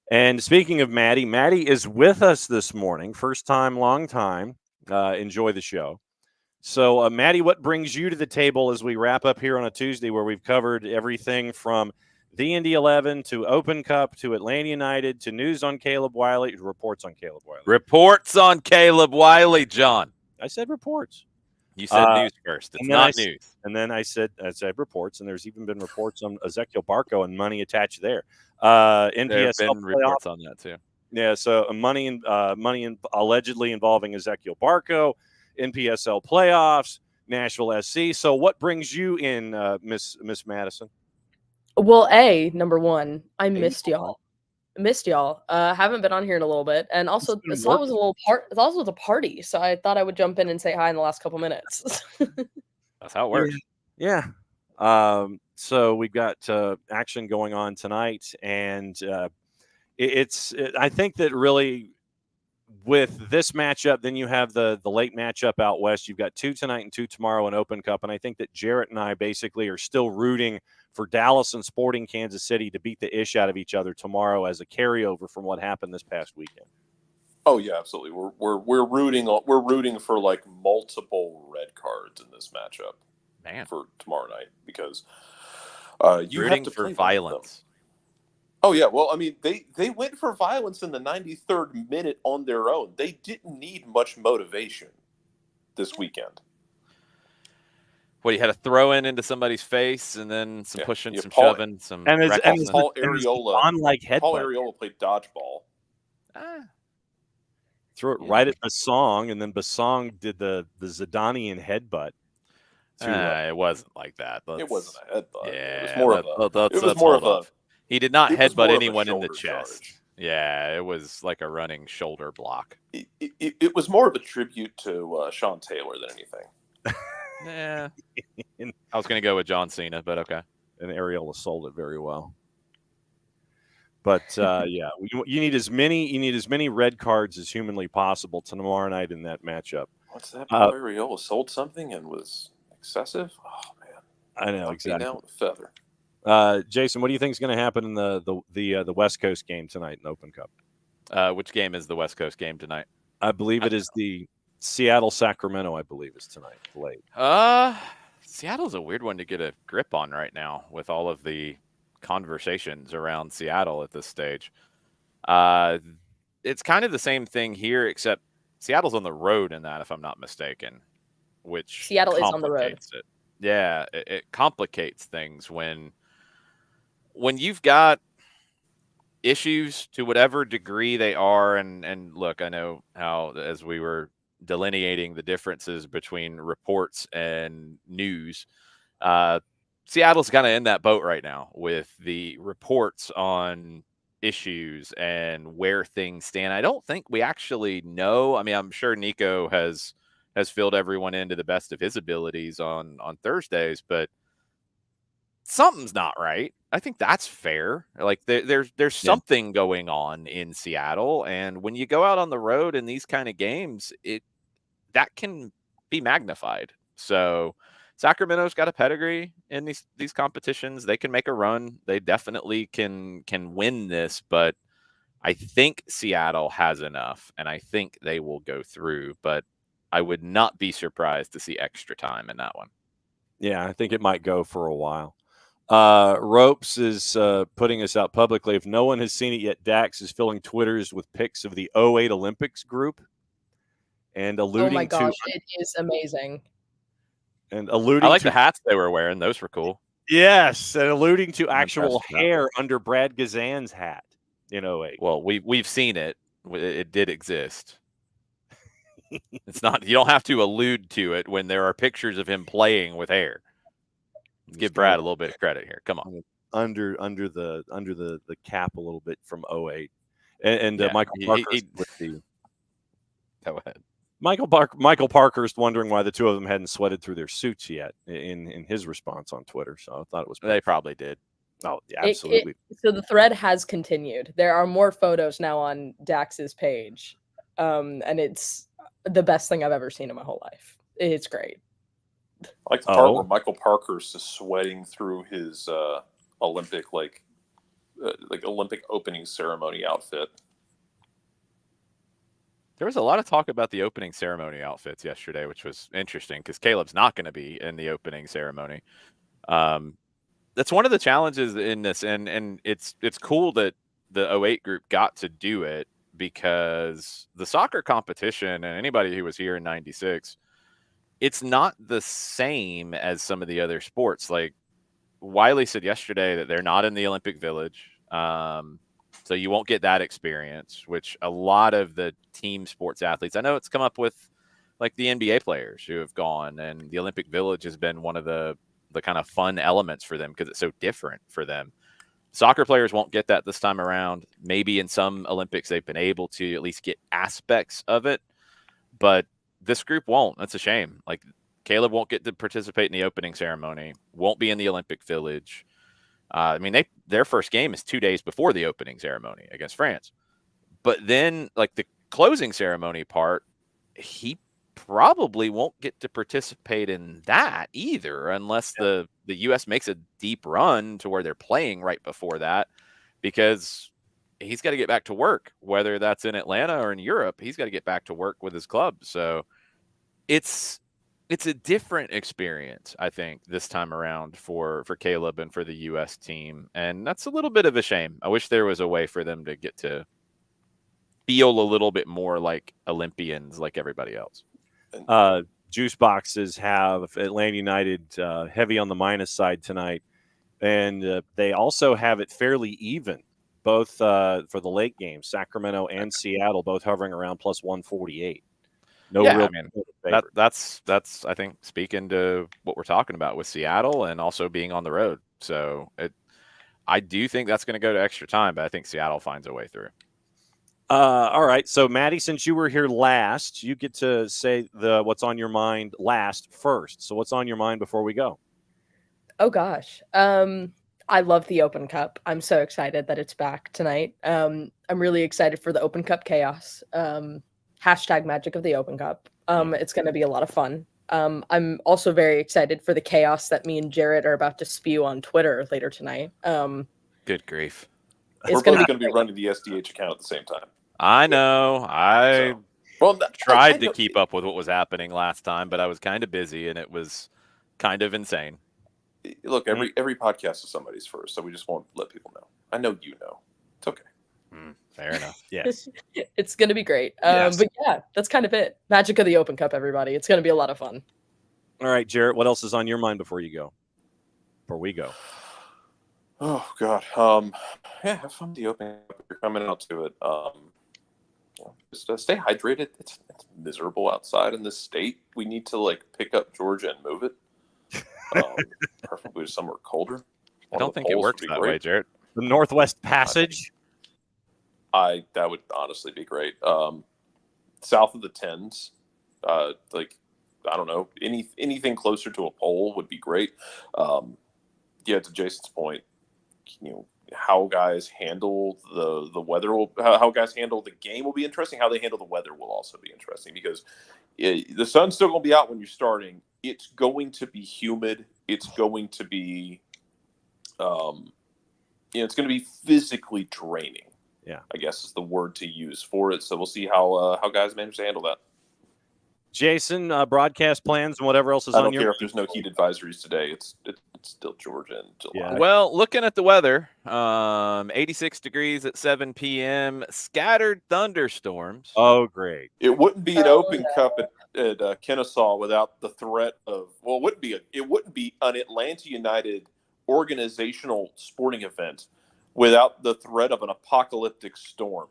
And speaking of Maddie is with us this morning. First time, long time. Enjoy the show. So, Maddie, what brings you to the table as we wrap up here on a Tuesday where we've covered everything from the Indy 11 to Open Cup to Atlanta United to news on Caleb Wiley, reports on Caleb Wiley. Reports on Caleb Wiley, John. I said reports. You said news first. It's not news. And then I said reports, and there's even been reports on Ezekiel Barco and money attached there. NPSL there have been reports on that too. Yeah, so money allegedly involving Ezekiel Barco, NPSL playoffs, Nashville SC. So what brings you in, Miss Madison? Well, number one, I missed y'all. Haven't been on here in a little bit, and also I thought it was a little It also was a party, so I thought I would jump in and say hi in the last couple minutes. That's how it works. Yeah. So we've got action going on tonight, and I think that really with this matchup, then you have the late matchup out west. You've got 2 tonight and 2 tomorrow in Open Cup, and I think that Jarrett and I basically are still rooting for Dallas and Sporting Kansas City to beat the ish out of each other tomorrow as a carryover from what happened this past weekend. Oh yeah, absolutely. We're rooting for like multiple red cards in this matchup, man, for tomorrow night because You Rooting have to for play violence. Oh yeah, well, I mean, they went for violence in the 93rd minute on their own. They didn't need much motivation this weekend. Well, you had a throw into somebody's face, and then some pushing, some shoving, some Paul Areola. Paul Areola played dodgeball. Threw it right at Basong, and then Basong did the Zidanian headbutt. It wasn't like that. It wasn't a headbutt. Yeah, it was more of a. He did not headbutt anyone in the chest. Charge. Yeah, it was like a running shoulder block. It was more of a tribute to Sean Taylor than anything. Yeah, I was going to go with John Cena, but okay. And Areola sold it very well. But yeah, you need as many red cards as humanly possible tomorrow night in that matchup. What's that? Paul Areola sold something and was excessive. Oh man, I know exactly. Down with a feather. Jason, what do you think is going to happen in the West Coast game tonight in Open Cup? Which game is the West Coast game tonight? I believe it is the Seattle-Sacramento, I believe, is tonight late. Seattle's a weird one to get a grip on right now with all of the conversations around Seattle at this stage. It's kind of the same thing here, except Seattle's on the road in that, if I'm not mistaken, which Seattle is on the road. It. Yeah, it complicates things when you've got issues to whatever degree they are. And look, I know how, as we were delineating the differences between reports and news, Seattle's kind of in that boat right now with the reports on issues and where things stand. I don't think we actually know. I mean, I'm sure Nico has filled everyone in to the best of his abilities on Thursdays, but something's not right. I think that's fair. Like there's something going on in Seattle, and when you go out on the road in these kind of games, that can be magnified. So Sacramento's got a pedigree in these competitions. They can make a run. They definitely can win this, but I think Seattle has enough, and I think they will go through. But I would not be surprised to see extra time in that one. Yeah, I think it might go for a while. Ropes is putting us out publicly. If no one has seen it yet, Dax is filling Twitters with pics of the 08 Olympics group and alluding to... Oh my gosh, it is amazing. And alluding I like to the hats they were wearing. Those were cool. Yes, and alluding to actual hair under Brad Gazan's hat in 08. Well, we've seen it. It did exist. It's not, you don't have to allude to it when there are pictures of him playing with hair. Let's give Brad a little bit of credit here. Come on. Under the cap a little bit from 08. And Michael Parkhurst with the... Go ahead. Michael Parkhurst wondering why the two of them hadn't sweated through their suits yet in his response on Twitter. So I thought it was... They probably did. Oh, yeah, absolutely. So the thread has continued. There are more photos now on Dax's page. And it's the best thing I've ever seen in my whole life. It's great. I like the part where Michael Parkhurst is sweating through his Olympic Olympic opening ceremony outfit. There was a lot of talk about the opening ceremony outfits yesterday, which was interesting because Caleb's not going to be in the opening ceremony. That's one of the challenges in this, and it's cool that the 08 group got to do it because the soccer competition, and anybody who was here in 96, it's not the same as some of the other sports. Like Wiley said yesterday that they're not in the Olympic Village. So you won't get that experience, which a lot of the team sports athletes, I know it's come up with like the NBA players who have gone, and the Olympic Village has been one of the kind of fun elements for them because it's so different for them. Soccer players won't get that this time around. Maybe in some Olympics they've been able to at least get aspects of it, but this group won't. That's a shame. Like Caleb won't get to participate in the opening ceremony, won't be in the Olympic Village. I mean, their first game is 2 days before the opening ceremony against France. But then, like the closing ceremony part, he probably won't get to participate in that either unless the U.S. makes a deep run to where they're playing right before that, because he's got to get back to work, whether that's in Atlanta or in Europe. He's got to get back to work with his club. So it's it's a different experience, I think, this time around for Caleb and for the U.S. team, and that's a little bit of a shame. I wish there was a way for them to get to feel a little bit more like Olympians, like everybody else. Juice boxes have Atlanta United heavy on the minus side tonight, and they also have it fairly even, both for the late games. Sacramento and Seattle both hovering around plus 148. No real. I mean, that's I think speaking to what we're talking about with Seattle and also being on the road. So I do think that's going to go to extra time, but I think Seattle finds a way through. All right. So, Maddie, since you were here last, you get to say what's on your mind last first. So, what's on your mind before we go? Oh gosh. I love the Open Cup. I'm so excited that it's back tonight. I'm really excited for the Open Cup chaos. Hashtag magic of the Open Cup. It's going to be a lot of fun. I'm also very excited for the chaos that me and Jarrett are about to spew on Twitter later tonight. Good grief. We're both going to be running the SDH account at the same time. I know. Tried to keep up with what was happening last time, but I was kind of busy, and it was kind of insane. Look, every podcast is somebody's first, so we just won't let people know. I know you know. It's okay. Fair enough. Yes. It's going to be great. Yes. But yeah, that's kind of it. Magic of the Open Cup, everybody. It's going to be a lot of fun. All right, Jarrett, what else is on your mind before we go? Oh, God. Yeah, have fun with the Open Cup. You're coming out to it. Just stay hydrated. It's miserable outside in this state. We need to, pick up Georgia and move it. Preferably to somewhere colder. I don't think it works that way, Jarrett. The Northwest Passage? That would honestly be great. South of the Tens, I don't know, anything closer to a pole would be great. To Jason's point, how guys handle the weather how guys handle the game will be interesting. How they handle the weather will also be interesting, because the sun's still going to be out when you're starting. It's going to be humid. It's going to be, it's going to be physically draining. Yeah, I guess is the word to use for it. So we'll see how guys manage to handle that. Jason, broadcast plans and whatever else is on your. I don't care if there's no heat advisories today. It's still Georgia in July. Yeah. Well, looking at the weather, 86 degrees at 7 p.m. Scattered thunderstorms. Oh, great! It wouldn't be an Open Cup at Kennesaw without the threat of. Well, it wouldn't be an Atlanta United organizational sporting event without the threat of an apocalyptic storm.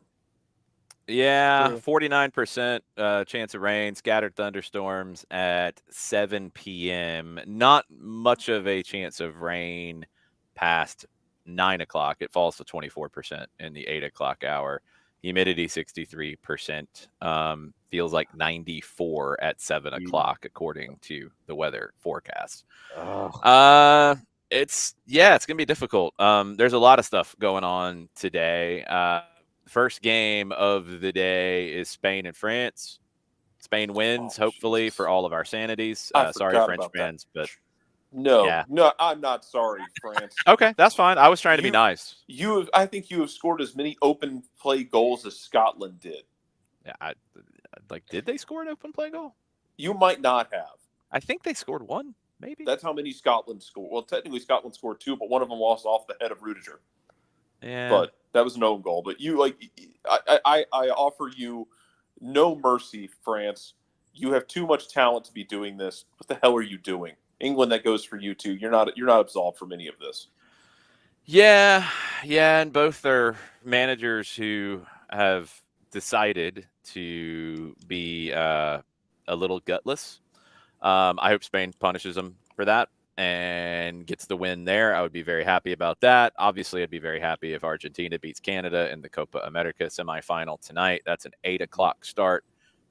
Yeah, 49% chance of rain, scattered thunderstorms at 7 p.m. Not much of a chance of rain past 9 o'clock. It falls to 24% in the 8 o'clock hour. Humidity 63%. Feels like 94 at 7 o'clock, according to the weather forecast. It's going to be difficult. There's a lot of stuff going on today. First game of the day is Spain and France. Spain wins, hopefully, for all of our sanities. Sorry, French fans, but no, I'm not sorry, France. Okay, that's fine. I was trying to be nice. I think you have scored as many open play goals as Scotland did. Yeah, did they score an open play goal? You might not have. I think they scored one, maybe. That's how many Scotland scored. Well, technically Scotland scored two, but one of them lost off the head of Rudiger. Yeah, but that was an own goal. But I offer you no mercy, France. You have too much talent to be doing this. What the hell are you doing? England, that goes for you too. You're not absolved from any of this. Yeah, and both are managers who have decided to be a little gutless. I hope Spain punishes them for that and gets the win there. I would be very happy about that. Obviously, I'd be very happy if Argentina beats Canada in the Copa America semifinal tonight. That's an 8 o'clock start,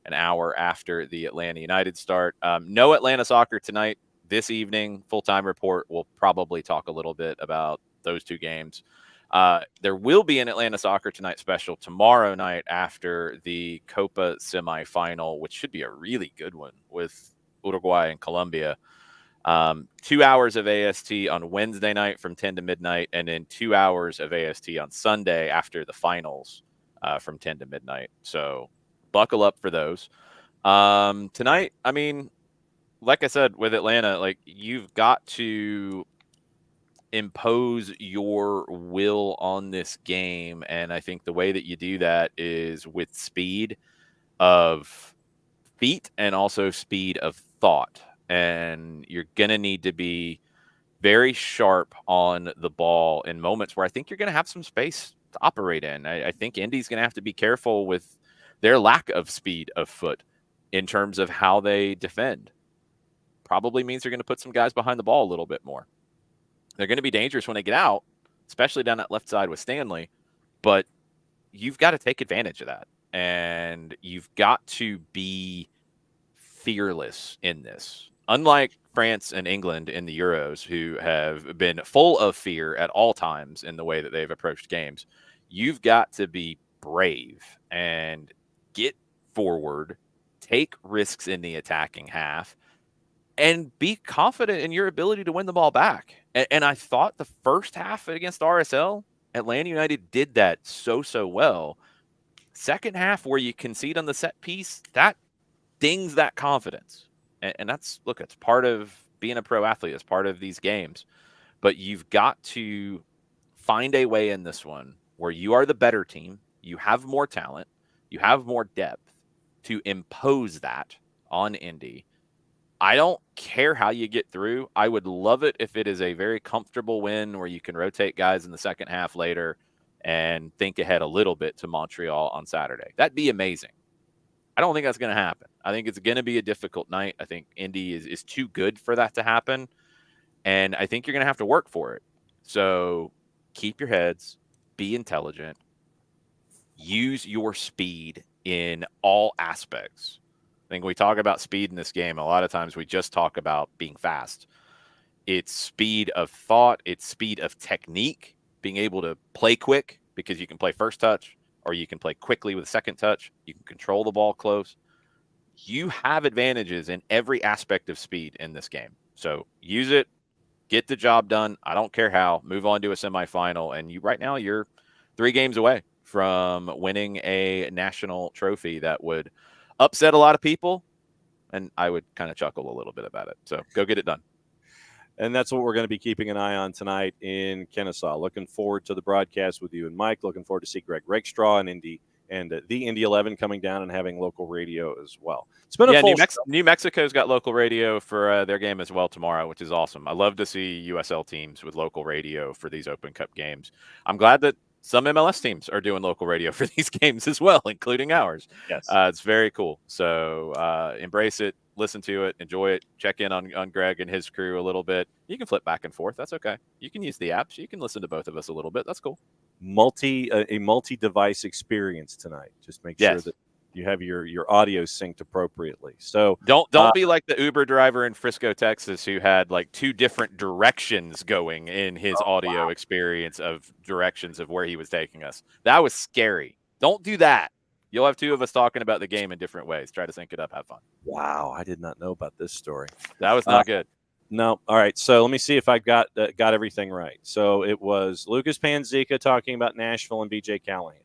an hour after the Atlanta United start. No Atlanta soccer tonight. This evening, full-time report, we'll probably talk a little bit about those two games. There will be an Atlanta soccer tonight special tomorrow night after the Copa semifinal, which should be a really good one with Uruguay and Colombia. 2 hours of AST on Wednesday night from 10 to midnight, and then 2 hours of AST on Sunday after the finals from 10 to midnight. So buckle up for those. Tonight, I mean, like I said with Atlanta, like you've got to impose your will on this game, and I think the way that you do that is with speed of feet and also speed of thought. And you're going to need to be very sharp on the ball in moments where I think you're going to have some space to operate in. I think Indy's going to have to be careful with their lack of speed of foot in terms of how they defend. Probably means they're going to put some guys behind the ball a little bit more. They're going to be dangerous when they get out, especially down that left side with Stanley. But you've got to take advantage of that. And you've got to be fearless in this. Unlike France and England in the Euros, who have been full of fear at all times in the way that they've approached games, you've got to be brave and get forward, take risks in the attacking half, and be confident in your ability to win the ball back. And I thought the first half against RSL, Atlanta United did that so well. Second half, where you concede on the set piece, that dings that confidence. And that's, look, it's part of being a pro athlete. It's part of these games. But you've got to find a way in this one where you are the better team, you have more talent, you have more depth to impose that on Indy. I don't care how you get through. I would love it if it is a very comfortable win where you can rotate guys in the second half later and think ahead a little bit to Montreal on Saturday. That'd be amazing. I don't think that's going to happen. I think it's going to be a difficult night. I think Indy is too good for that to happen. And I think you're going to have to work for it. So keep your heads, be intelligent, use your speed in all aspects. I think when we talk about speed in this game, a lot of times we just talk about being fast. It's speed of thought. It's speed of technique, being able to play quick because you can play first touch or you can play quickly with second touch. You can control the ball close. You have advantages in every aspect of speed in this game. So use it, get the job done. I don't care how. Move on to a semifinal. And right now you're 3 games away from winning a national trophy that would upset a lot of people, and I would kind of chuckle a little bit about it. So go get it done. And that's what we're going to be keeping an eye on tonight in Kennesaw. Looking forward to the broadcast with you and Mike. Looking forward to see Greg Rakestraw and Indy and the Indy 11 coming down and having local radio as well. It's been a full New Mexico's got local radio for their game as well tomorrow, which is awesome. I love to see USL teams with local radio for these Open Cup games. I'm glad that some MLS teams are doing local radio for these games as well, including ours. Yes. It's very cool. So embrace it, listen to it, enjoy it, check in on Greg and his crew a little bit. You can flip back and forth. That's okay. You can use the apps. You can listen to both of us a little bit. That's cool. A multi-device experience tonight. Just make sure that you have your audio synced appropriately. So don't be like the Uber driver in Frisco, Texas, who had like 2 different directions going in his audio experience of directions of where he was taking us. That was scary. Don't do that. You'll have 2 of us talking about the game in different ways. Try to sync it up. Have fun. Wow, I did not know about this story. That was not good. No. All right. So let me see if I got everything right. So it was Lucas Panzica talking about Nashville and BJ Callahan,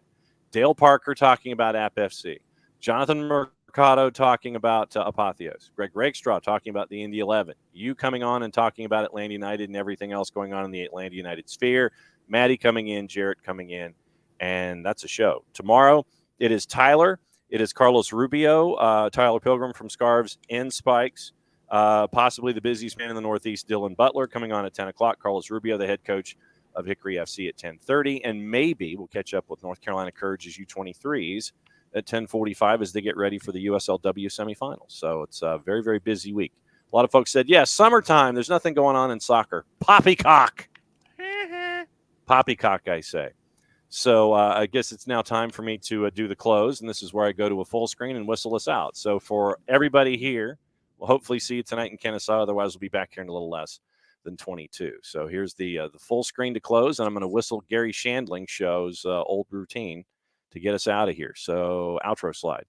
Dale Parker talking about App FC, Jonathan Mercado talking about Apotheos, Greg Rakestraw talking about the Indy 11, you coming on and talking about Atlanta United and everything else going on in the Atlanta United sphere, Maddie coming in, Jarrett coming in, and that's a show. Tomorrow it is Tyler. It is Carlos Rubio, Tyler Pilgrim from Scarves and Spikes. Possibly the busiest man in the Northeast, Dylan Butler, coming on at 10 o'clock. Carlos Rubio, the head coach of Hickory FC, at 10:30. And maybe we'll catch up with North Carolina Courage's U23s at 10:45 as they get ready for the USLW semifinals. So it's a very, very busy week. A lot of folks said, summertime. There's nothing going on in soccer. Poppycock. Poppycock, I say. So I guess it's now time for me to do the close. And this is where I go to a full screen and whistle us out. So for everybody here, we'll hopefully see you tonight in Kennesaw. Otherwise, we'll be back here in a little less than 22. So here's the full screen to close, and I'm going to whistle Gary Shandling Show's old routine to get us out of here. So outro slide.